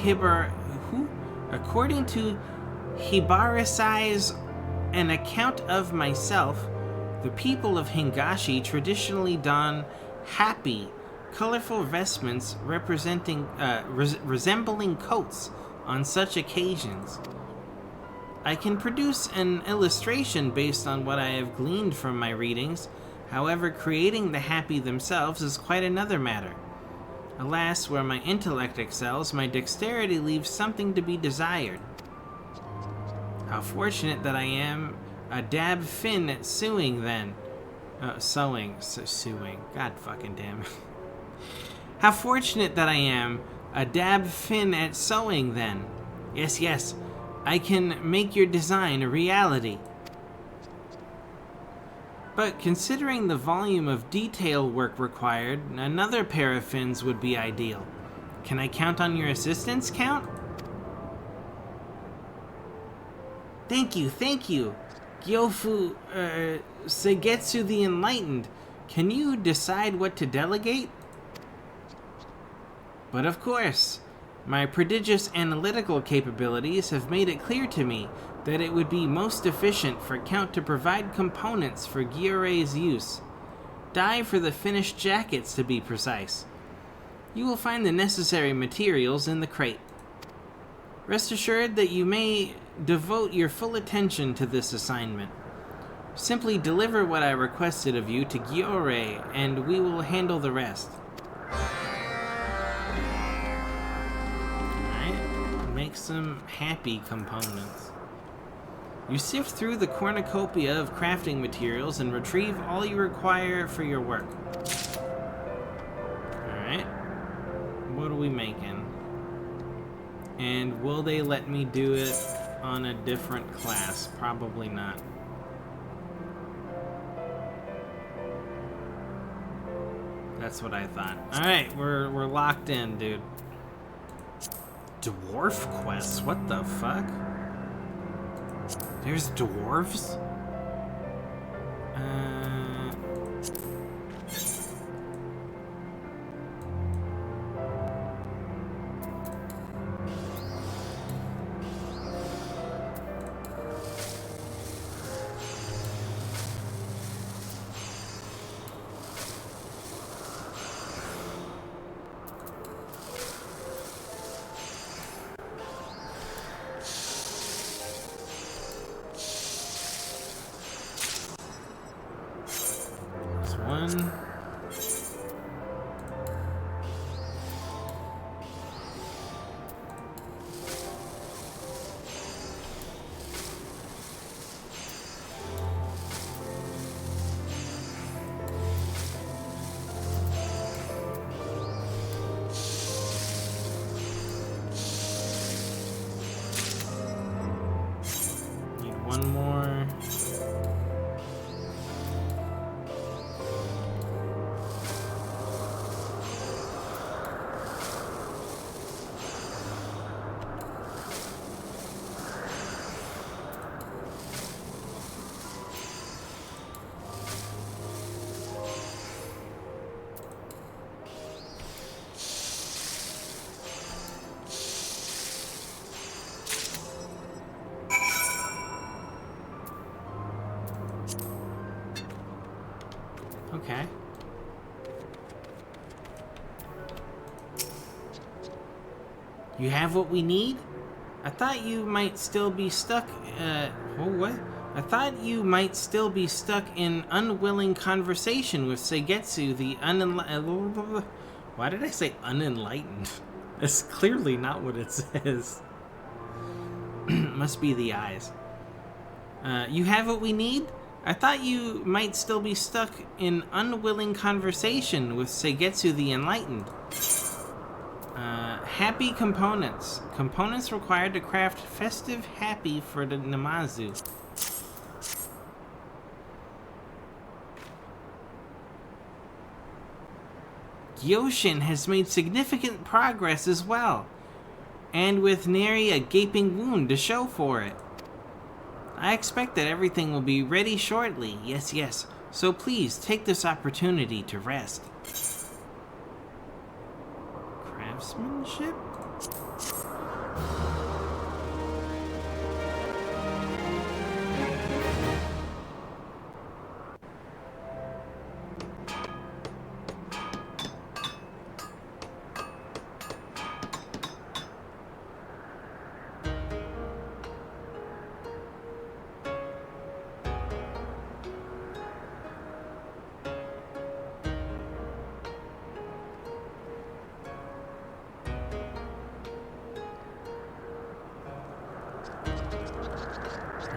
[SPEAKER 1] Hibarisai's An Account of Myself, the people of Hingashi traditionally don happy, colorful vestments resembling coats on such occasions. I can produce an illustration based on what I have gleaned from my readings. However, creating the happy themselves is quite another matter. Alas, where my intellect excels, my dexterity leaves something to be desired. How fortunate that I am a dab fin at sewing then. Sewing. God fucking damn it. How fortunate that I am a dab fin at sewing then. Yes, yes. I can make your design a reality. But considering the volume of detail work required, another pair of fins would be ideal. Can I count on your assistance, Count? Thank you, thank you. Gyofu, Seigetsu the Enlightened. Can you decide what to delegate? But of course, my prodigious analytical capabilities have made it clear to me that it would be most efficient for Count to provide components for Eorzea's use. Dye for the finished jackets, to be precise. You will find the necessary materials in the crate. Rest assured that you may devote your full attention to this assignment. Simply deliver what I requested of you to Eorzea, and we will handle the rest. Alright, make some happy components. You sift through the cornucopia of crafting materials and retrieve all you require for your work. Alright, what are we making? And will they let me do it on a different class? Probably not. That's what I thought. Alright, we're locked in, dude. Dwarf quests? What the fuck? There's dwarves? One. Need one more. Okay. You have what we need? I thought you might still be stuck, what? I thought you might still be stuck in unwilling conversation with Seigetsu the unenlightened. Why did I say unenlightened? That's clearly not what it says. Must be the eyes. You have what we need? I thought you might still be stuck in unwilling conversation with Seigetsu the Enlightened. Happy components. Components required to craft festive happy for the Namazu. Gyoshin has made significant progress as well, and with nary a gaping wound to show for it. I expect that everything will be ready shortly, yes, so please take this opportunity to rest. Craftsmanship?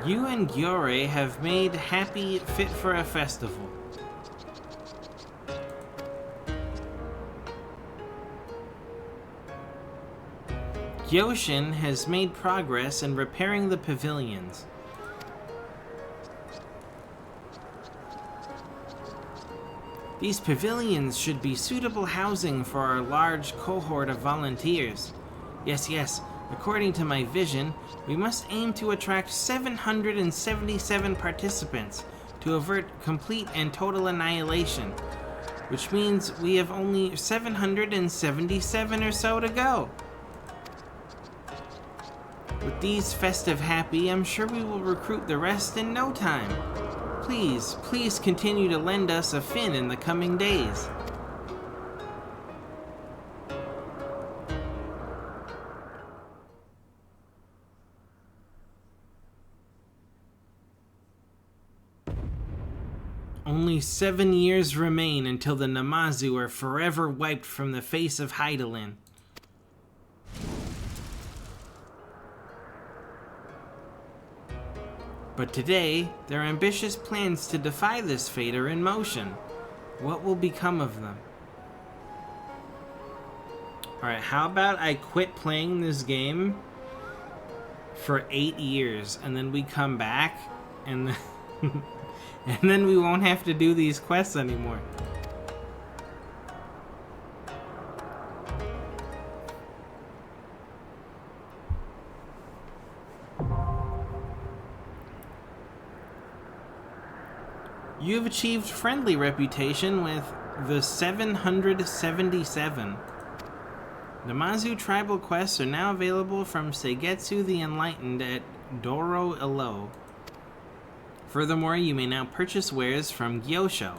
[SPEAKER 1] You and Eorzea have made happy fit for a festival. Gyoshin has made progress in repairing the pavilions. These pavilions should be suitable housing for our large cohort of volunteers. Yes, yes, according to my vision, we must aim to attract 777 participants to avert complete and total annihilation, which means we have only 777 or so to go. With these festive happy, I'm sure we will recruit the rest in no time. Please, please continue to lend us a fin in the coming days. Only 7 years remain until the Namazu are forever wiped from the face of Hydaelyn. But today, their ambitious plans to defy this fate are in motion. What will become of them? Alright, how about I quit playing this game for 8 years, and then we come back, and and then we won't have to do these quests anymore. You have achieved friendly reputation with the 777. Namazu tribal quests are now available from Seigetsu the Enlightened at Doro Ilo. Furthermore, you may now purchase wares from Gyosho.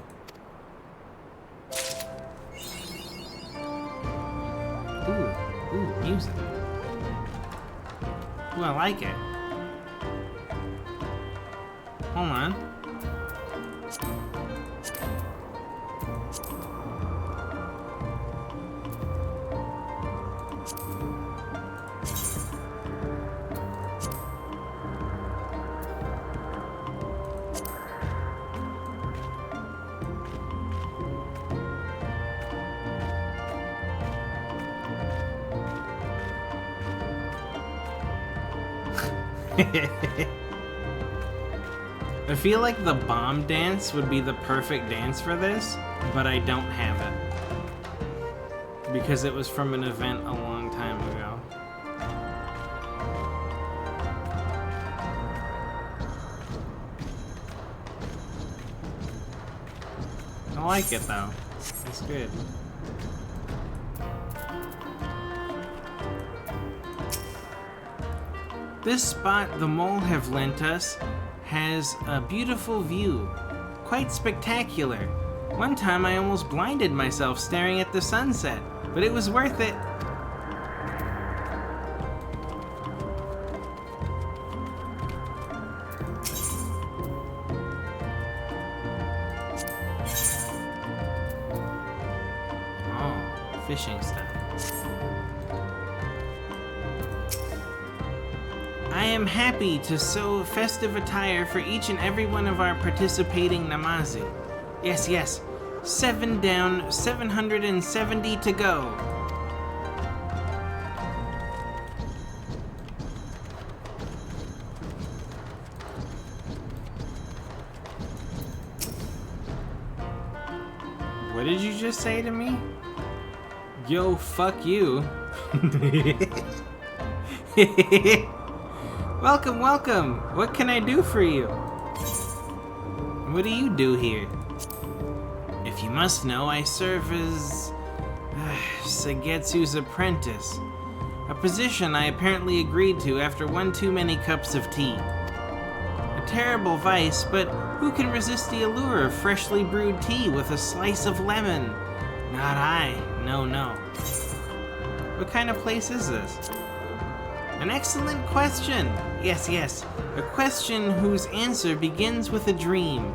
[SPEAKER 1] Ooh, music. Ooh, I like it. Hold on. I feel like the bomb dance would be the perfect dance for this, but I don't have it. Because it was from an event a long time ago. I like it though. It's good. This spot the mole have lent us has a beautiful view. Quite spectacular. One time I almost blinded myself staring at the sunset, but it was worth it. Oh, fishing stuff. I am happy to sew festive attire for each and every one of our participating Namazu. Yes, yes. 7 down, 770 to go. What did you just say to me? Yo, fuck you. Welcome, welcome! What can I do for you? What do you do here? If you must know, I serve as Seigetsu's apprentice. A position I apparently agreed to after one too many cups of tea. A terrible vice, but who can resist the allure of freshly brewed tea with a slice of lemon? Not I. No, no. What kind of place is this? An excellent question! Yes, yes, a question whose answer begins with a dream.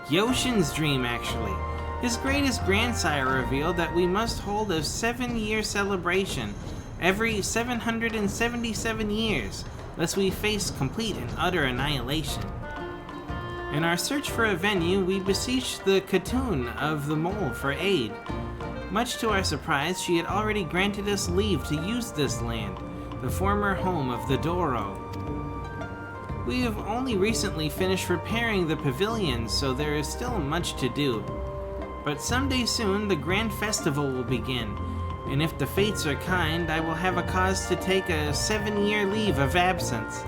[SPEAKER 1] Yoshin's dream, actually. His greatest grandsire revealed that we must hold a 7-year celebration every 777 years, lest we face complete and utter annihilation. In our search for a venue, we beseeched the Khatoon of the Mole for aid. Much to our surprise, she had already granted us leave to use this land, the former home of the Doro. We have only recently finished repairing the pavilion, so there is still much to do. But someday soon, the grand festival will begin, and if the fates are kind, I will have a cause to take a 7-year leave of absence.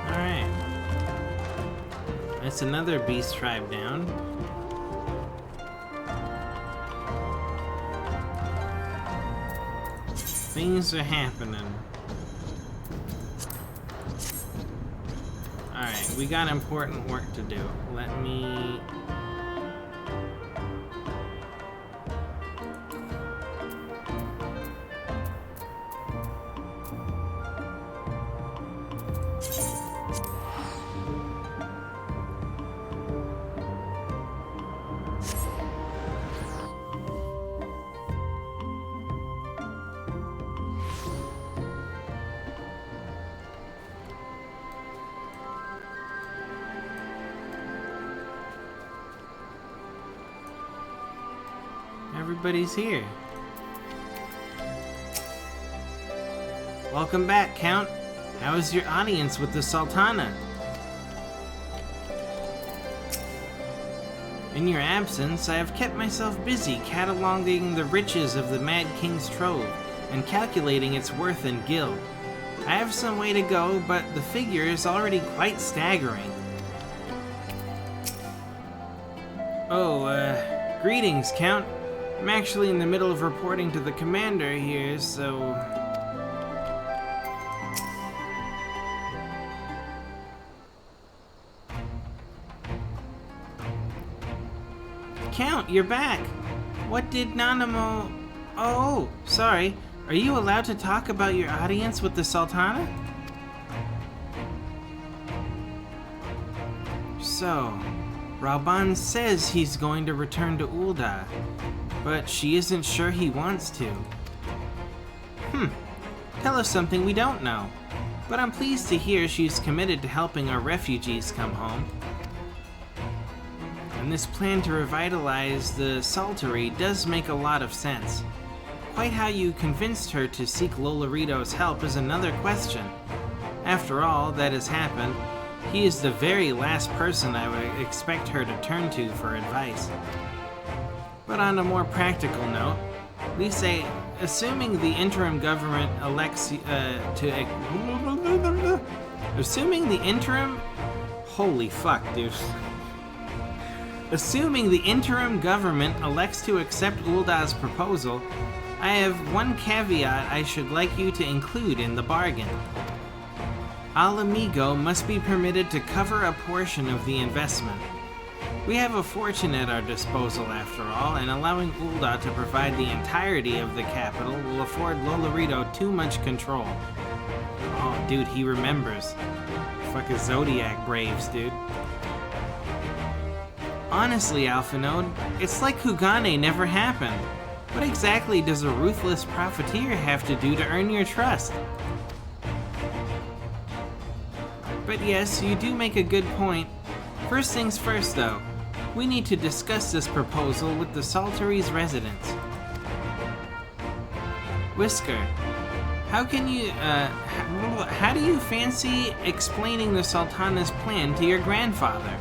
[SPEAKER 1] Alright. That's another beast tribe down. Things are happening. Alright, we got important work to do. Let me... Everybody's here. Welcome back, Count. How was your audience with the Sultana? In your absence, I have kept myself busy cataloging the riches of the Mad King's trove and calculating its worth in gil. I have some way to go, but the figure is already quite staggering. Oh, greetings, Count. I'm actually in the middle of reporting to the commander here, so... Count, you're back! What did Nanamo... Oh, sorry. Are you allowed to talk about your audience with the Sultana? So, Rauban says he's going to return to Ul'dah, but she isn't sure he wants to. Tell us something we don't know. But I'm pleased to hear she's committed to helping our refugees come home. And this plan to revitalize the Saltery does make a lot of sense. Quite how you convinced her to seek Lolorito's help is another question. After all that has happened, he is the very last person I would expect her to turn to for advice. But on a more practical note, we say, assuming the interim government elects assuming the interim... Holy fuck, dude. Assuming the interim government elects to accept Uldah's proposal, I have one caveat I should like you to include in the bargain. Al Amigo must be permitted to cover a portion of the investment. We have a fortune at our disposal after all, and allowing Ul'dah to provide the entirety of the capital will afford Lolorito too much control. Oh, dude, he remembers. Fucking Zodiac Braves, dude. Honestly, Alphanode, it's like Kugane never happened. What exactly does a ruthless profiteer have to do to earn your trust? But yes, you do make a good point. First things first, though. We need to discuss this proposal with the Saltery's residents. Whisker, how can you, how do you fancy explaining the Sultana's plan to your grandfather?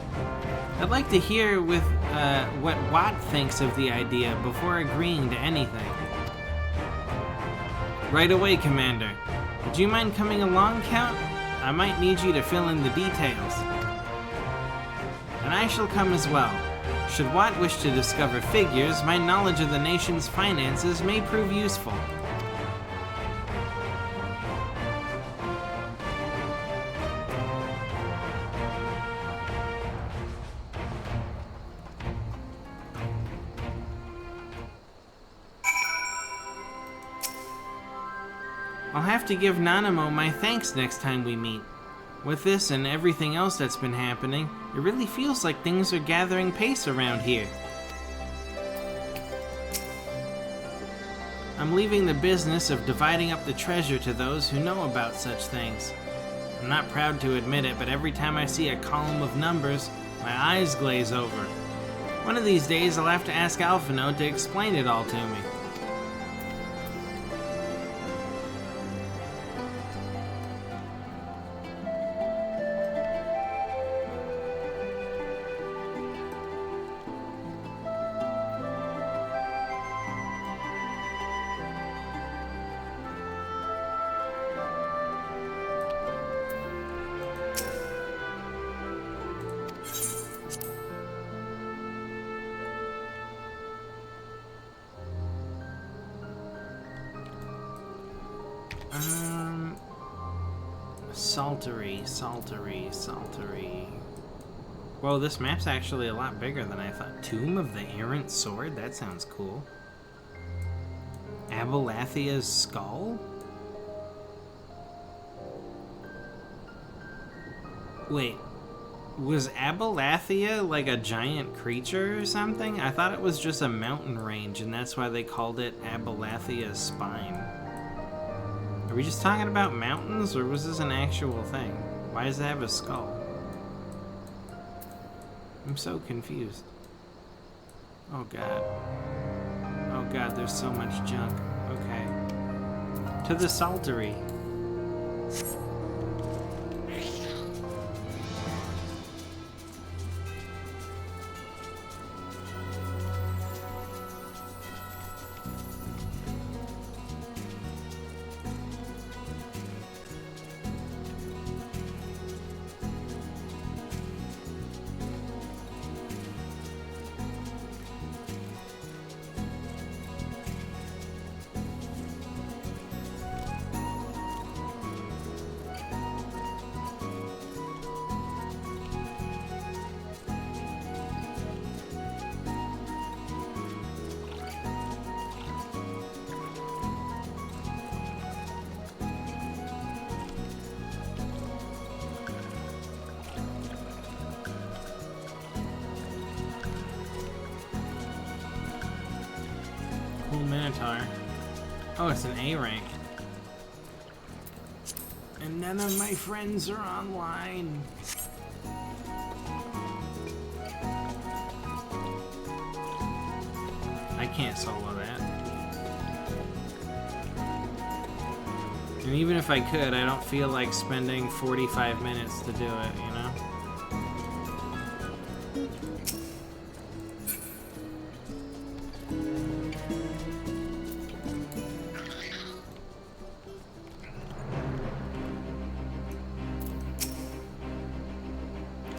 [SPEAKER 1] I'd like to hear what Watt thinks of the idea before agreeing to anything. Right away, Commander. Would you mind coming along, Count? I might need you to fill in the details. And I shall come as well. Should Watt wish to discover figures, my knowledge of the nation's finances may prove useful. I'll have to give Nanamo my thanks next time we meet. With this and everything else that's been happening, it really feels like things are gathering pace around here. I'm leaving the business of dividing up the treasure to those who know about such things. I'm not proud to admit it, but every time I see a column of numbers, my eyes glaze over. One of these days I'll have to ask Alphino to explain it all to me. Saltery, saltery, saltery. Whoa, this map's actually a lot bigger than I thought. Tomb of the Errant Sword? That sounds cool. Abelathia's skull? Wait, was Abelathia like a giant creature or something? I thought it was just a mountain range, and that's why they called it Abelathia's Spine. Are we just talking about mountains, or was this an actual thing? Why does it have a skull? I'm so confused. Oh god. Oh god, there's so much junk. Okay. To the saltery. Cool Minotaur. Oh, it's an A rank. And none of my friends are online. I can't solo that. And even if I could, I don't feel like spending 45 minutes to do it, you know?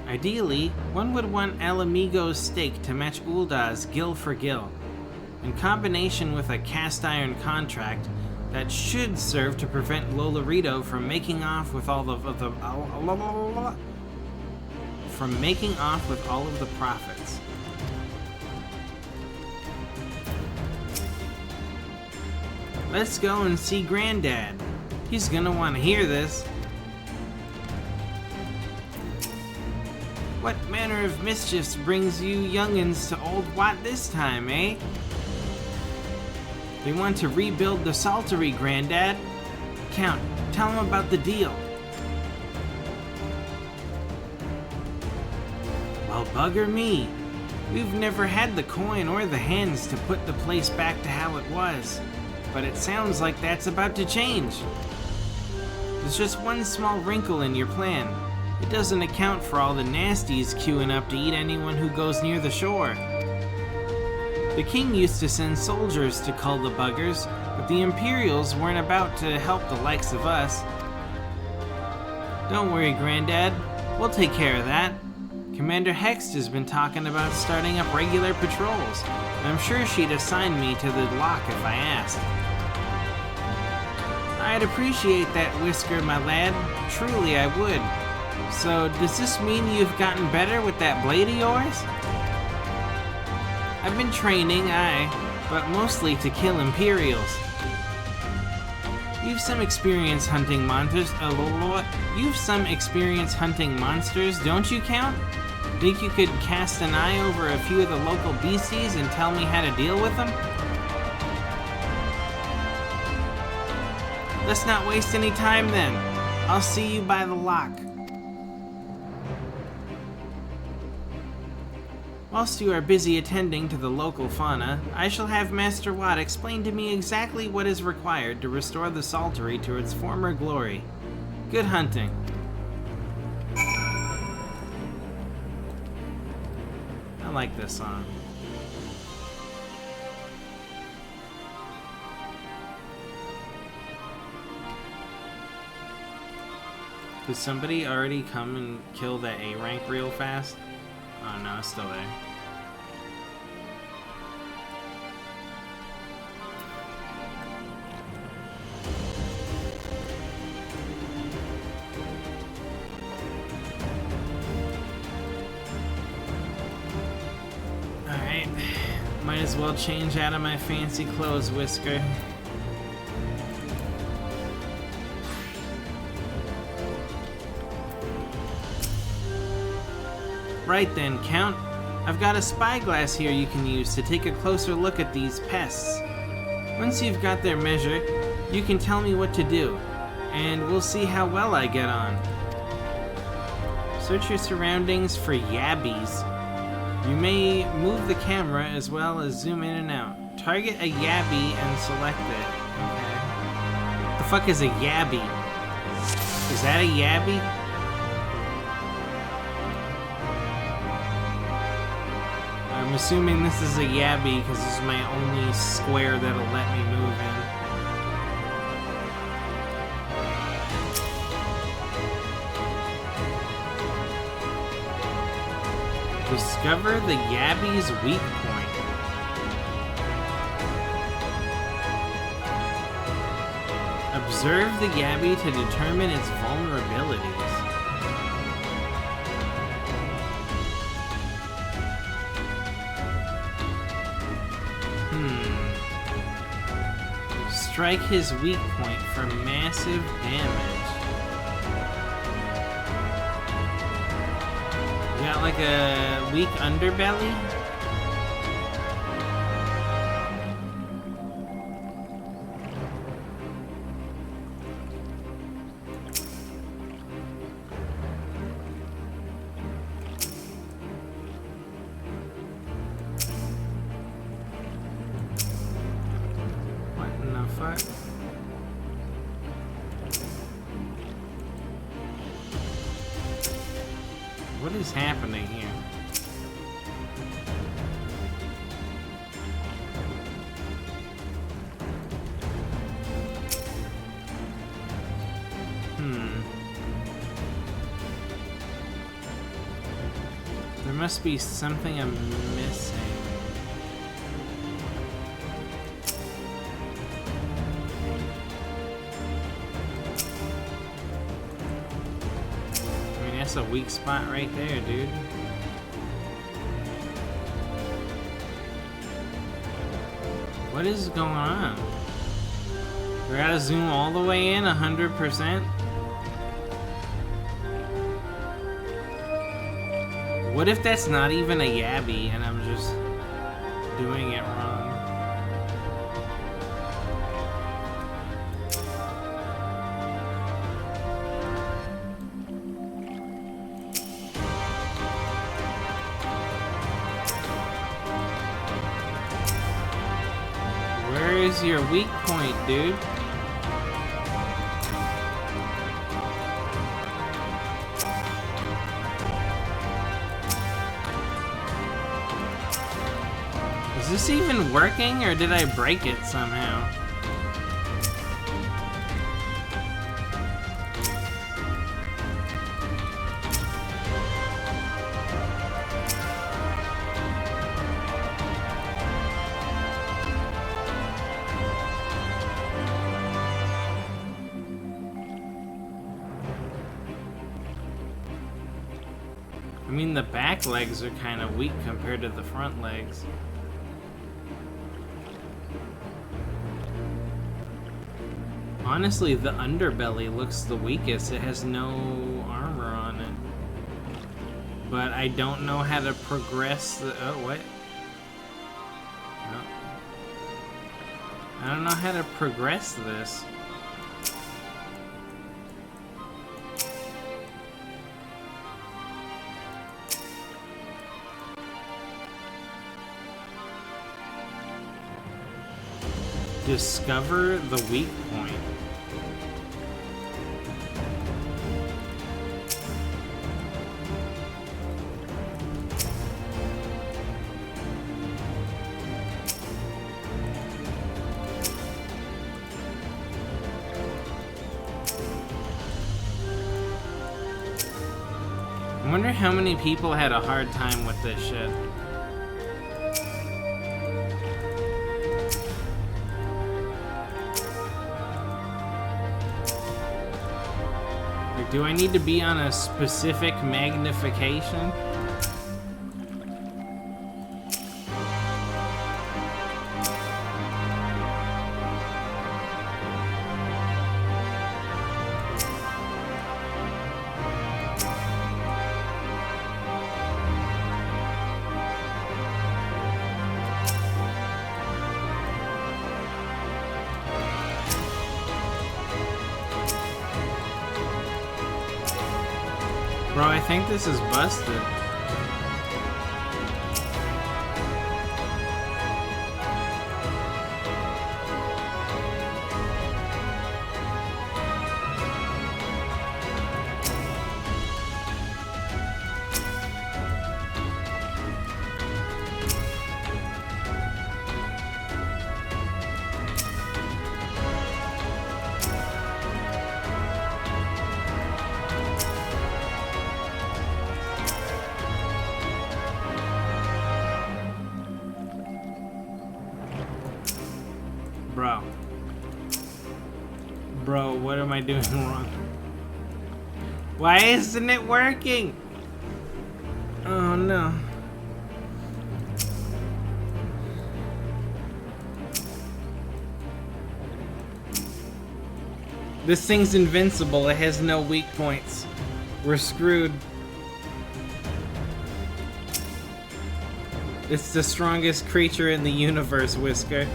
[SPEAKER 1] Ideally, one would want Alamigo's steak to match Ulda's gill for gill, in combination with a cast iron contract that should serve to prevent Lolorito from making off with all of the profits. Let's go and see Granddad. He's gonna want to hear this. What manner of mischiefs brings you youngins to Old Wat this time, eh? They want to rebuild the saltery, Granddad. Count, tell them about the deal. Well, bugger me. We've never had the coin or the hands to put the place back to how it was. But it sounds like that's about to change. There's just one small wrinkle in your plan. It doesn't account for all the nasties queuing up to eat anyone who goes near the shore. The king used to send soldiers to cull the buggers, but the Imperials weren't about to help the likes of us. Don't worry, Granddad. We'll take care of that. Commander Hext has been talking about starting up regular patrols, and I'm sure she'd assign me to the lock if I asked. I'd appreciate that, Whisker, my lad. Truly, I would. So, does this mean you've gotten better with that blade of yours? I've been training, aye, but mostly to kill Imperials. You've some experience hunting monsters, don't you, Count? Think you could cast an eye over a few of the local beasties and tell me how to deal with them? Let's not waste any time then. I'll see you by the lock. Whilst you are busy attending to the local fauna, I shall have Master Watt explain to me exactly what is required to restore the saltery to its former glory. Good hunting. I like this song. Did somebody already come and kill that A rank real fast? Oh no, it's still there. well change out of my fancy clothes, Whisker. Right then, Count. I've got a spyglass here you can use to take a closer look at these pests. Once you've got their measure, you can tell me what to do, and we'll see how well I get on. Search your surroundings for yabbies. You may move the camera as well as zoom in and out. Target a yabby and select it. Okay. What the fuck is a yabby? Is that a yabby? I'm assuming this is a yabby because this is my only square that'll let me move in. Discover the yabby's weak point. Observe the yabby to determine its vulnerabilities. Strike his weak point for massive damage. You got like a weak underbelly? What is happening here? There must be something I'm missing. That's a weak spot right there, dude. What is going on? We gotta zoom all the way in 100%? What if that's not even a yabby and I'm just doing it wrong? Where's your weak point, dude? Is this even working, or did I break it somehow? I mean, the back legs are kind of weak compared to the front legs. Honestly, the underbelly looks the weakest. It has no armor on it. But I don't know how to progress the... Oh, what? No. I don't know how to progress this. Discover the weak point. I wonder how many people had a hard time with this shit. Do I need to be on a specific magnification? Bro, I think this is busted. Bro, what am I doing wrong? Why isn't it working? Oh no. This thing's invincible. It has no weak points. We're screwed. It's the strongest creature in the universe, Whisker.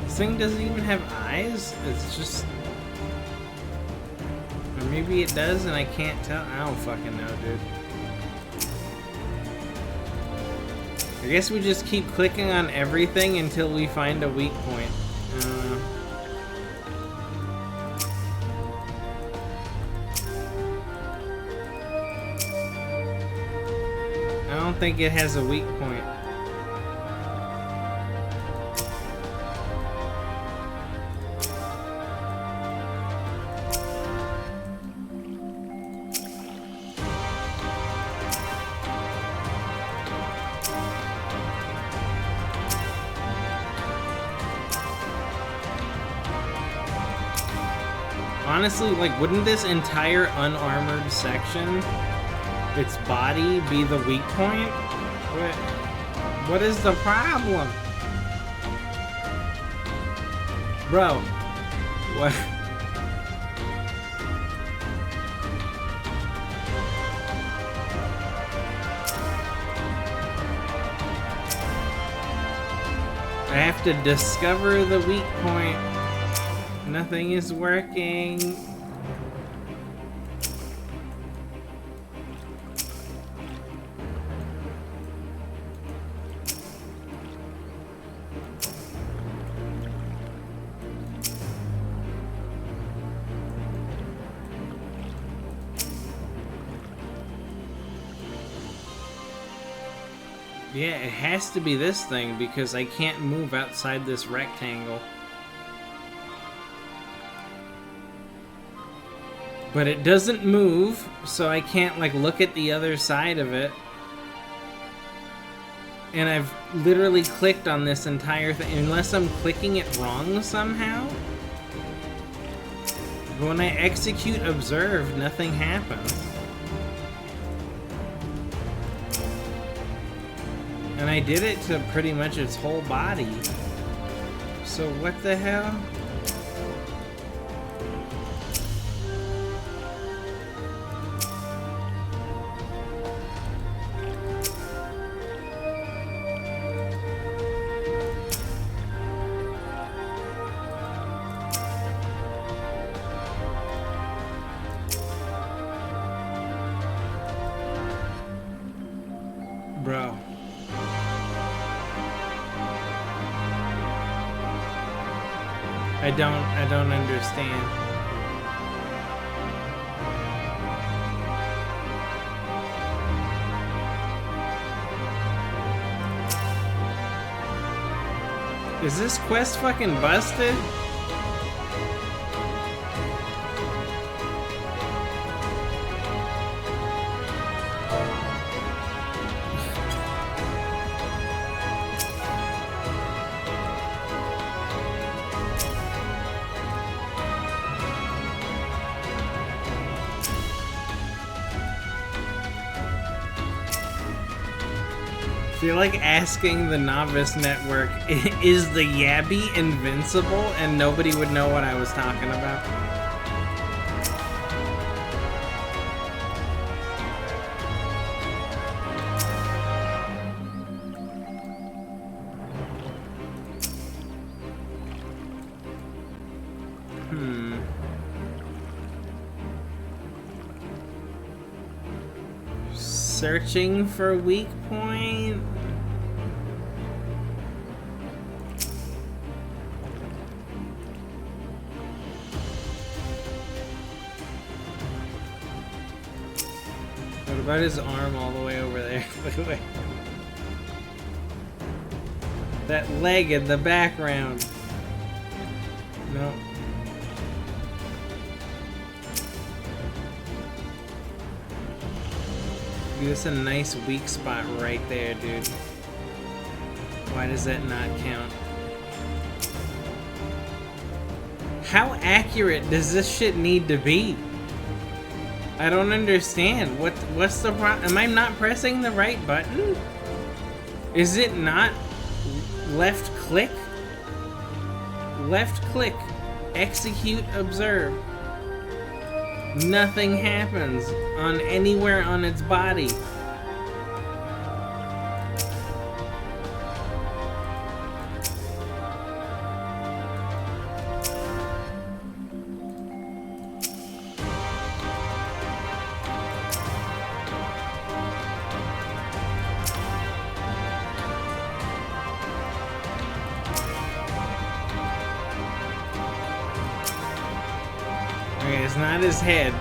[SPEAKER 1] This thing doesn't even have eyes? It's just... Or maybe it does and I can't tell? I don't fucking know, dude. I guess we just keep clicking on everything until we find a weak point. I don't think it has a weak point. Honestly, like, wouldn't this entire unarmored section, its body, be the weak point? What is the problem? Bro, what? I have to discover the weak point. Nothing is working. Yeah, it has to be this thing because I can't move outside this rectangle. But it doesn't move, so I can't, like, look at the other side of it. And I've literally clicked on this entire thing, unless I'm clicking it wrong somehow. But when I execute observe, nothing happens. And I did it to pretty much its whole body. So what the hell? Bro. I don't understand. Is this quest fucking busted? I feel like asking the Novice Network, is the Yabby invincible? And nobody would know what I was talking about. searching for weak point. What about his arm all the way over there? Look at that leg in the background. No. Dude, that's a nice weak spot right there, dude. Why does that not count? How accurate does this shit need to be? I don't understand. What's the problem? Am I not pressing the right button? Is it not left click? Left click. Execute, observe. Nothing happens on anywhere on its body. Okay, it's not his head.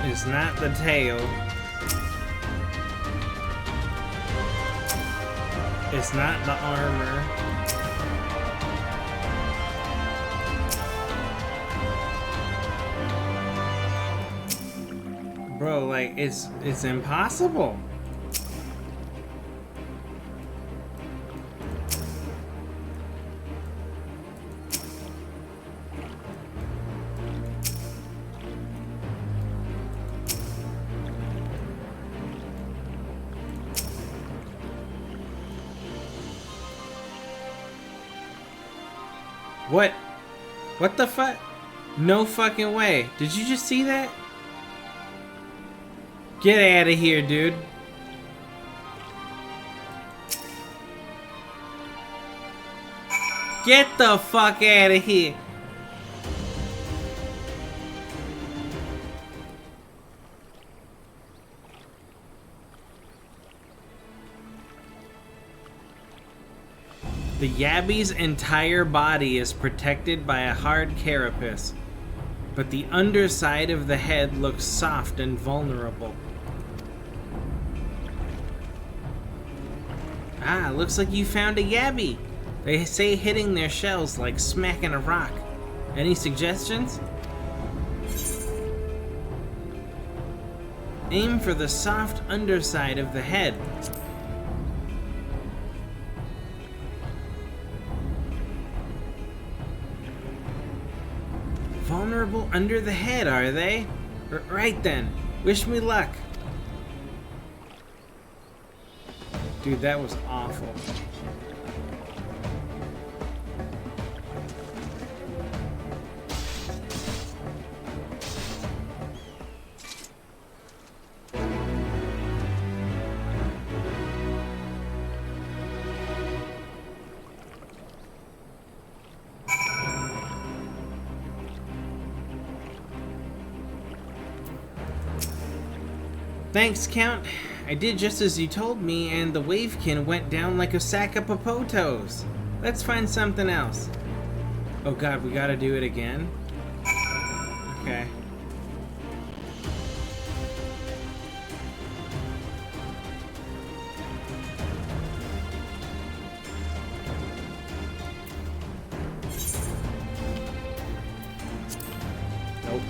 [SPEAKER 1] It's not the tail. It's not the armor. Bro, like, it's impossible. What? What the fuck? No fucking way. Did you just see that? Get out of here, dude. Get the fuck out of here. The Yabby's entire body is protected by a hard carapace, but the underside of the head looks soft and vulnerable. Ah, looks like you found a Yabby. They say hitting their shells like smacking a rock. Any suggestions? Aim for the soft underside of the head. Vulnerable under the head, are they? Right then. Wish me luck. Dude, that was awful. Thanks, Count. I did just as you told me, and the wavekin went down like a sack of popotos. Let's find something else. Oh god, we gotta do it again? Okay. Nope.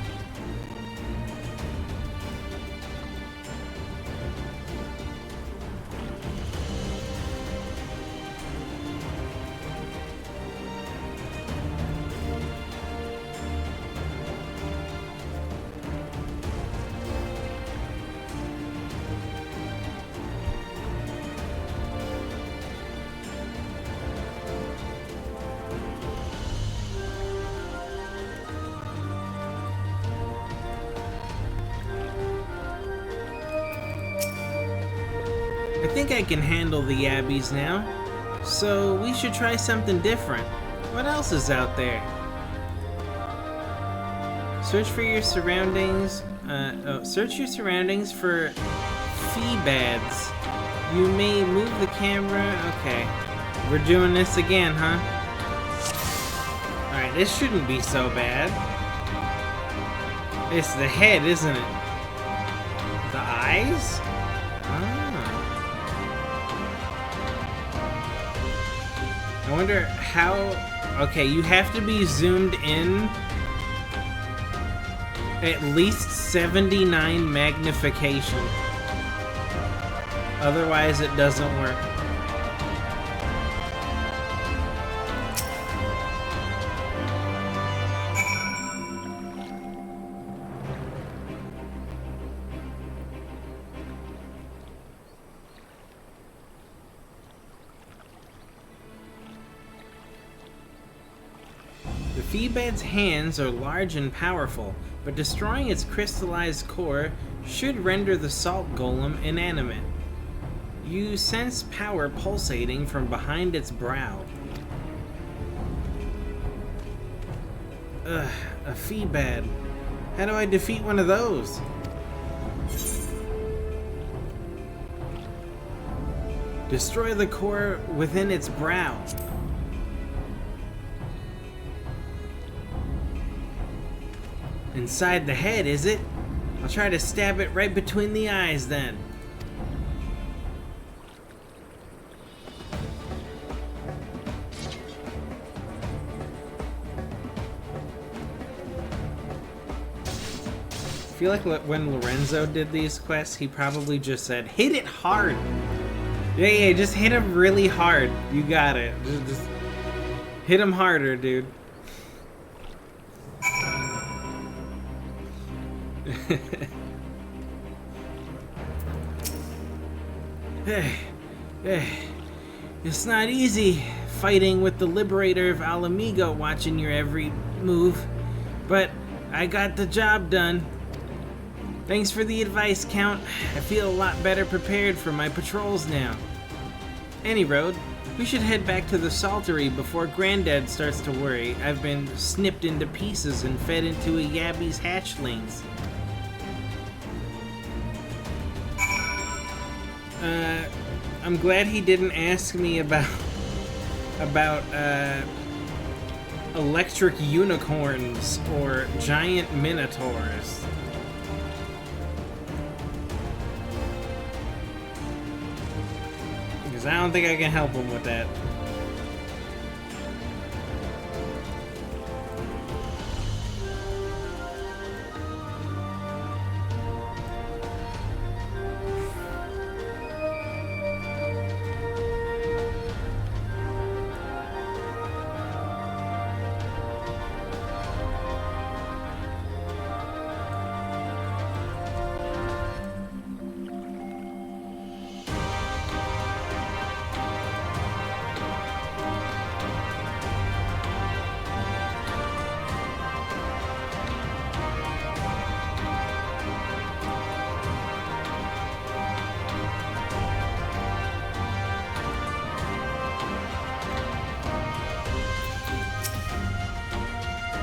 [SPEAKER 1] I think I can handle the Yabbies now, so we should try something different. What else is out there? Search for your surroundings. Search your surroundings for feebads. You may move the camera. Okay. We're doing this again, huh? Alright, this shouldn't be so bad. It's the head, isn't it? The eyes? I wonder how... Okay, you have to be zoomed in at least 79 magnification. Otherwise, it doesn't work. The Feebad's hands are large and powerful, but destroying its crystallized core should render the salt golem inanimate. You sense power pulsating from behind its brow. Ugh, a Feebad. How do I defeat one of those? Destroy the core within its brow. Inside the head, is it? I'll try to stab it right between the eyes then. I feel like when Lorenzo did these quests, he probably just said, hit it hard! Yeah, just hit him really hard. You got it. Just hit him harder, dude. It's not easy fighting with the Liberator of Alamigo watching your every move, but I got the job done. Thanks for the advice, Count. I feel a lot better prepared for my patrols now. Any road, we should head back to the Saltery before Granddad starts to worry I've been snipped into pieces and fed into a Yabby's hatchlings. I'm glad he didn't ask me about electric unicorns or giant minotaurs. Because I don't think I can help him with that.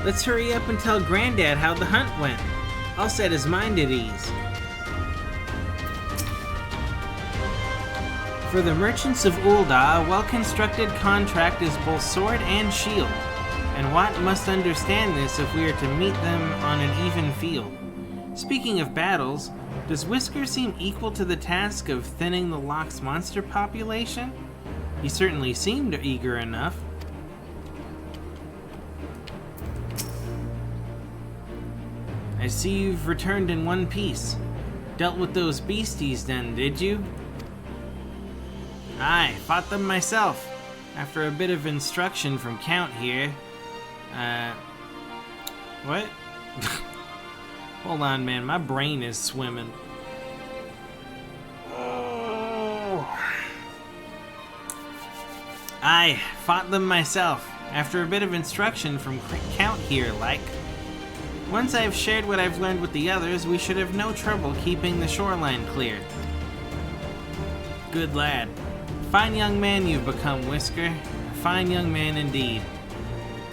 [SPEAKER 1] Let's hurry up and tell Granddad how the hunt went. I'll set his mind at ease. For the merchants of Ul'dah, a well-constructed contract is both sword and shield, and Wat must understand this if we are to meet them on an even field. Speaking of battles, does Whisker seem equal to the task of thinning the Loch's monster population? He certainly seemed eager enough. I see you've returned in one piece. Dealt with those beasties then, did you? Aye, fought them myself. After a bit of instruction from Count here. What? Hold on, man, my brain is swimming. Oh. Aye, fought them myself. After a bit of instruction from Count here, like. Once I've shared what I've learned with the others, we should have no trouble keeping the shoreline clear. Good lad. Fine young man you've become, Whisker. A fine young man indeed.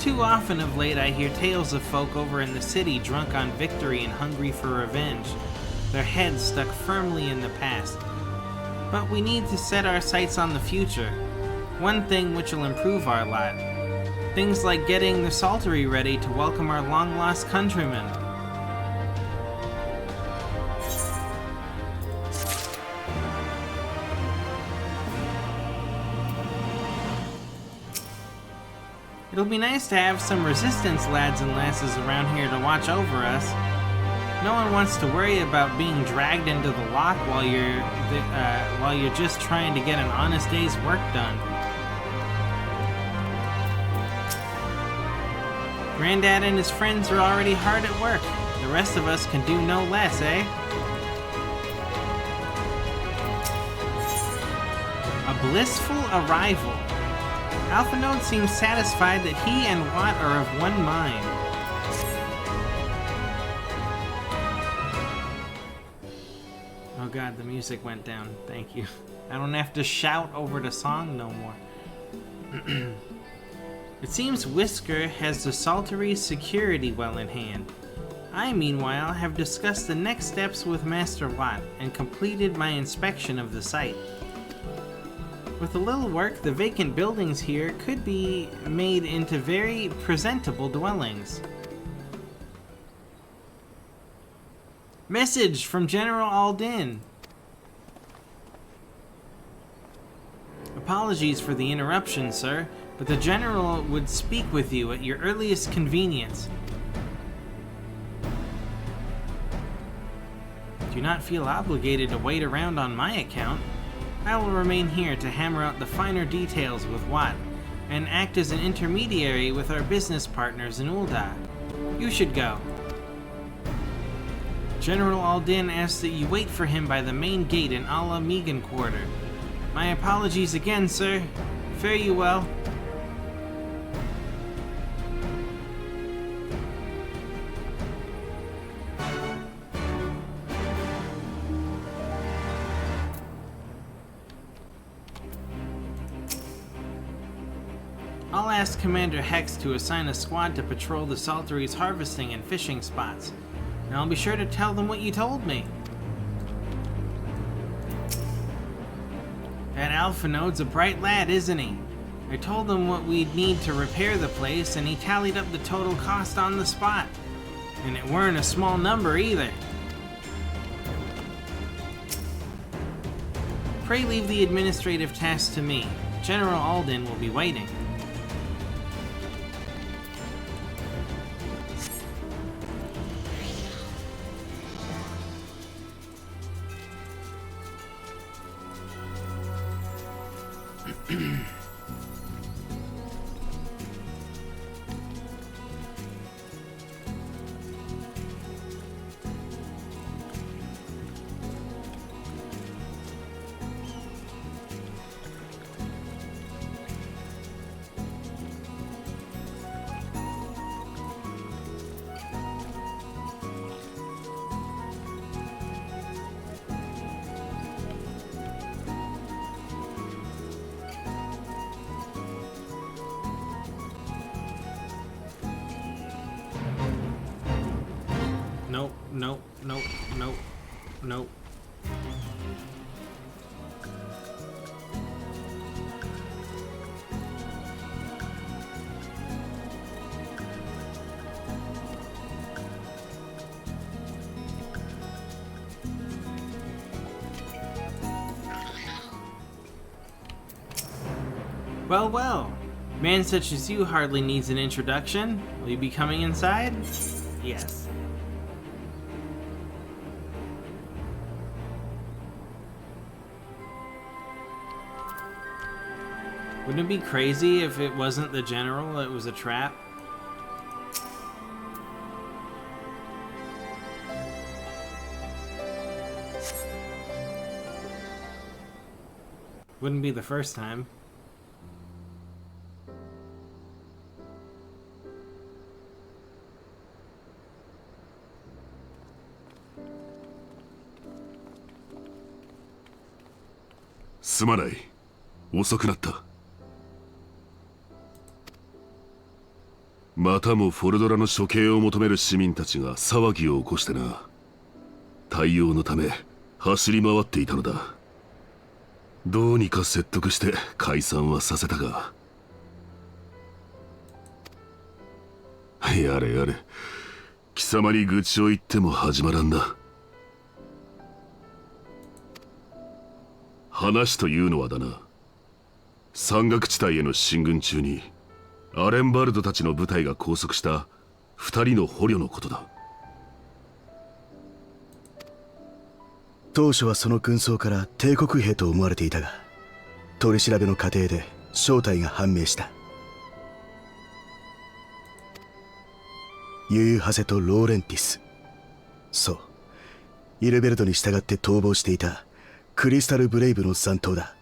[SPEAKER 1] too often of late I hear tales of folk over in the city drunk on victory and hungry for revenge, their heads stuck firmly in the past. But we need to set our sights on the future, one thing which will improve our lot. Things like getting the Saltery ready to welcome our long-lost countrymen. It'll be nice to have some resistance lads and lasses around here to watch over us. No one wants to worry about being dragged into the lock while you're just trying to get an honest day's work done. Granddad and his friends are already hard at work. The rest of us can do no less, eh? A blissful arrival. Alpha Node seems satisfied that he and Watt are of one mind. Oh god, the music went down. Thank you. I don't have to shout over the song no more. It seems Whisker has the Saltery's security well in hand. I, meanwhile, have discussed the next steps with Master Watt and completed my inspection of the site. With a little work, the vacant buildings here could be made into very presentable dwellings. Message from General Aldin. Apologies for the interruption, sir, but the General would speak with you at your earliest convenience. Do not feel obligated to wait around on my account. I will remain here to hammer out the finer details with Watt, and act as an intermediary with our business partners in Ul'dah. You should go. General Aldin asks that you wait for him by the main gate in Ala Megan Quarter. My apologies again, sir. Fare you well. I'll ask Commander Hex to assign a squad to patrol the Saltery's harvesting and fishing spots. And I'll be sure to tell them what you told me. That Alpha Node's a bright lad, isn't he? I told him what we'd need to repair the place, and he tallied up the total cost on the spot. And it weren't a small number either. Pray leave the administrative tasks to me. General Aldin will be waiting. Nope, nope, nope, nope, nope. Well, well. Man such as you hardly needs an introduction. Will you be coming inside? Yes. Wouldn't it be crazy if it wasn't the General, it was a trap? Wouldn't be the first time.
[SPEAKER 2] またもフォルドラの処刑を求める市民たちが騒ぎを起こしてな。対応のため走り回っていたのだ。どうにか説得して解散はさせたが、やれやれ、貴様に愚痴を言っても始まらんな。話というのはだな、山岳地帯への進軍中にアレンバルドたちの部隊が拘束した2人の捕虜のことだ。
[SPEAKER 3] 当初はその軍曹から帝国兵と思われていたが、取り調べの過程で正体が判明した。ユユハセとローレンティス、そう、イルベルトに従って逃亡していたクリスタルブレイブの残党だ。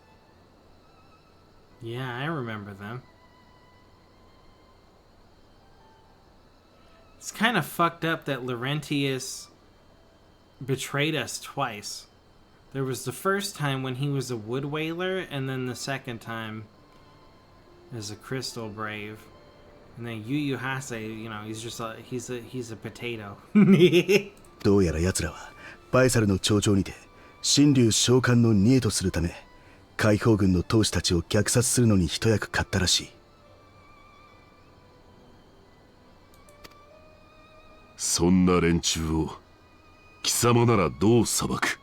[SPEAKER 1] Yeah, I remember them. It's kind of fucked up that Laurentius betrayed us twice. There was the first time when he was a wood whaler, and then the second time as a crystal brave. And then Yu Yu Hase, you know, he's a potato.
[SPEAKER 3] どうやら奴らはバイサルの頂上にて神竜召喚のニエとするため、解放軍の闘士たちを虐殺するのに一役買ったらしい。
[SPEAKER 2] そんな連中を貴様ならどう裁く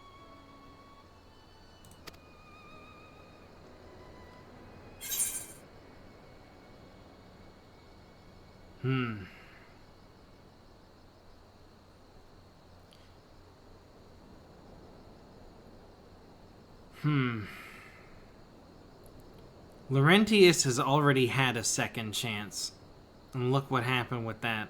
[SPEAKER 2] ？Laurentius
[SPEAKER 1] has already had a second chance. And look what happened with that.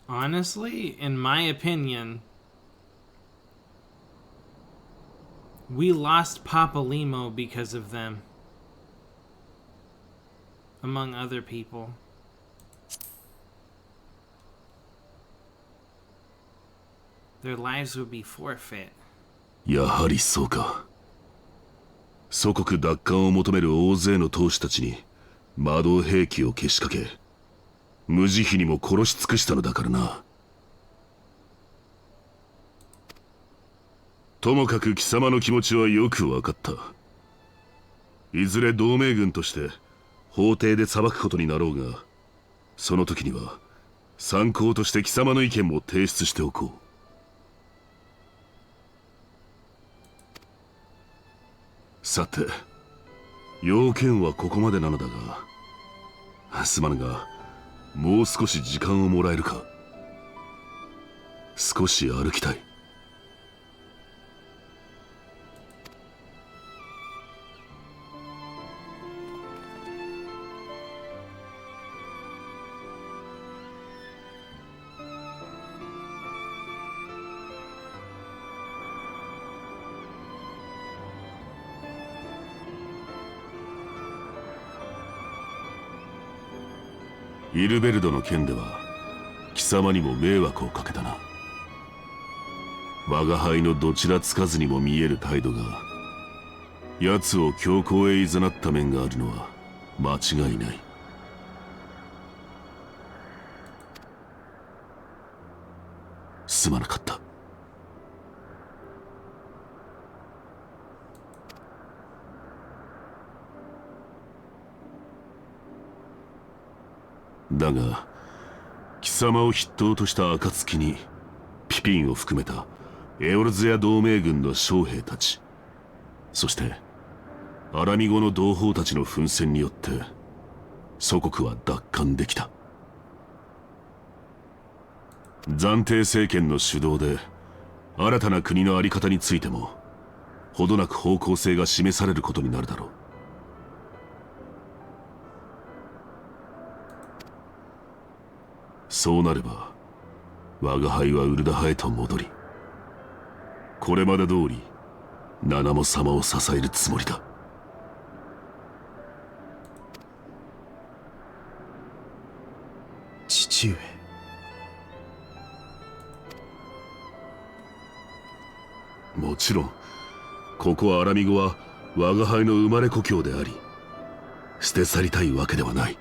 [SPEAKER 1] Honestly, in my opinion, we lost Papa Limo because of them. Among other people. Their lives would be forfeit.
[SPEAKER 2] やはりそうか。祖国奪還を求める大勢の闘士たちに魔導兵器をけしかけ、無慈悲にも殺し尽くしたのだからな。ともかく貴様の気持ちはよく分かった。いずれ同盟軍として法廷で裁くことになろうが、その時には参考として貴様の意見も提出しておこう。さて、要件はここまでなのだが、すまぬが、もう少し時間をもらえるか。少し歩きたい。イルベルドの件では貴様にも迷惑をかけたな。我が輩のどちらつかずにも見える態度が奴を強行へ誘った面があるのは間違いない。すまなかった。だが貴様を筆頭とした暁にピピンを含めたエオルゼア同盟軍の将兵たち、そしてアラミゴの同胞たちの奮戦によって祖国は奪還できた。暫定政権の主導で新たな国の在り方についてもほどなく方向性が示されることになるだろう。そうなれば我が輩はウルダハへと戻り、これまで通りナナモ様を支えるつもりだ。
[SPEAKER 3] 父上。
[SPEAKER 2] もちろんここアラミゴは我が輩の生まれ故郷であり、捨て去りたいわけではない。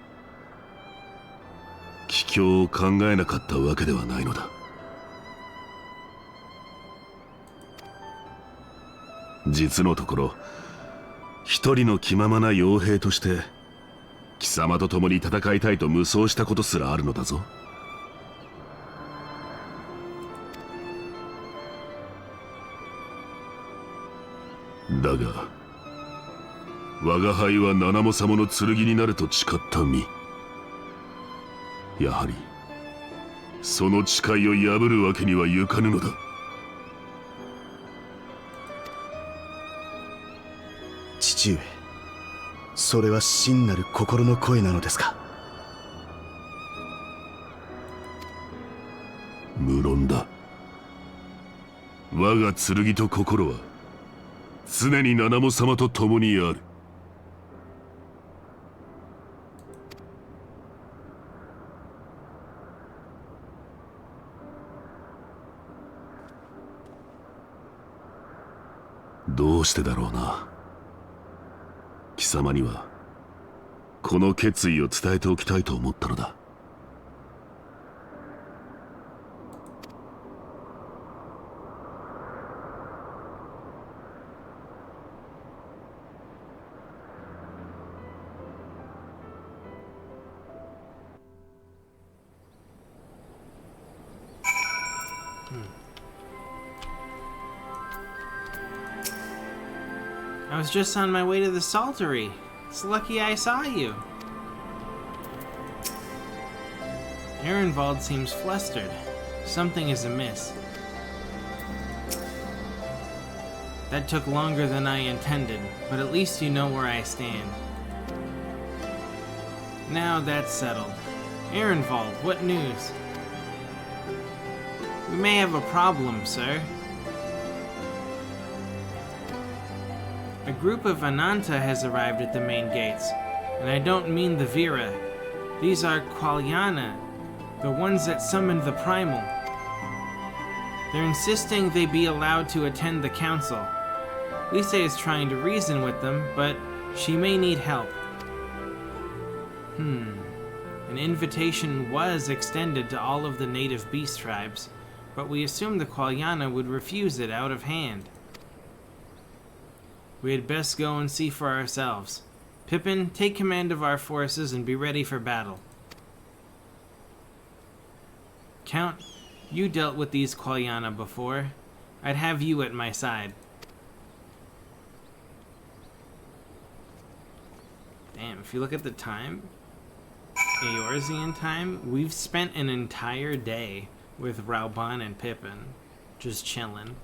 [SPEAKER 2] 帰郷を考えなかったわけではないのだ。実のところ、一人の気ままな傭兵として貴様と共に戦いたいと無双したことすらあるのだぞ。だが我が輩は七も様の剣になると誓った身。やはりその誓いを破るわけにはいかぬのだ。
[SPEAKER 3] 父上、それは真なる心の声なのですか？
[SPEAKER 2] 無論だ。我が剣と心は常に七も様と共にある。どうしてだろうな。貴様にはこの決意を伝えておきたいと思ったのだ。
[SPEAKER 1] I was just on my way to the saltery. It's lucky I saw you. Ehrenwald seems flustered. Something is amiss. That took longer than I intended, but at least you know where I stand. Now that's settled. Ehrenwald, what news? We may have a problem, sir. A group of Ananta has arrived at the main gates, and I don't mean the Vira. These are Qualyana, the ones that summoned the Primal. They're insisting they be allowed to attend the council. Lise is trying to reason with them, but she may need help. An invitation was extended to all of the native beast tribes, but we assumed the Qualyana would refuse it out of hand. We had best go and see for ourselves. Pippin, take command of our forces and be ready for battle. Count, you dealt with these Qualyana before. I'd have you at my side. Damn, if you look at the time, Eorzean time, we've spent an entire day with Rauban and Pippin, just chilling.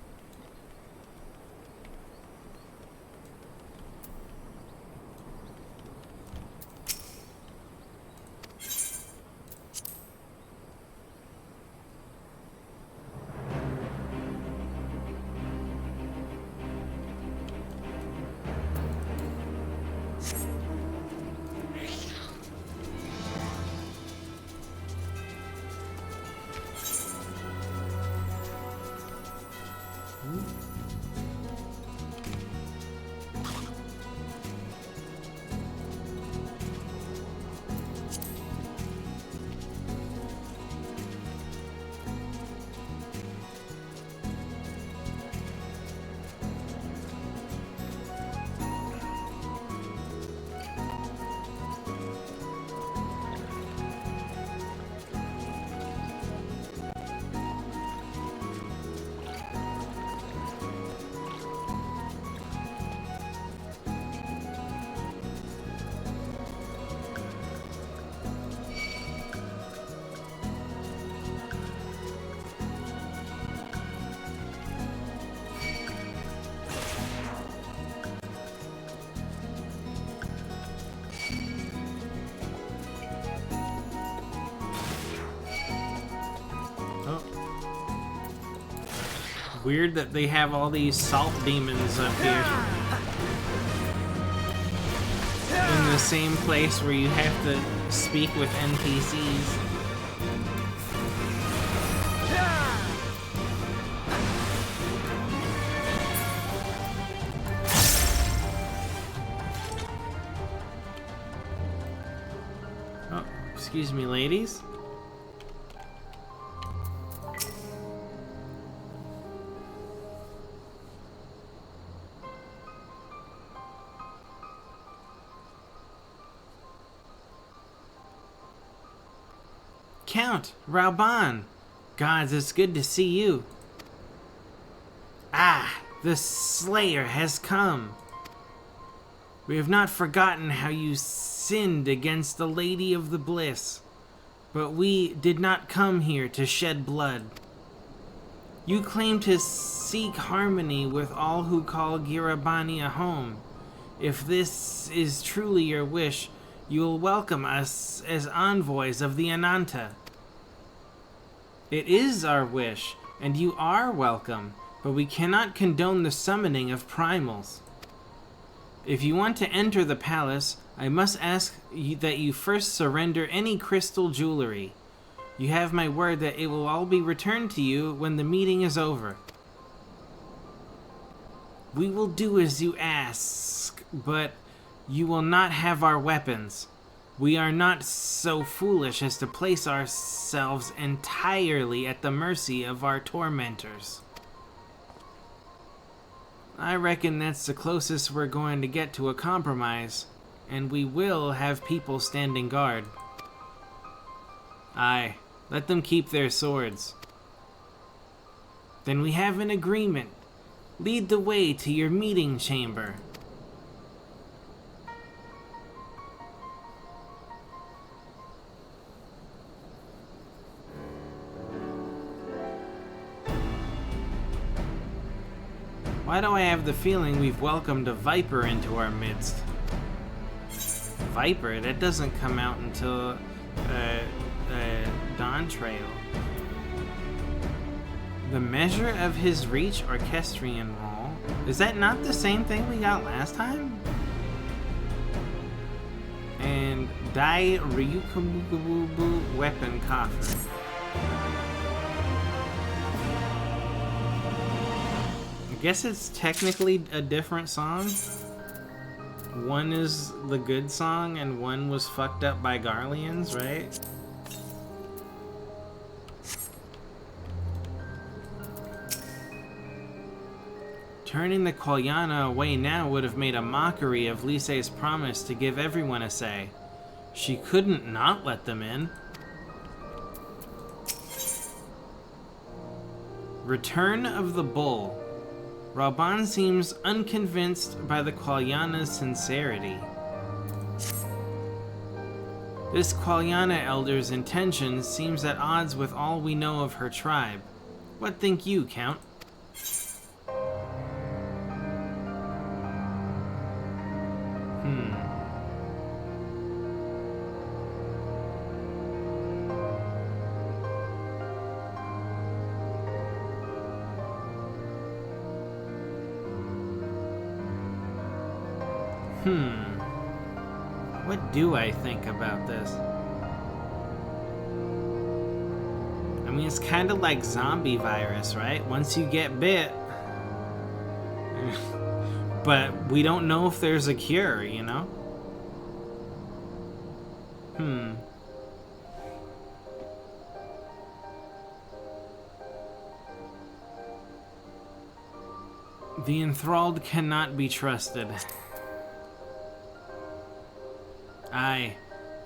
[SPEAKER 1] Weird that they have all these salt demons up here. In the same place where you have to speak with NPCs. Excuse me, ladies. Count, Rauban! Gods, it's good to see you. Ah, the Slayer has come. We have not forgotten how you sinned against the Lady of the Bliss, but we did not come here to shed blood. You claim to seek harmony with all who call Girabania home. If this is truly your wish, you will welcome us as envoys of the Ananta. It is our wish, and you are welcome, but we cannot condone the summoning of primals. If you want to enter the palace, I must ask that you first surrender any crystal jewelry. You have my word that it will all be returned to you when the meeting is over. We will do as you ask, but you will not have our weapons. We are not so foolish as to place ourselves entirely at the mercy of our tormentors. I reckon that's the closest we're going to get to a compromise, and we will have people standing guard. Aye, let them keep their swords. Then we have an agreement. Lead the way to your meeting chamber. Why do I have the feeling we've welcomed a Viper into our midst? Viper? That doesn't come out until Dawn Trail. The measure of his reach orchestrion roll. Is that not the same thing we got last time? And Dai Ryukamugabubu weapon coffer. I guess it's technically a different song. One is the good song and one was fucked up by Garleans, right? Turning the Kolyana away now would have made a mockery of Lyse's promise to give everyone a say. She couldn't not let them in. Return of the Bull. Rauban seems unconvinced by the Kolyana's sincerity. This Kolyana elder's intention seems at odds with all we know of her tribe. What think you, Count? What do I think about this? I mean, it's kind of like zombie virus, right? Once you get bit, but we don't know if there's a cure, you know? The enthralled cannot be trusted. Aye,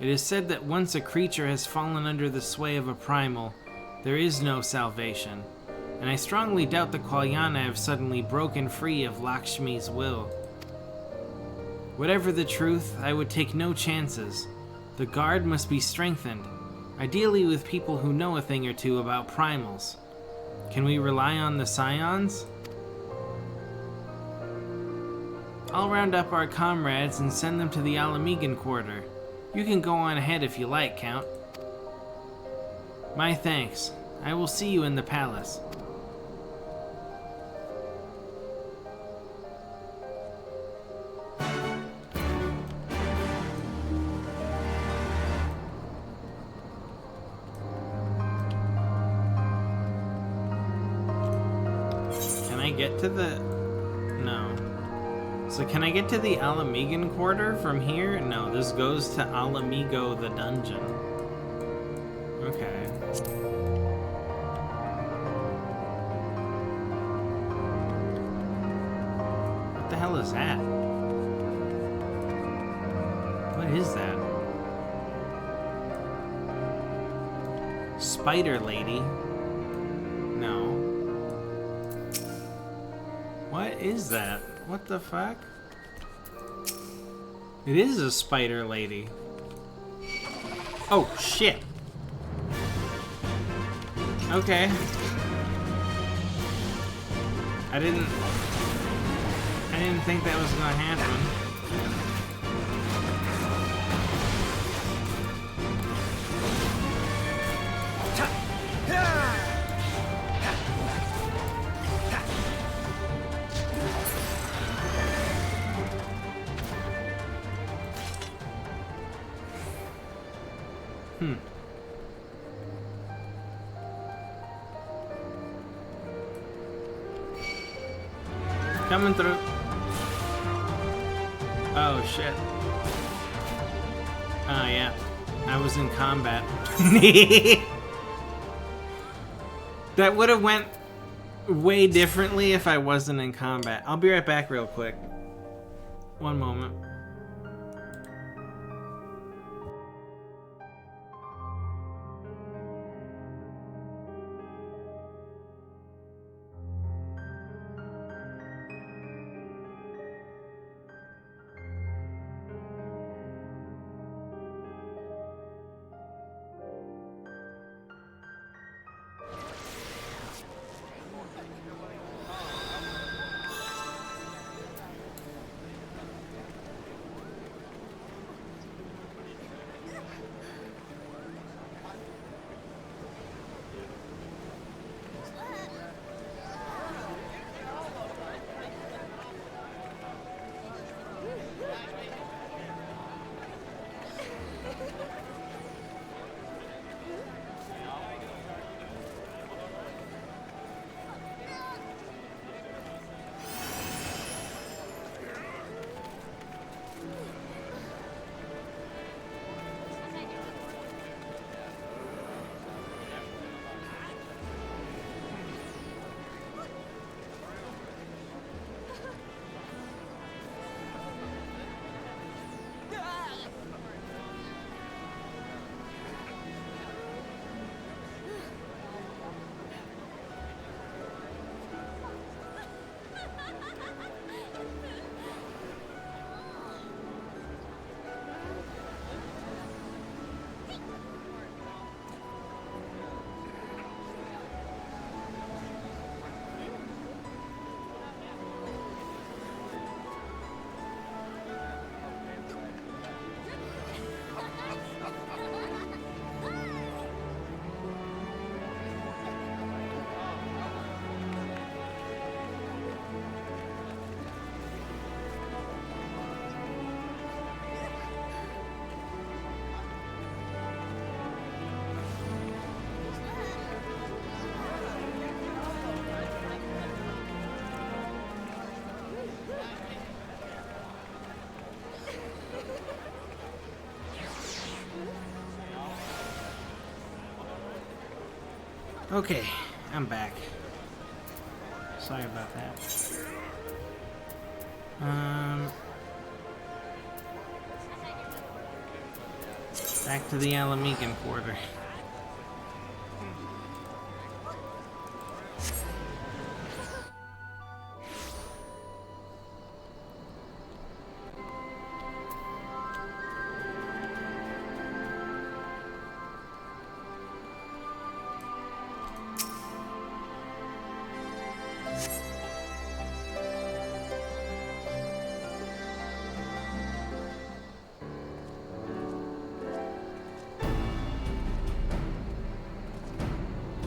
[SPEAKER 1] it is said that once a creature has fallen under the sway of a primal, there is no salvation, and I strongly doubt the Kolyana have suddenly broken free of Lakshmi's will. Whatever the truth, I would take no chances. The guard must be strengthened, ideally with people who know a thing or two about primals. Can we rely on the scions? I'll round up our comrades and send them to the Alamegan quarter. You can go on ahead if you like, Count. My thanks. I will see you in the palace. Can I get to the... No. So can I get to the Alamegan quarter from here? No, this goes to Alamigo the dungeon. Okay. What the hell is that? What is that? Spider lady? No. What is that? What the fuck? It is a spider lady. Oh, shit. Okay. I didn't think that was gonna happen. Coming through. Oh shit. Oh yeah. I was in combat. That would have went way differently if I wasn't in combat. I'll be right back real quick. One moment. Okay, I'm back. Sorry about that. Back to the Alamican Quarter.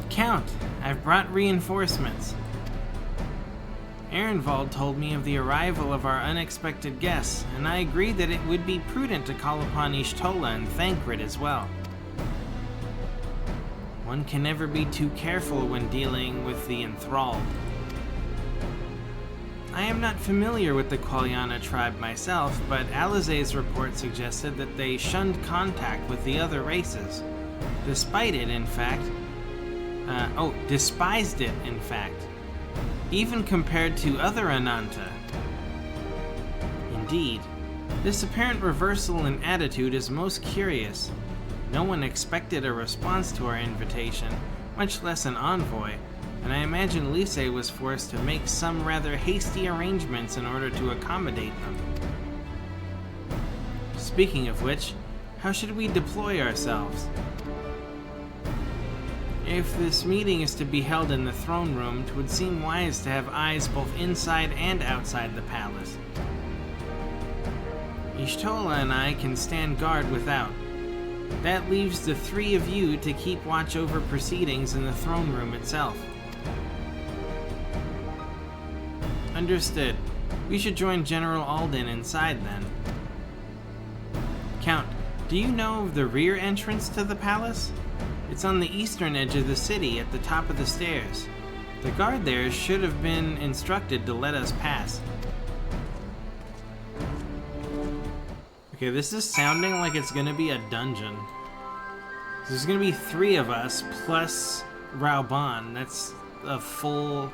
[SPEAKER 1] Count, I've brought reinforcements. Ehrenwald told me of the arrival of our unexpected guests, and I agreed that it would be prudent to call upon Ishtola and Thancred as well. One can never be too careful when dealing with the enthralled. I am not familiar with the Qualiana tribe myself, but Alize's report suggested that they shunned contact with the other races, Despite it, in fact. Despised it, in fact. Even compared to other Ananta. Indeed, this apparent reversal in attitude is most curious. No one expected a response to our invitation, much less an envoy, and I imagine Lise was forced to make some rather hasty arrangements in order to accommodate them. Speaking of which, how should we deploy ourselves? If this meeting is to be held in the throne room, it would seem wise to have eyes both inside and outside the palace. Ishtola and I can stand guard without. That leaves the three of you to keep watch over proceedings in the throne room itself. Understood. We should join General Alden inside then. Count, do you know of the rear entrance to the palace? It's on the eastern edge of the city at the top of the stairs. The guard there should have been instructed to let us pass. Okay, this is sounding like it's gonna be a dungeon. There's gonna be 3 of us plus Rauban. That's a full...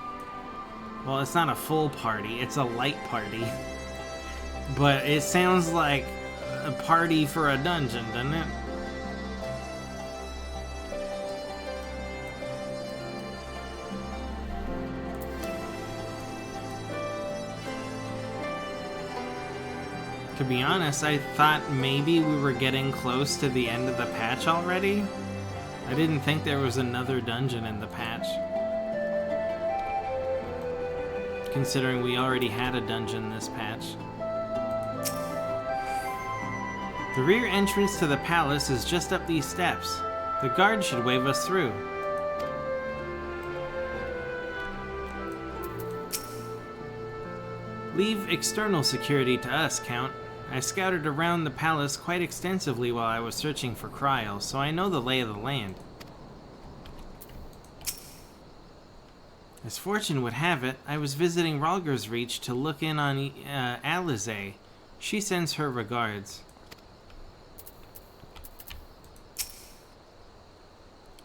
[SPEAKER 1] Well, it's not a full party, it's a light party. But it sounds like a party for a dungeon, doesn't it? To be honest, I thought maybe we were getting close to the end of the patch already. I didn't think there was another dungeon in the patch. Considering we already had a dungeon this patch. The rear entrance to the palace is just up these steps. The guard should wave us through. Leave external security to us, Count. I scouted around the palace quite extensively while I was searching for Kryl, so I know the lay of the land. As fortune would have it, I was visiting Ralger's Reach to look in on Alize. She sends her regards.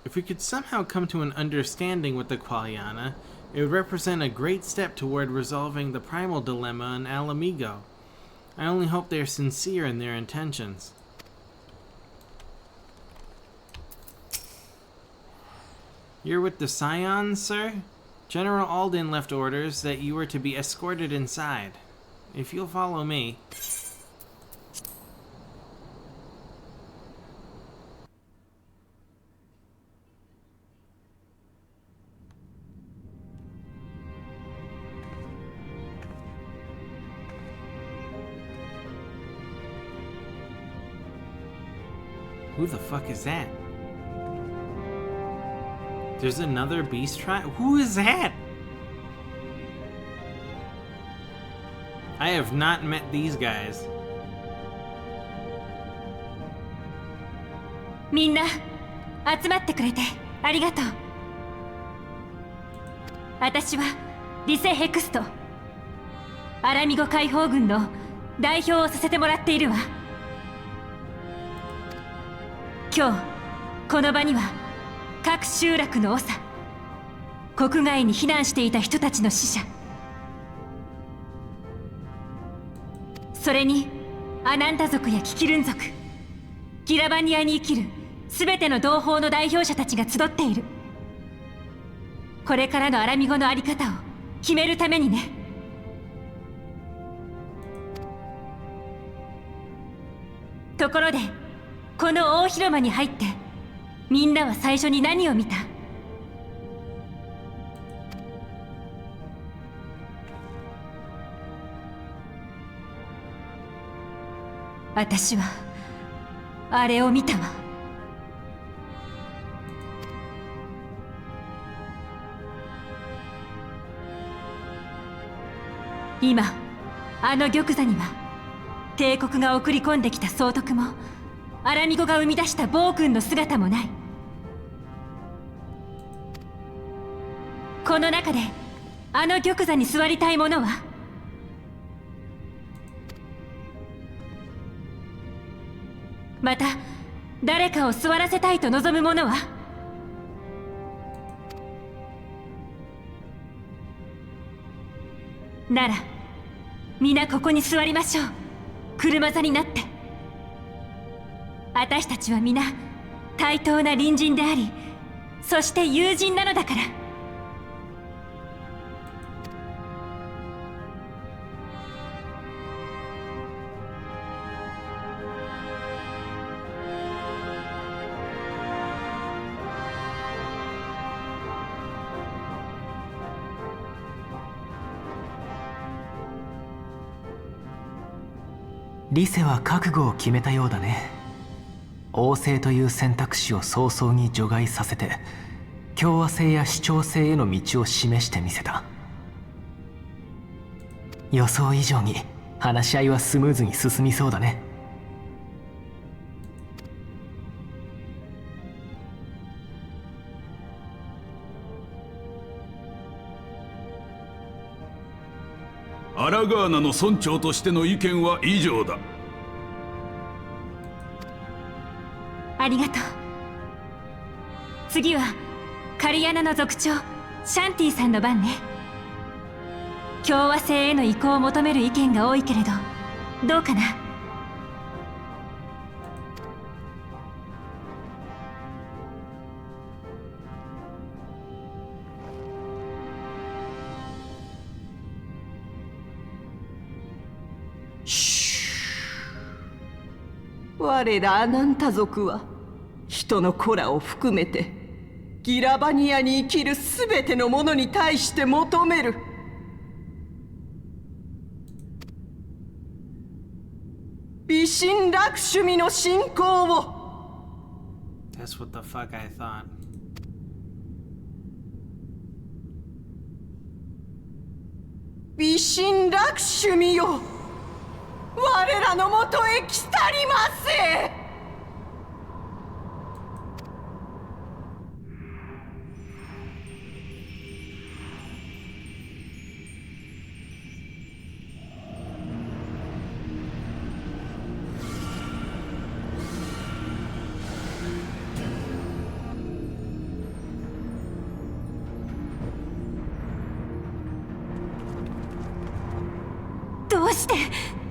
[SPEAKER 1] If we could somehow come to an understanding with the Qualiana, it would represent a great step toward resolving the primal dilemma in Alamigo. I only hope they're sincere in their intentions. You're with the Scions, sir? General Alden left orders that you were to be escorted inside. If you'll follow me... Who the fuck is that? There's another beast tribe? Who is that? I have not met these guys.
[SPEAKER 4] みんな集まってくれてありがとう。私はリセ・ヘクスト、アラミゴ解放軍の代表をさせてもらっているわ。今日この場には各集落の長、国外に避難していた人たちの死者、それにアナンタ族やキキルン族、ギラバニアに生きる全ての同胞の代表者たちが集っている。これからのアラミゴの在り方を決めるためにね。ところでこの大広間に入ってみんなは最初に何を見た？私はあれを見たわ。今あの玉座には帝国が送り込んできた総督もアラミゴが生み出した暴君の姿もない。この中であの玉座に座りたい者は？また誰かを座らせたいと望む者は？なら皆ここに座りましょう。車座になって。私たちは皆対等な隣人であり、そして友人なのだから。
[SPEAKER 5] リセは覚悟を決めたようだね。王政という選択肢を早々に除外させて、共和制や主張制への道を示してみせた。予想以上に話し合いはスムーズに進みそうだね。
[SPEAKER 6] アラガーナの村長としての意見は以上だ。
[SPEAKER 4] ありがとう。次はカリアナの族長シャンティさんの番ね。共和制への移行を求める意見が多いけれど、どうかな？
[SPEAKER 7] 我らアナンタ族は人の子らを含めてギラバニアに生きるすべてのものに対して求める美神ラクシュミの信仰を。
[SPEAKER 1] That's what the fuck I thought.
[SPEAKER 7] 美神ラクシュミよ、我らのもとへ来たりませ。
[SPEAKER 4] どうして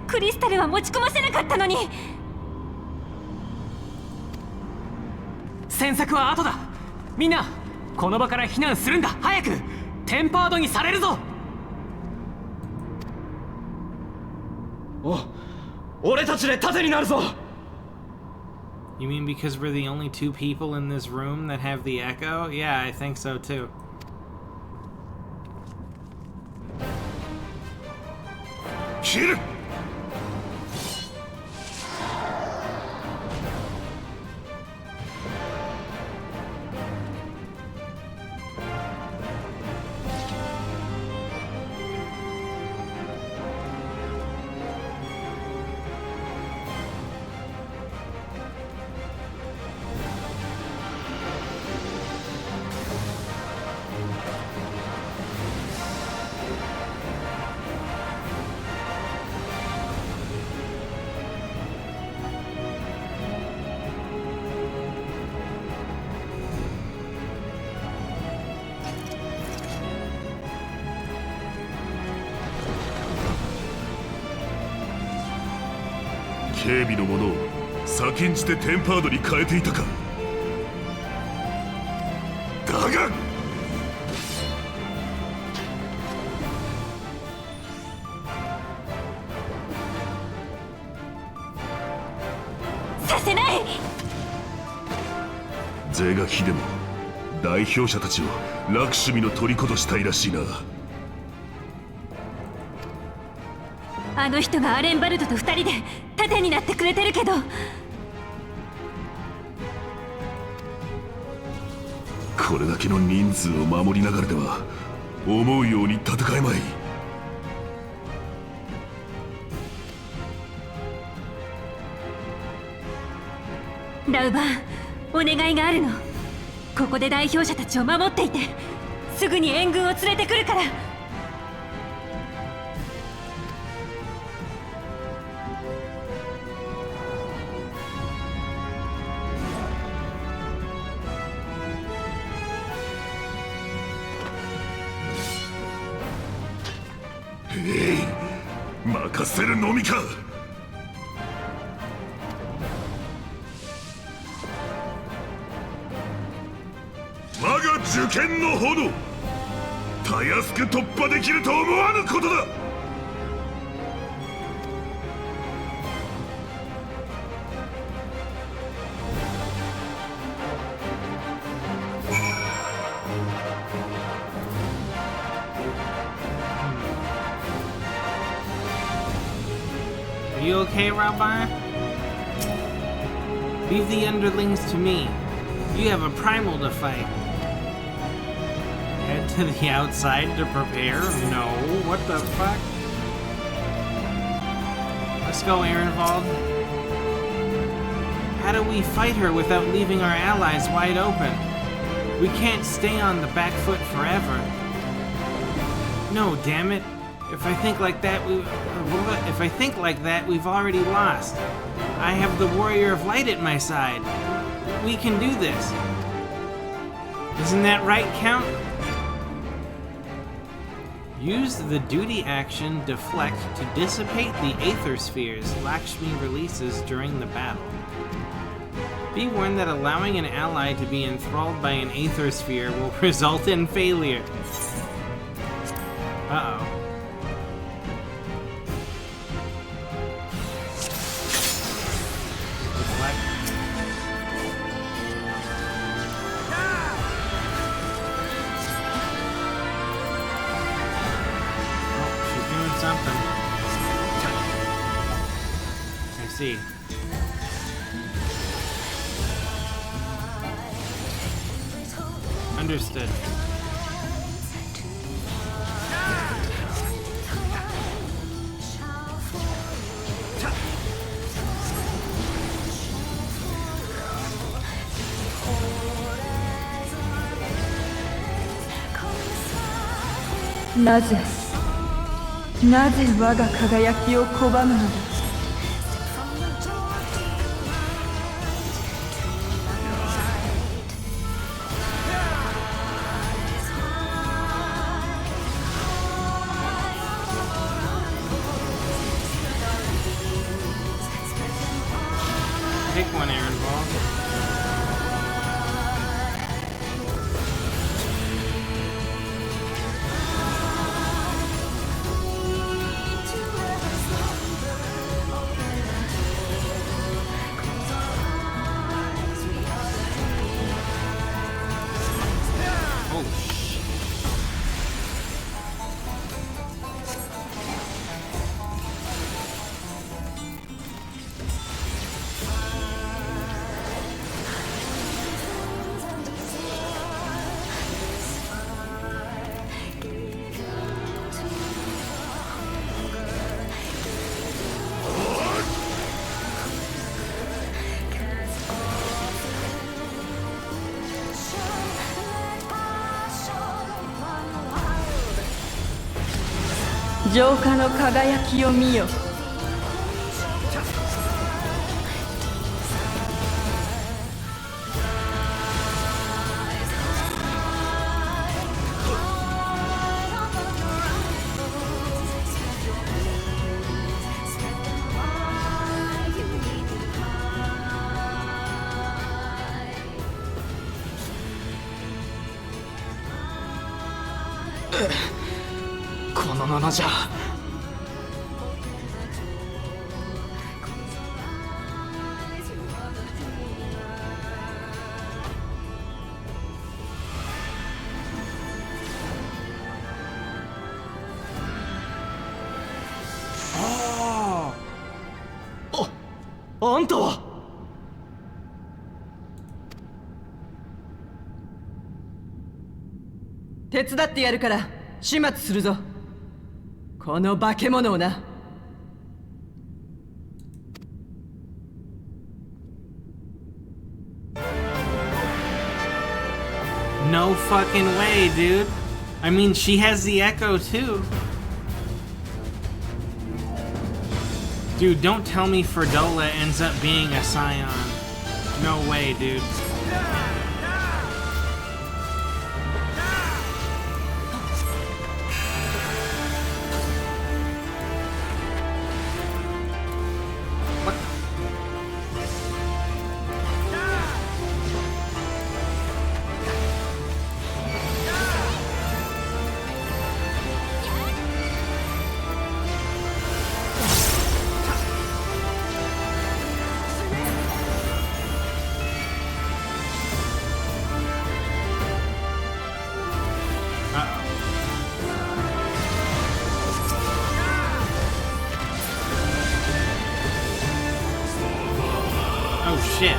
[SPEAKER 4] クリスタルは持ち込ませなかったのに。
[SPEAKER 5] 詮索は後だ。みんなこの場から避難するんだ。早くテンパードにされるぞ。
[SPEAKER 8] 俺たちで盾になるぞ。
[SPEAKER 1] You mean because we're the only two people in this room that have the echo? Yeah, I think so too.
[SPEAKER 2] Kill! 警備の者を先んじてテンパードに変えていたか。だが
[SPEAKER 4] させない。
[SPEAKER 2] 是が非でも代表者たちをラクシュミの虜としたいらしいな。
[SPEAKER 4] あの人がアレンバルドと二人で盾になってくれてるけど。
[SPEAKER 2] これだけの人数を守りながらでは思うように戦えまい。
[SPEAKER 4] ラウバーン、お願いがあるの。ここで代表者たちを守っていて、すぐに援軍を連れてくるから。
[SPEAKER 2] 任せるのみか。我が受験の炎、たやすく突破できると思わぬことだ。
[SPEAKER 1] Are you okay, Rabbi? Leave the underlings to me. You have a primal to fight. Head to the outside to prepare? No, what the fuck? Let's go, Ehrenwald. How do we fight her without leaving our allies wide open? We can't stay on the back foot forever. No, damn it. If I think like that, we've already lost. I have the Warrior of Light at my side. We can do this. Isn't that right, Count? Use the duty action Deflect to dissipate the Aether Spheres Lakshmi releases during the battle. Be warned that allowing an ally to be enthralled by an Aether Sphere will result in failure. Uh-oh. See. Understood.
[SPEAKER 7] なぜ我が輝きを拒むのだ。
[SPEAKER 1] Pick one, Ehrenwald. Oh, shit.
[SPEAKER 7] 「浄化の輝きを見よ」
[SPEAKER 8] このままじゃ。あんたは。
[SPEAKER 7] 手伝ってやるから始末するぞ、この化け物をな。
[SPEAKER 1] No fucking way, dude. I mean, she has the echo too. Dude, don't tell me Ferdola ends up being a Scion. No way, dude. shit.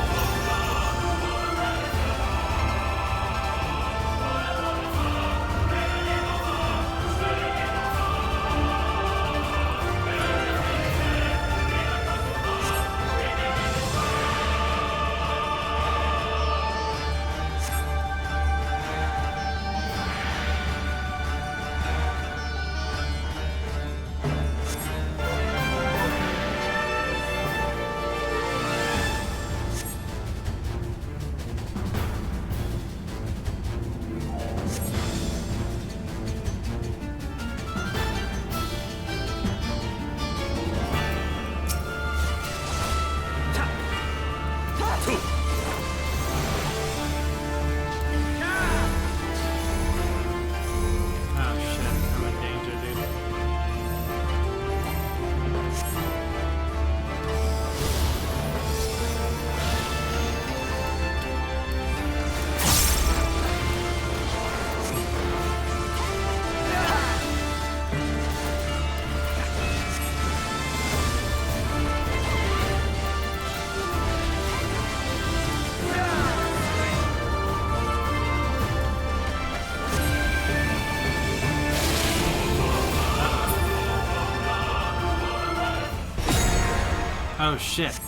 [SPEAKER 1] Oh shit.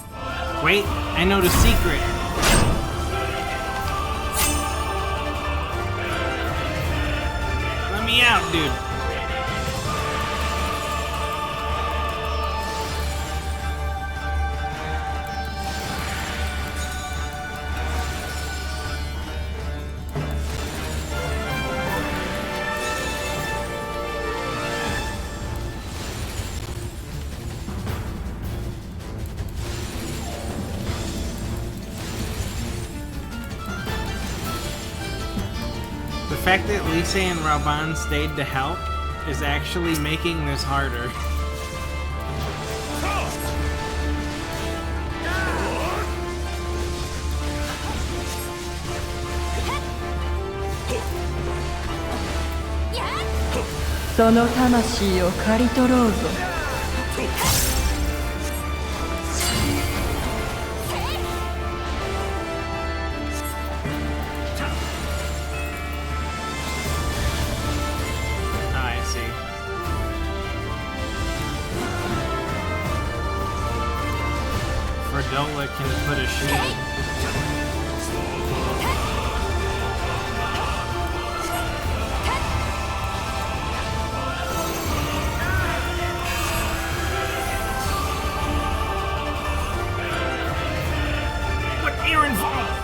[SPEAKER 1] Wait, I know the secret. Let me out, dude. The fact that Lisa and Raban stayed to help is actually making this harder. Dola can put a shield. But Aaron Vol!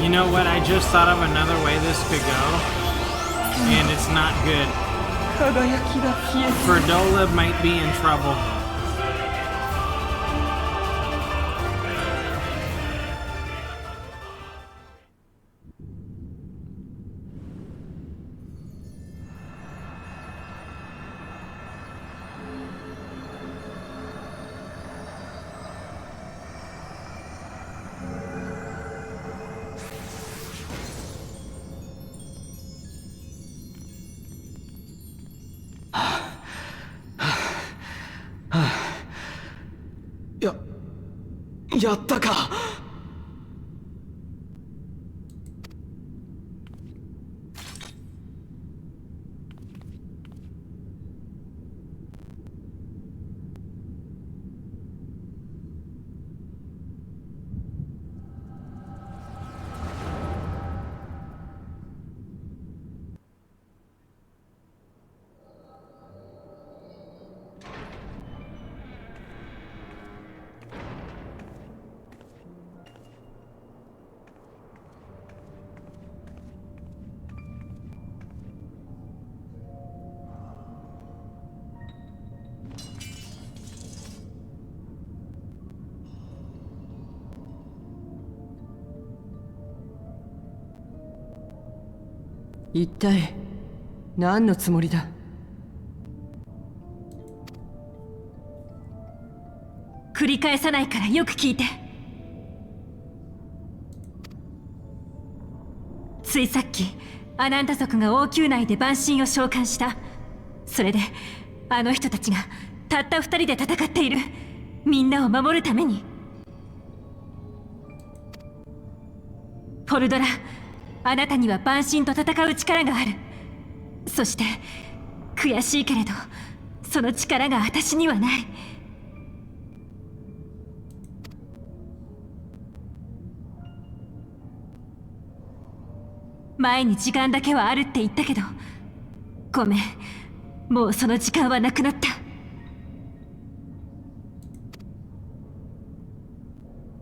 [SPEAKER 1] You know what? I just thought of another way this could go, and it's not good.
[SPEAKER 7] 輝きが消えて
[SPEAKER 1] Ferdola might be in trouble.
[SPEAKER 8] ややったか。
[SPEAKER 7] 一体何のつもりだ。
[SPEAKER 4] 繰り返さないからよく聞いて。ついさっきアナンタ族が王宮内で万神を召喚した。それであの人たちがたった二人で戦っている。みんなを守るために。フォルドラ、あなたには万神と戦う力がある。そして悔しいけれどその力が私にはない。前に時間だけはあるって言ったけど、ごめん、もうその時間はなくなった。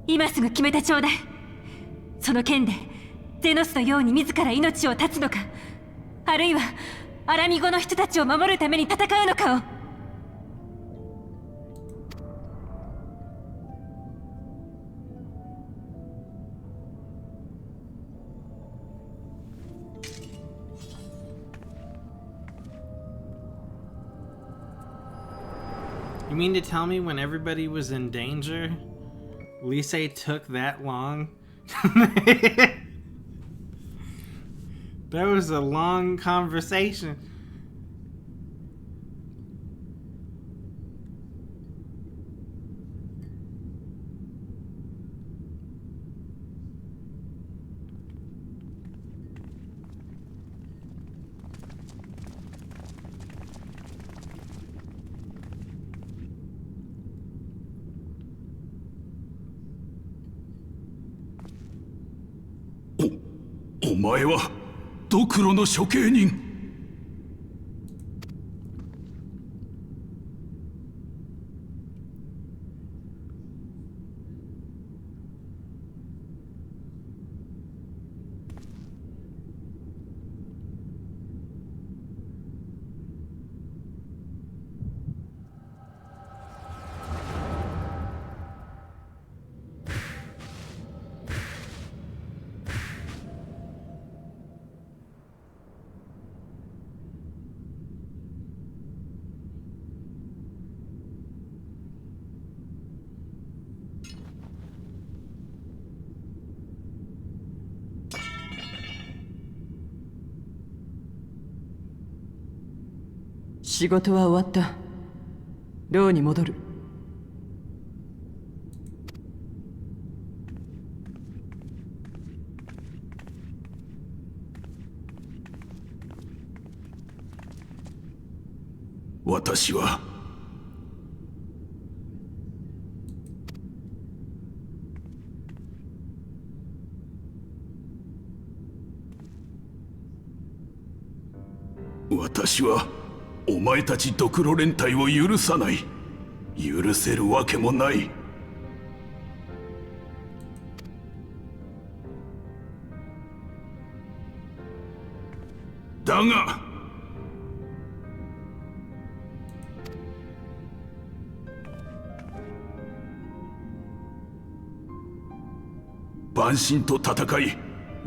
[SPEAKER 4] 今すぐ決めてちょうだい。その剣でゼノスのように自ら命を絶つのか、あるいはアラミゴの人たちを守るために戦うのかを。
[SPEAKER 1] You mean to tell me when everybody was in danger, Lise took that long? That was a long conversation.
[SPEAKER 6] Oh. お前はドクロの処刑人。
[SPEAKER 7] 仕事は終わった。牢に戻る。
[SPEAKER 6] 私はお前たちドクロ連隊を許さない。許せるわけもない。だが万神と戦い、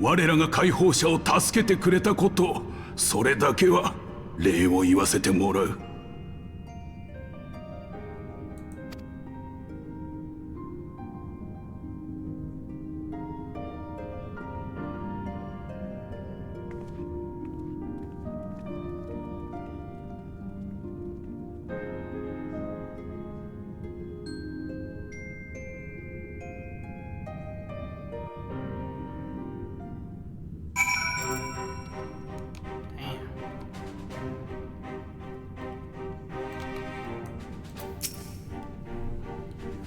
[SPEAKER 6] 我らが解放者を助けてくれたこと、それだけは礼を言わせてもらう。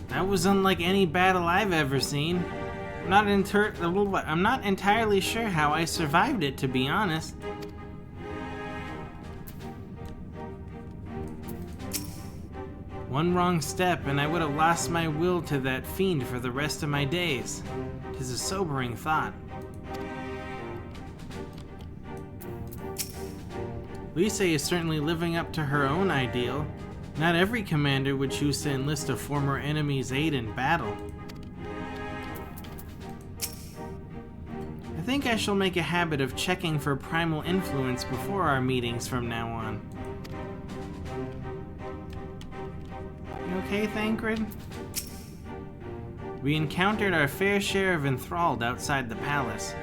[SPEAKER 1] That was unlike any battle I've ever seen. I'm not entirely sure how I survived it, to be honest. One wrong step, and I would have lost my will to that fiend for the rest of my days. 'Tis a sobering thought. Lisa is certainly living up to her own ideal. Not every commander would choose to enlist a former enemy's aid in battle. I think I shall make a habit of checking for primal influence before our meetings from now on. You okay, Thancred? We encountered our fair share of enthralled outside the palace.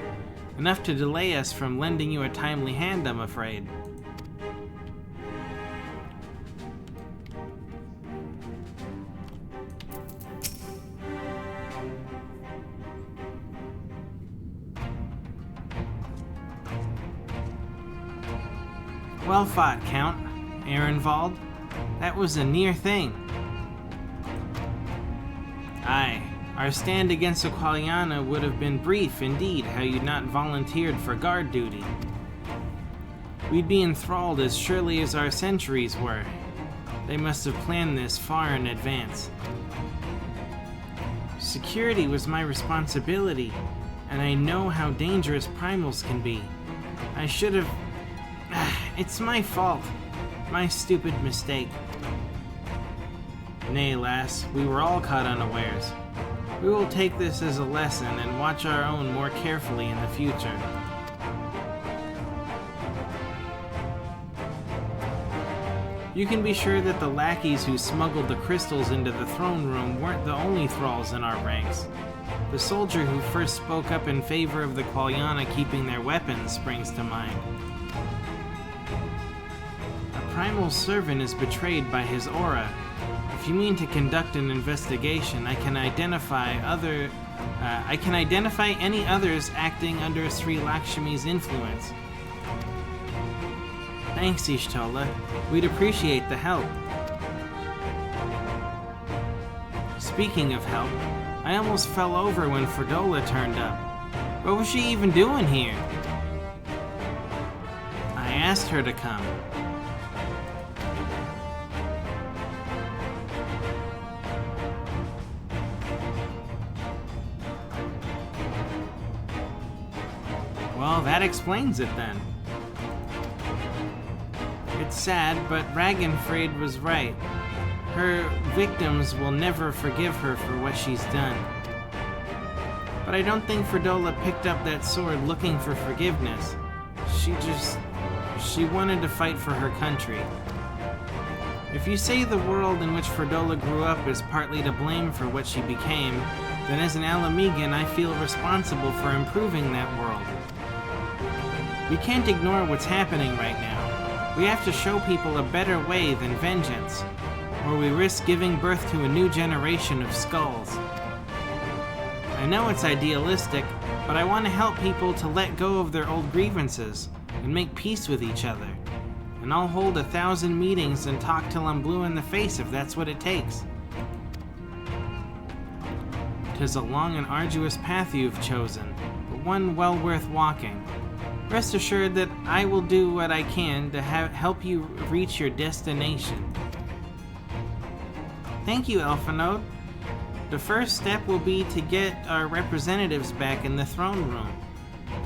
[SPEAKER 1] Enough to delay us from lending you a timely hand, I'm afraid. Well fought, Count. Ehrenwald. That was a near thing. Aye, our stand against Aquiliana would have been brief indeed had you not volunteered for guard duty. We'd be enthralled as surely as our sentries were. They must have planned this far in advance. Security was my responsibility, and I know how dangerous primals can be. I should have... It's my fault. My stupid mistake. Nay, lass, we were all caught unawares. We will take this as a lesson and watch our own more carefully in the future. You can be sure that the lackeys who smuggled the crystals into the throne room weren't the only thralls in our ranks. The soldier who first spoke up in favor of the Qualiana keeping their weapons springs to mind. A primal servant is betrayed by his aura. If you mean to conduct an investigation, I can identify any others acting under Sri Lakshmi's influence. Thanks, Ishtola. We'd appreciate the help. Speaking of help, I almost fell over when Fredola turned up. What was she even doing here? I asked her to come. Well, that explains it then. It's sad, but Ragnfrid was right. Her victims will never forgive her for what she's done. But I don't think Fredola picked up that sword looking for forgiveness. She wanted to fight for her country. If you say the world in which Fredola grew up is partly to blame for what she became, then as an Alamegan, I feel responsible for improving that world. We can't ignore what's happening right now. We have to show people a better way than vengeance, or we risk giving birth to a new generation of skulls. I know it's idealistic, but I want to help people to let go of their old grievances and make peace with each other. And I'll hold 1,000 meetings and talk till I'm blue in the face if that's what it takes. 'Tis a long and arduous path you've chosen, but one well worth walking. Rest assured that I will do what I can to help you reach your destination. Thank you, Elfinode. The first step will be to get our representatives back in the throne room.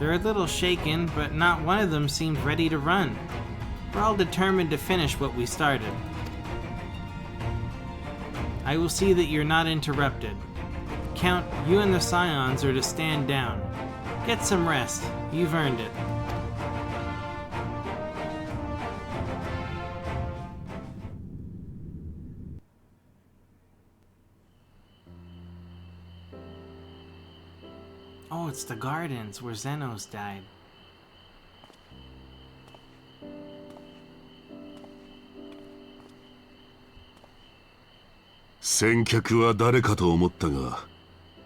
[SPEAKER 1] They're a little shaken, but not one of them seemed ready to run. We're all determined to finish what we started. I will see that you're not interrupted. Count, you and the Scions are to stand down. Get some rest. You've earned it. Oh, it's the gardens where Xenos died.
[SPEAKER 2] 「先客は誰かと思ったが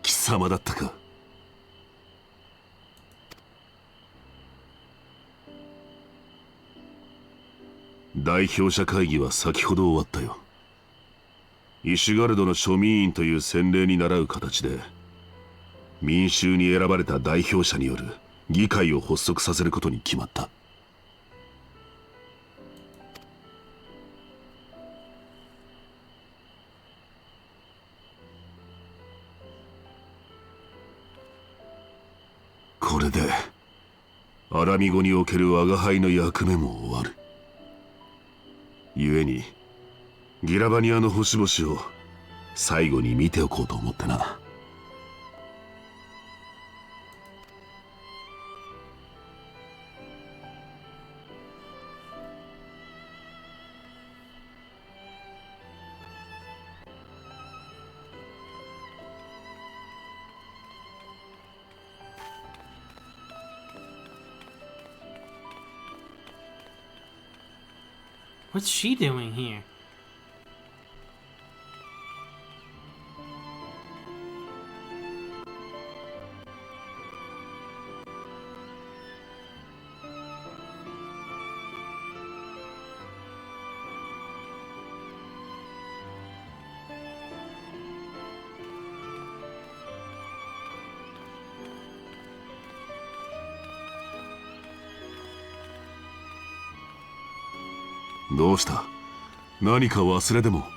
[SPEAKER 2] 貴様だったか」代表者会議は先ほど終わったよ。イシュガルドの庶民院という先例に倣う形で民衆に選ばれた代表者による議会を発足させることに決まった。これでアラミゴにおける我が輩の役目も終わる。故にギラバニアの星々を最後に見ておこうと思ってな。
[SPEAKER 1] What's she doing here?
[SPEAKER 2] 「どうした？何か忘れでも？」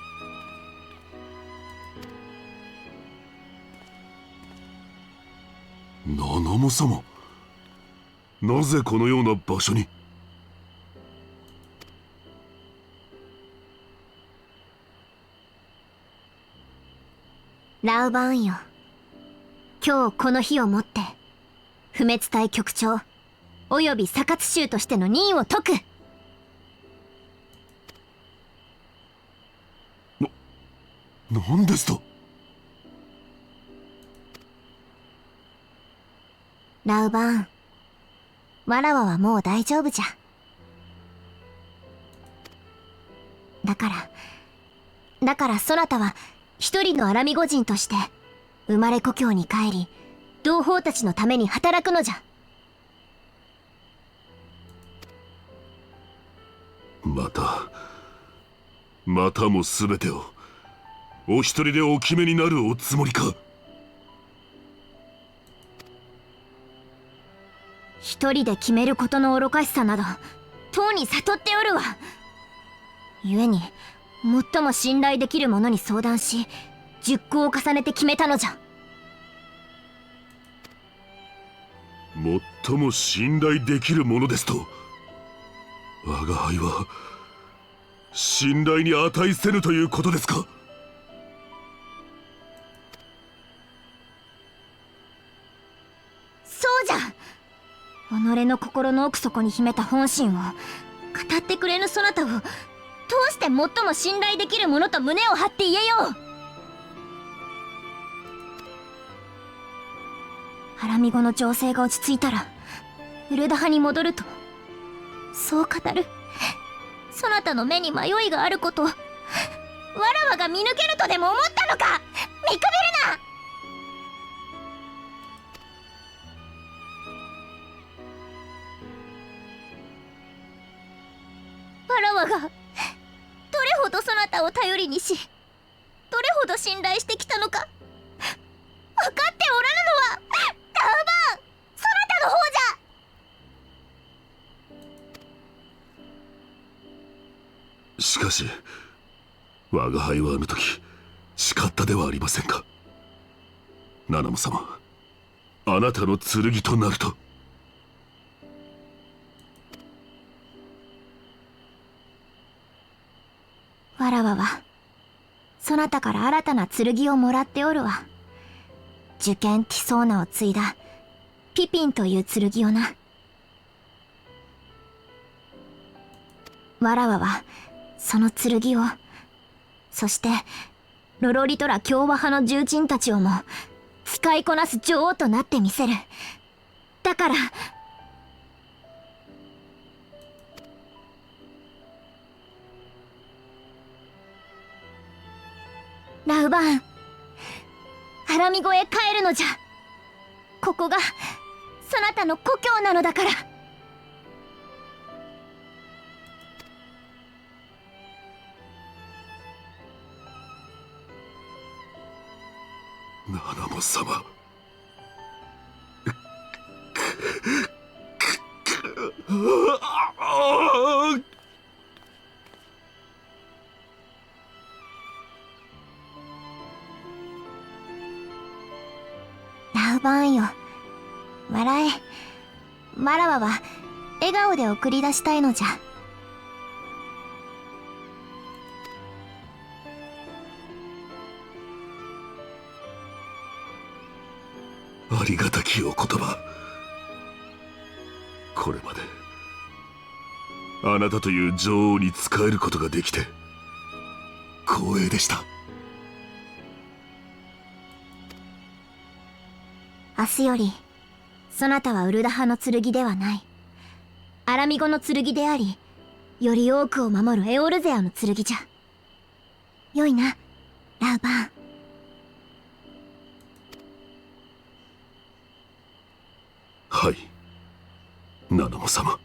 [SPEAKER 2] ナナモ様、なぜこのような場所に？
[SPEAKER 9] ラウバーンよ、今日この日をもって不滅隊局長およびサカツ衆としての任を解く。
[SPEAKER 2] 何ですと？
[SPEAKER 9] ラウバーン、わらわはもう大丈夫じゃ。だからそなたは一人のアラミゴ人として生まれ故郷に帰り同胞たちのために働くのじゃ。
[SPEAKER 2] またも全てをお一人でお決めになるおつもりか？
[SPEAKER 9] 一人で決めることの愚かしさなどとうに悟っておるわ。故に最も信頼できる者に相談し熟考を重ねて決めたのじゃ。
[SPEAKER 2] 最も信頼できるものですと？我が輩は信頼に値せぬということですか？
[SPEAKER 9] そうじゃ。己の心の奥底に秘めた本心を語ってくれぬそなたをどうして最も信頼できるものと胸を張って言えよう。アラミゴの情勢が落ち着いたらウルダ派に戻るとそう語るそなたの目に迷いがあることをわらわが見抜けるとでも思ったのか？見くびるな。わらわがどれほどそなたを頼りにしどれほど信頼してきたのか分かっておらぬのはラウバーンそなたの方じゃ。
[SPEAKER 2] しかし我が輩はあの時誓ったではありませんか。ナナモ様、あなたの剣となると。
[SPEAKER 9] らわはそなたから新たな剣をもらっておるわ。受験ティソーナを継いだピピンという剣をな。わらわはその剣を、そしてロロリトラ共和派の重鎮たちをも使いこなす女王となってみせる。だからラウバーン、アラミゴへ帰るのじゃ。ここがそなたの故郷なのだから。
[SPEAKER 2] ナナモ様。
[SPEAKER 9] ラウバーンよ、笑え。わらわは笑顔で送り出したいのじゃ。
[SPEAKER 2] ありがたきお言葉。これまであなたという女王に仕えることができて光栄でした。
[SPEAKER 9] 明日よりそなたはウルダ派の剣ではない。アラミゴの剣であり、より多くを守るエオルゼアの剣じゃ。よいな、ラウバーン。
[SPEAKER 2] はい、ナナモ様。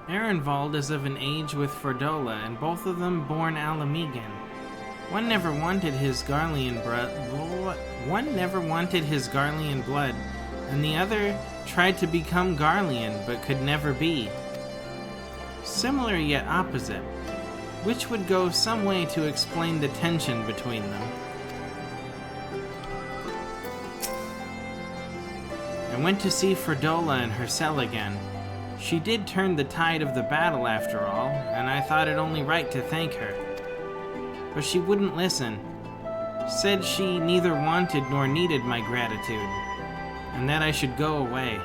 [SPEAKER 1] Ehrenwald is of an age with Ferdola, and both of them born Alamigan. One never wanted his Garlean blood, and the other tried to become Garlean, but could never be. Similar yet opposite, which would go some way to explain the tension between them. I went to see Ferdola in her cell again. She did turn the tide of the battle after all, and I thought it only right to thank her. But she wouldn't listen. Said she neither wanted nor needed my gratitude, and that I should go away.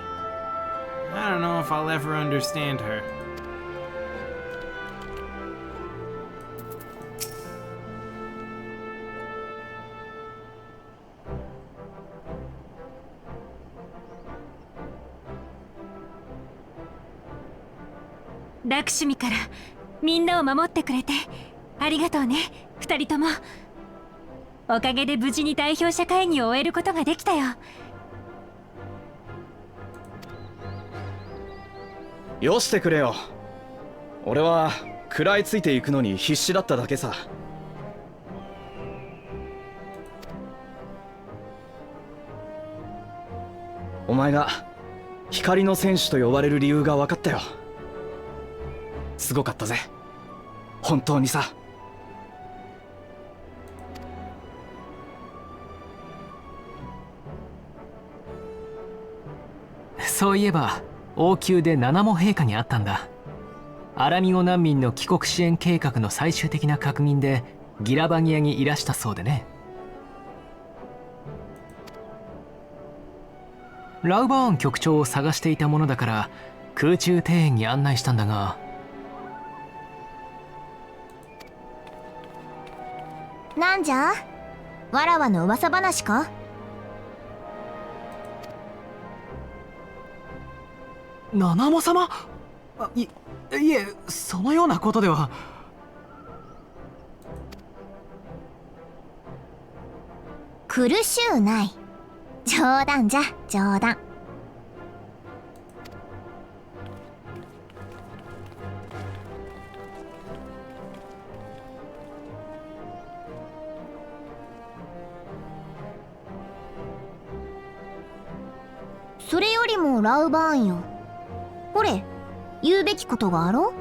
[SPEAKER 1] I don't know if I'll ever understand her.
[SPEAKER 4] "ラクシュミからみんなを守ってくれてありがとうね、二人とも。おかげで無事に代表者会議を終えることができたよ。
[SPEAKER 8] よしてくれよ。俺は食らいついていくのに必死だっただけさ。お前が光の戦士と呼ばれる理由が分かったよ。すごかったぜ、本当にさ。
[SPEAKER 5] そういえば王宮で七も陛下に会ったんだ。アラミゴ難民の帰国支援計画の最終的な確認でギラバニアにいらしたそうでね。ラウバーン局長を探していたものだから空中庭園に案内したんだが。
[SPEAKER 9] なんじゃ、わらわの噂話か。
[SPEAKER 5] 七も様？いえ、そのようなことでは。
[SPEAKER 9] 苦しゅうない。冗談じゃ、冗談。それよりもラウバーンよ。ほれ、言うべきことがあろう。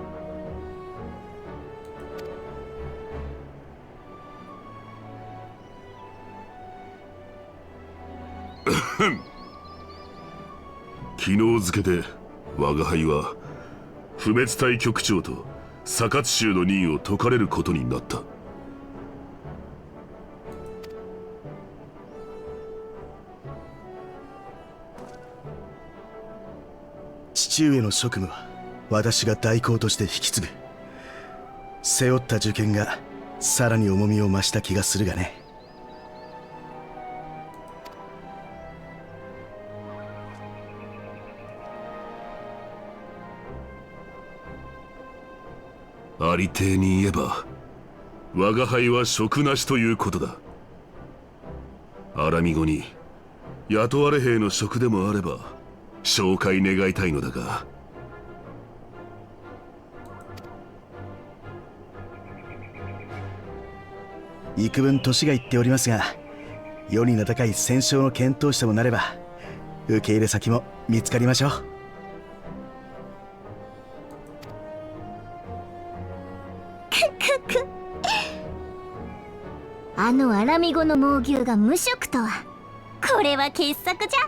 [SPEAKER 2] 昨日付で我が輩は不滅隊局長とサカツ州の任を解かれることになった。
[SPEAKER 3] 父上の職務は私が代行として引き継ぐ。背負った受験がさらに重みを増した気がするがね。
[SPEAKER 2] ありていに言えば我が輩は職なしということだ。アラミゴに雇われ兵の職でもあれば紹介願いたいのだが。
[SPEAKER 3] 幾分年がいっておりますが、世に名高い戦将の検討士ともなれば受け入れ先も見つかりましょう。
[SPEAKER 9] あのアラミゴの猛牛が無職とは、これは傑作じゃ。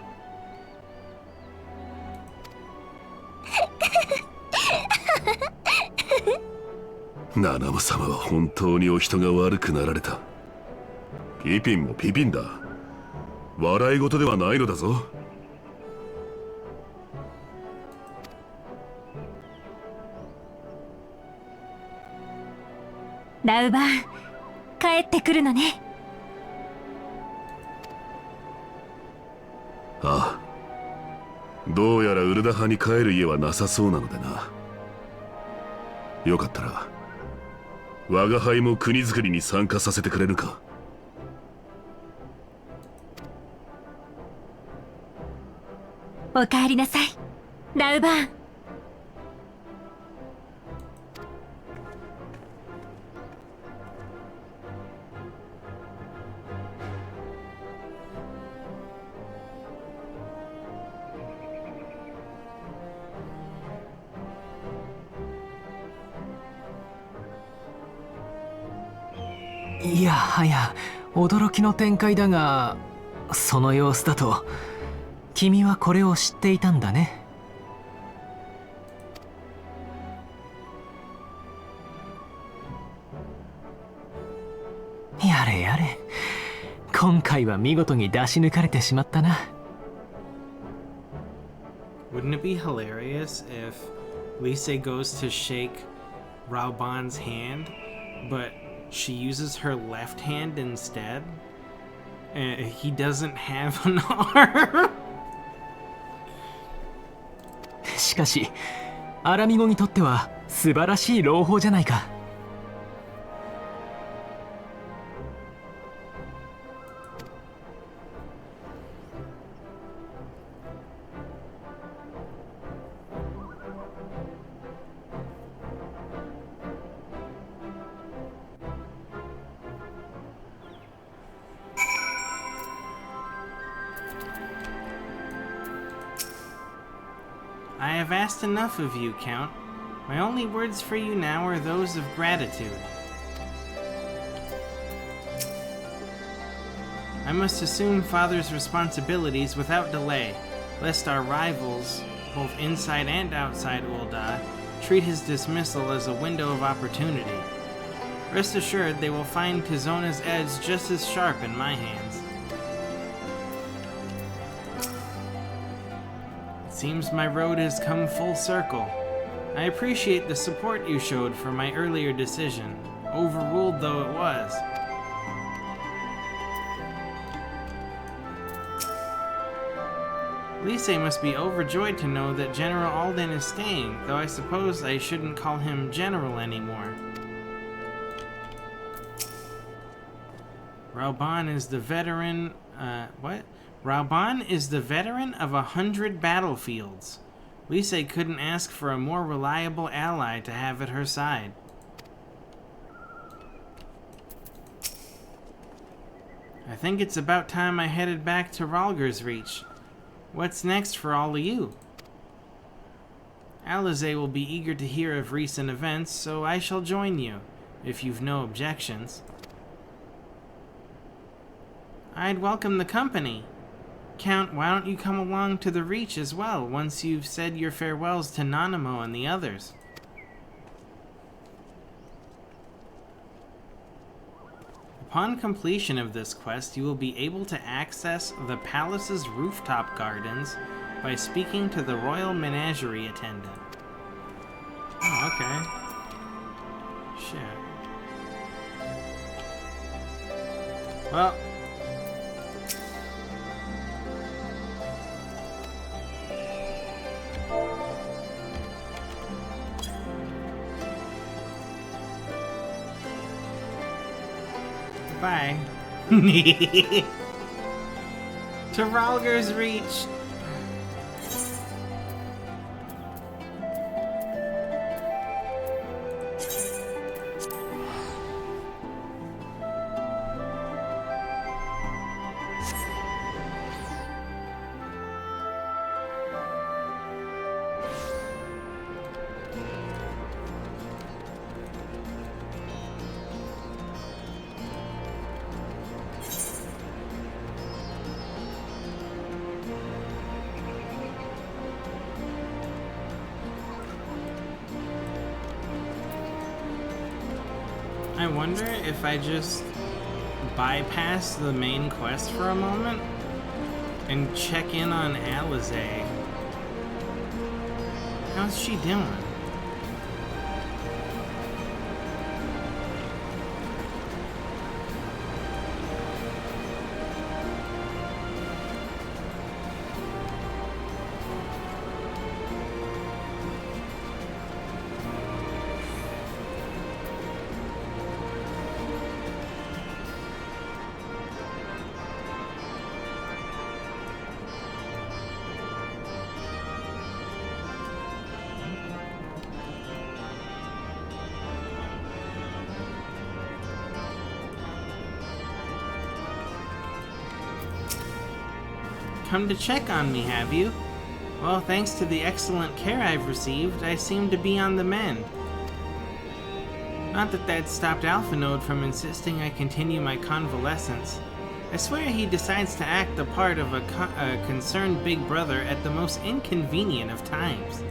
[SPEAKER 2] ナナム様は本当にお人が悪くなられた。ピピンもピピンだ。笑い事ではないのだぞ。
[SPEAKER 4] ラウバーン、帰ってくるのね。
[SPEAKER 2] ああ、どうやらウルダ派に帰る家はなさそうなのでな。よかったら我が輩も国づくりに参加させてくれるか。
[SPEAKER 4] おかえりなさい、ラウバーン。
[SPEAKER 5] いやはや驚きの展開だが、その様子だと君はこれを知っていたんだね。やれやれ、今回は見事に出し抜かれてしまったな。
[SPEAKER 1] Wouldn't it be hilarious if Lise goes to shake Raoban's hand, but she uses her left hand instead? And he doesn't have an arm.
[SPEAKER 5] しかしアラミゴにとっては素晴らしい朗報じゃないか。
[SPEAKER 1] I have asked enough of you, Count. My only words for you now are those of gratitude. I must assume Father's responsibilities without delay, lest our rivals, both inside and outside Ul'dah, treat his dismissal as a window of opportunity. Rest assured they will find Tizona's edge just as sharp in my hands. Seems my road has come full circle. I appreciate the support you showed for my earlier decision, overruled though it was. Lise must be overjoyed to know that General Alden is staying, though I suppose I shouldn't call him General anymore. Raoban is the veteran, Raoban is the veteran of 100 battlefields. Lise couldn't ask for a more reliable ally to have at her side. I think it's about time I headed back to Ralger's Reach. What's next for all of you? Eorzea will be eager to hear of recent events, so I shall join you, if you've no objections. I'd welcome the company. Count, why don't you come along to the Reach as well, once you've said your farewells to Nanamo and the others? Upon completion of this quest, you will be able to access the palace's rooftop gardens by speaking to the Royal Menagerie attendant. Oh, okay. Shit. Well... Bye. Teralger's Reach. I wonder if I just bypass the main quest for a moment and check in on Eorzea. How's she doing? Come to check on me, have you? Well, thanks to the excellent care I've received, I seem to be on the mend. Not that that stopped Alphanode from insisting I continue my convalescence. I swear he decides to act the part of a concerned big brother at the most inconvenient of times.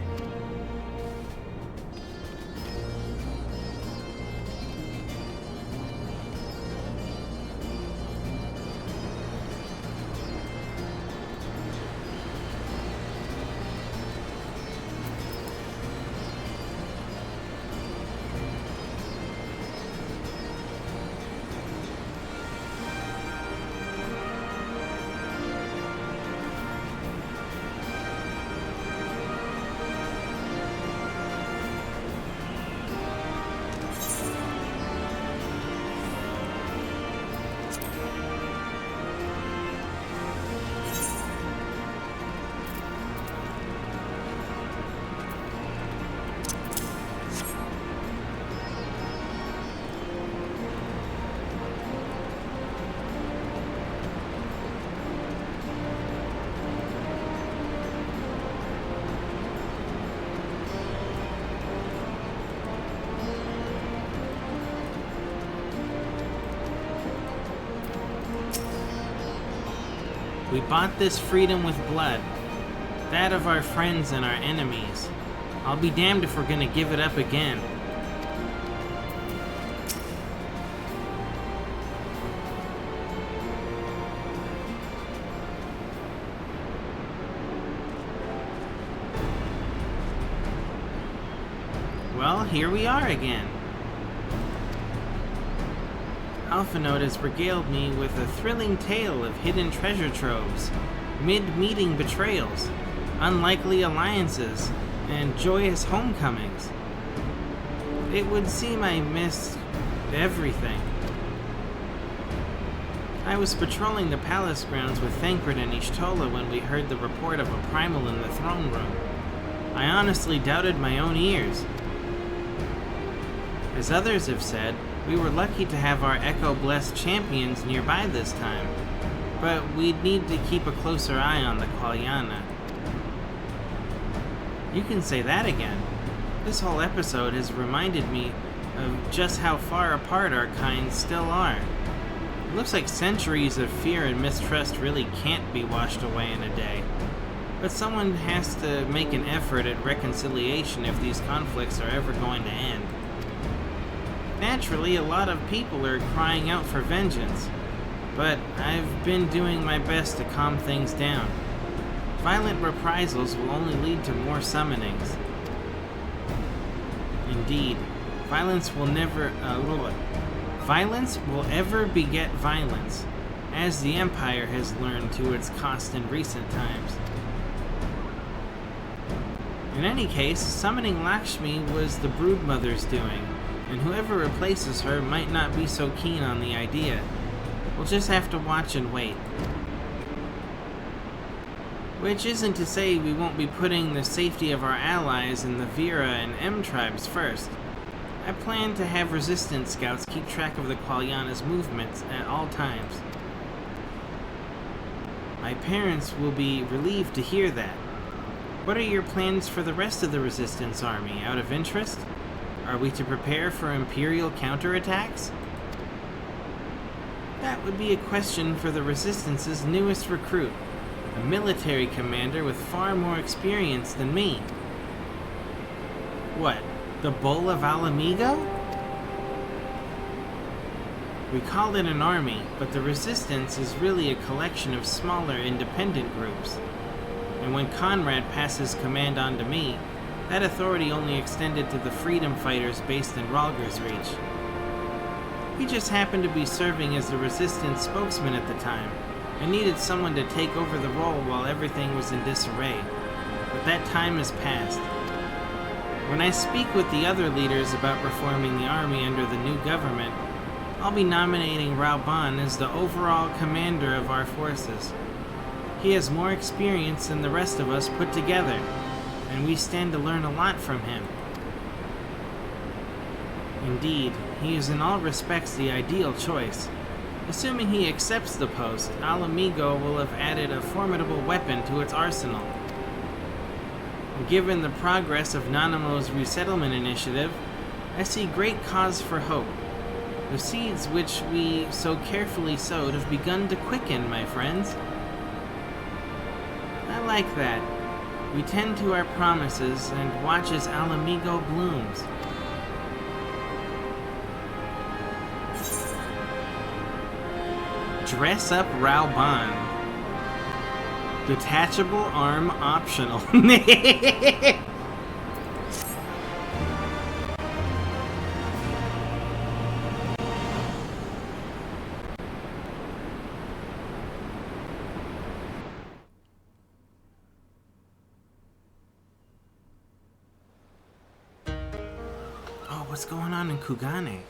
[SPEAKER 1] We bought this freedom with blood, that of our friends and our enemies. I'll be damned if we're gonna give it up again. Well, here we are again. Alphanode has regaled me with a thrilling tale of hidden treasure troves, mid-meeting betrayals, unlikely alliances, and joyous homecomings. It would seem I missed everything. I was patrolling the palace grounds with Thancred and Ishtola when we heard the report of a primal in the throne room. I honestly doubted my own ears. As others have said, we were lucky to have our Echo-blessed champions nearby this time. But we'd need to keep a closer eye on the Qualyana. You can say that again. This whole episode has reminded me of just how far apart our kinds still are. It looks like centuries of fear and mistrust really can't be washed away in a day. But someone has to make an effort at reconciliation if these conflicts are ever going to end. Naturally, a lot of people are crying out for vengeance, but I've been doing my best to calm things down. Violent reprisals will only lead to more summonings. Indeed, violence will ever beget violence, as the Empire has learned to its cost in recent times. In any case, summoning Lakshmi was the Broodmother's doing, and whoever replaces her might not be so keen on the idea. We'll just have to watch and wait. Which isn't to say we won't be putting the safety of our allies in the Vera and M tribes first. I plan to have resistance scouts keep track of the Qualyana's movements at all times. My parents will be relieved to hear that. What are your plans for the rest of the resistance army, out of interest? Are we to prepare for Imperial counterattacks? That would be a question for the Resistance's newest recruit, a military commander with far more experience than me. What, the Bull of Alamigo? We call it an army, but the Resistance is really a collection of smaller independent groups. And when Conrad passes command on to me, that authority only extended to the freedom fighters based in Ralger's Reach. He just happened to be serving as the Resistance spokesman at the time, and needed someone to take over the role while everything was in disarray. But that time has passed. When I speak with the other leaders about reforming the army under the new government, I'll be nominating Rauban as the overall commander of our forces. He has more experience than the rest of us put together, and we stand to learn a lot from him. Indeed, he is in all respects the ideal choice. Assuming he accepts the post, Alamigo will have added a formidable weapon to its arsenal. Given the progress of Nanamo's resettlement initiative, I see great cause for hope. The seeds which we so carefully sowed have begun to quicken, my friends. I like that. We tend to our promises and watch as Alamigo blooms. Dress up Rauban. Detachable arm optional. Oh, what's going on in Kugane?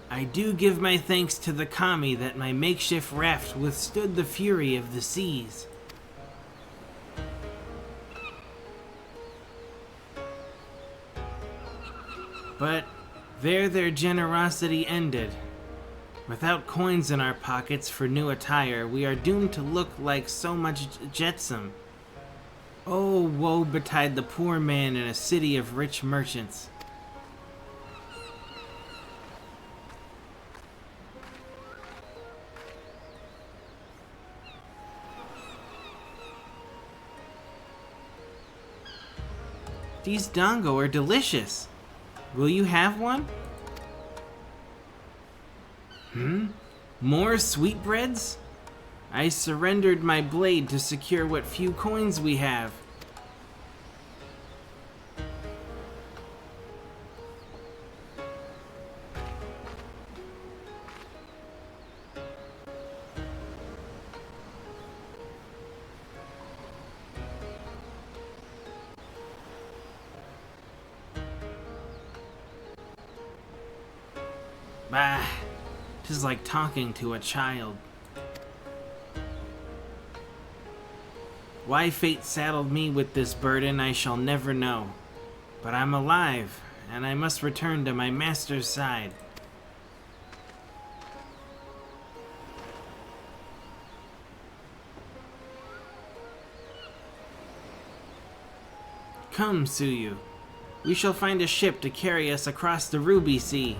[SPEAKER 1] I do give my thanks to the kami that my makeshift raft withstood the fury of the seas. But there their generosity ended. Without coins in our pockets for new attire, we are doomed to look like so much jetsam. Oh, woe betide the poor man in a city of rich merchants. These dango are delicious. Will you have one? More sweetbreads? I surrendered my blade to secure what few coins we have. Bah, 'tis like talking to a child. Why fate saddled me with this burden I shall never know. But I'm alive, and I must return to my master's side. Come, Suyu. We shall find a ship to carry us across the Ruby Sea.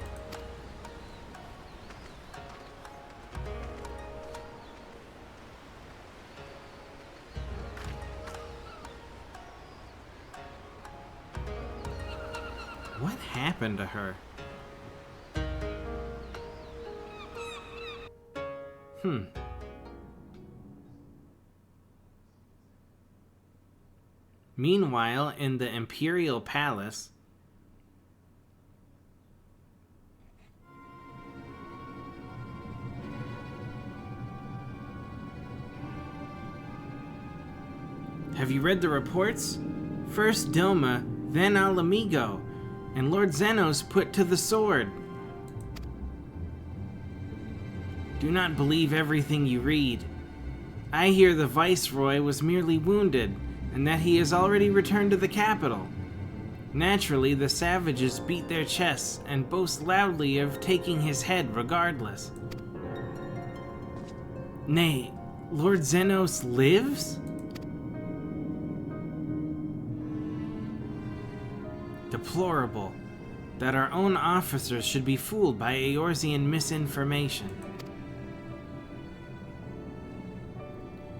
[SPEAKER 1] What happened to her? Meanwhile, in the Imperial Palace, have you read the reports? First Doma, then Alamigo, and Lord Zenos put to the sword. Do not believe everything you read. I hear the Viceroy was merely wounded, and that he has already returned to the capital. Naturally, the savages beat their chests and boast loudly of taking his head regardless. Nay, Lord Zenos lives? Deplorable that our own officers should be fooled by Eorzean misinformation.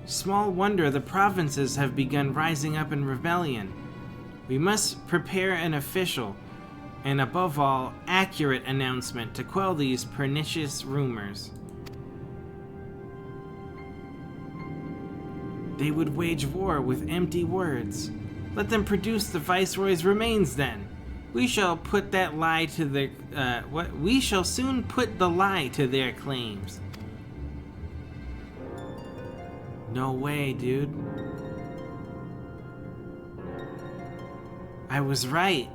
[SPEAKER 1] Small wonder the provinces have begun rising up in rebellion. We must prepare an official, and above all, accurate announcement to quell these pernicious rumors. They would wage war with empty words. Let them produce the Viceroy's remains then. We shall put that lie to their, We shall soon put the lie to their claims. No way, dude. I was right.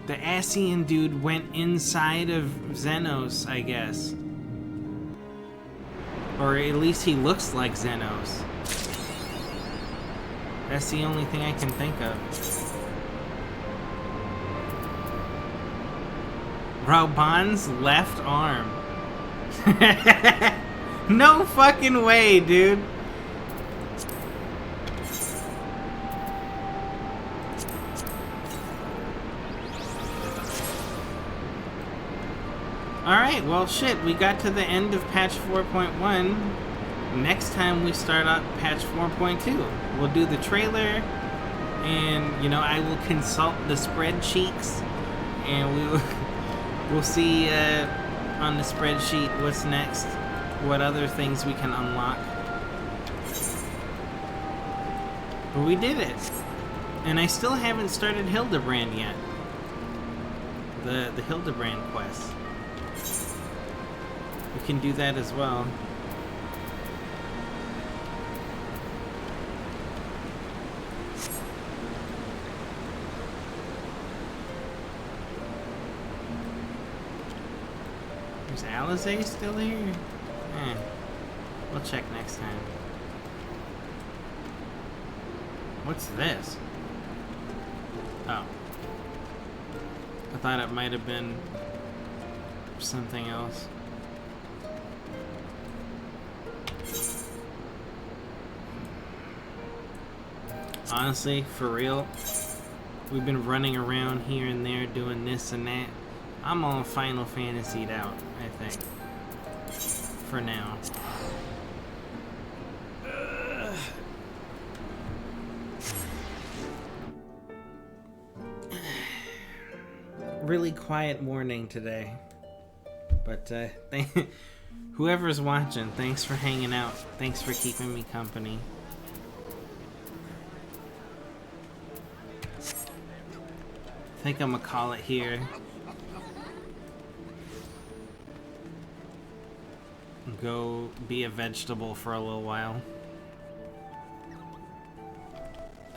[SPEAKER 1] The Asian dude went inside of Zenos, I guess. Or at least he looks like Zenos. That's the only thing I can think of. Rauban's left arm. No fucking way, dude. Alright, well shit, we got to the end of patch 4.1. Next time we start out patch 4.2. We'll do the trailer, and, you know, I will consult the spreadsheets, and we'll see on the spreadsheet what's next, what other things we can unlock. But we did it! And I still haven't started Hildebrand yet. The Hildebrand quest. We can do that as well. Is Alizé still here? We'll check next time. What's this? Oh. I thought it might have been something else. Honestly, for real, we've been running around here and there doing this and that. I'm all Final Fantasied out, I think. For now. Really quiet morning today. But whoever's watching, thanks for hanging out. Thanks for keeping me company. I think I'm gonna call it here. Go be a vegetable for a little while.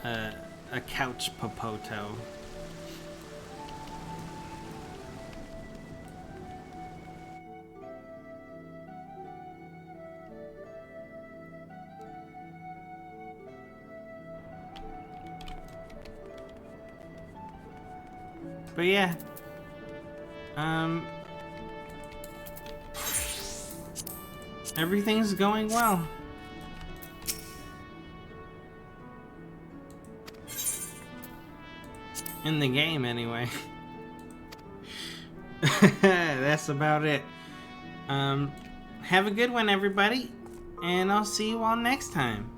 [SPEAKER 1] A couch popoto. But yeah. Everything's going well. In the game, anyway. That's about it. Have a good one, everybody. And I'll see you all next time.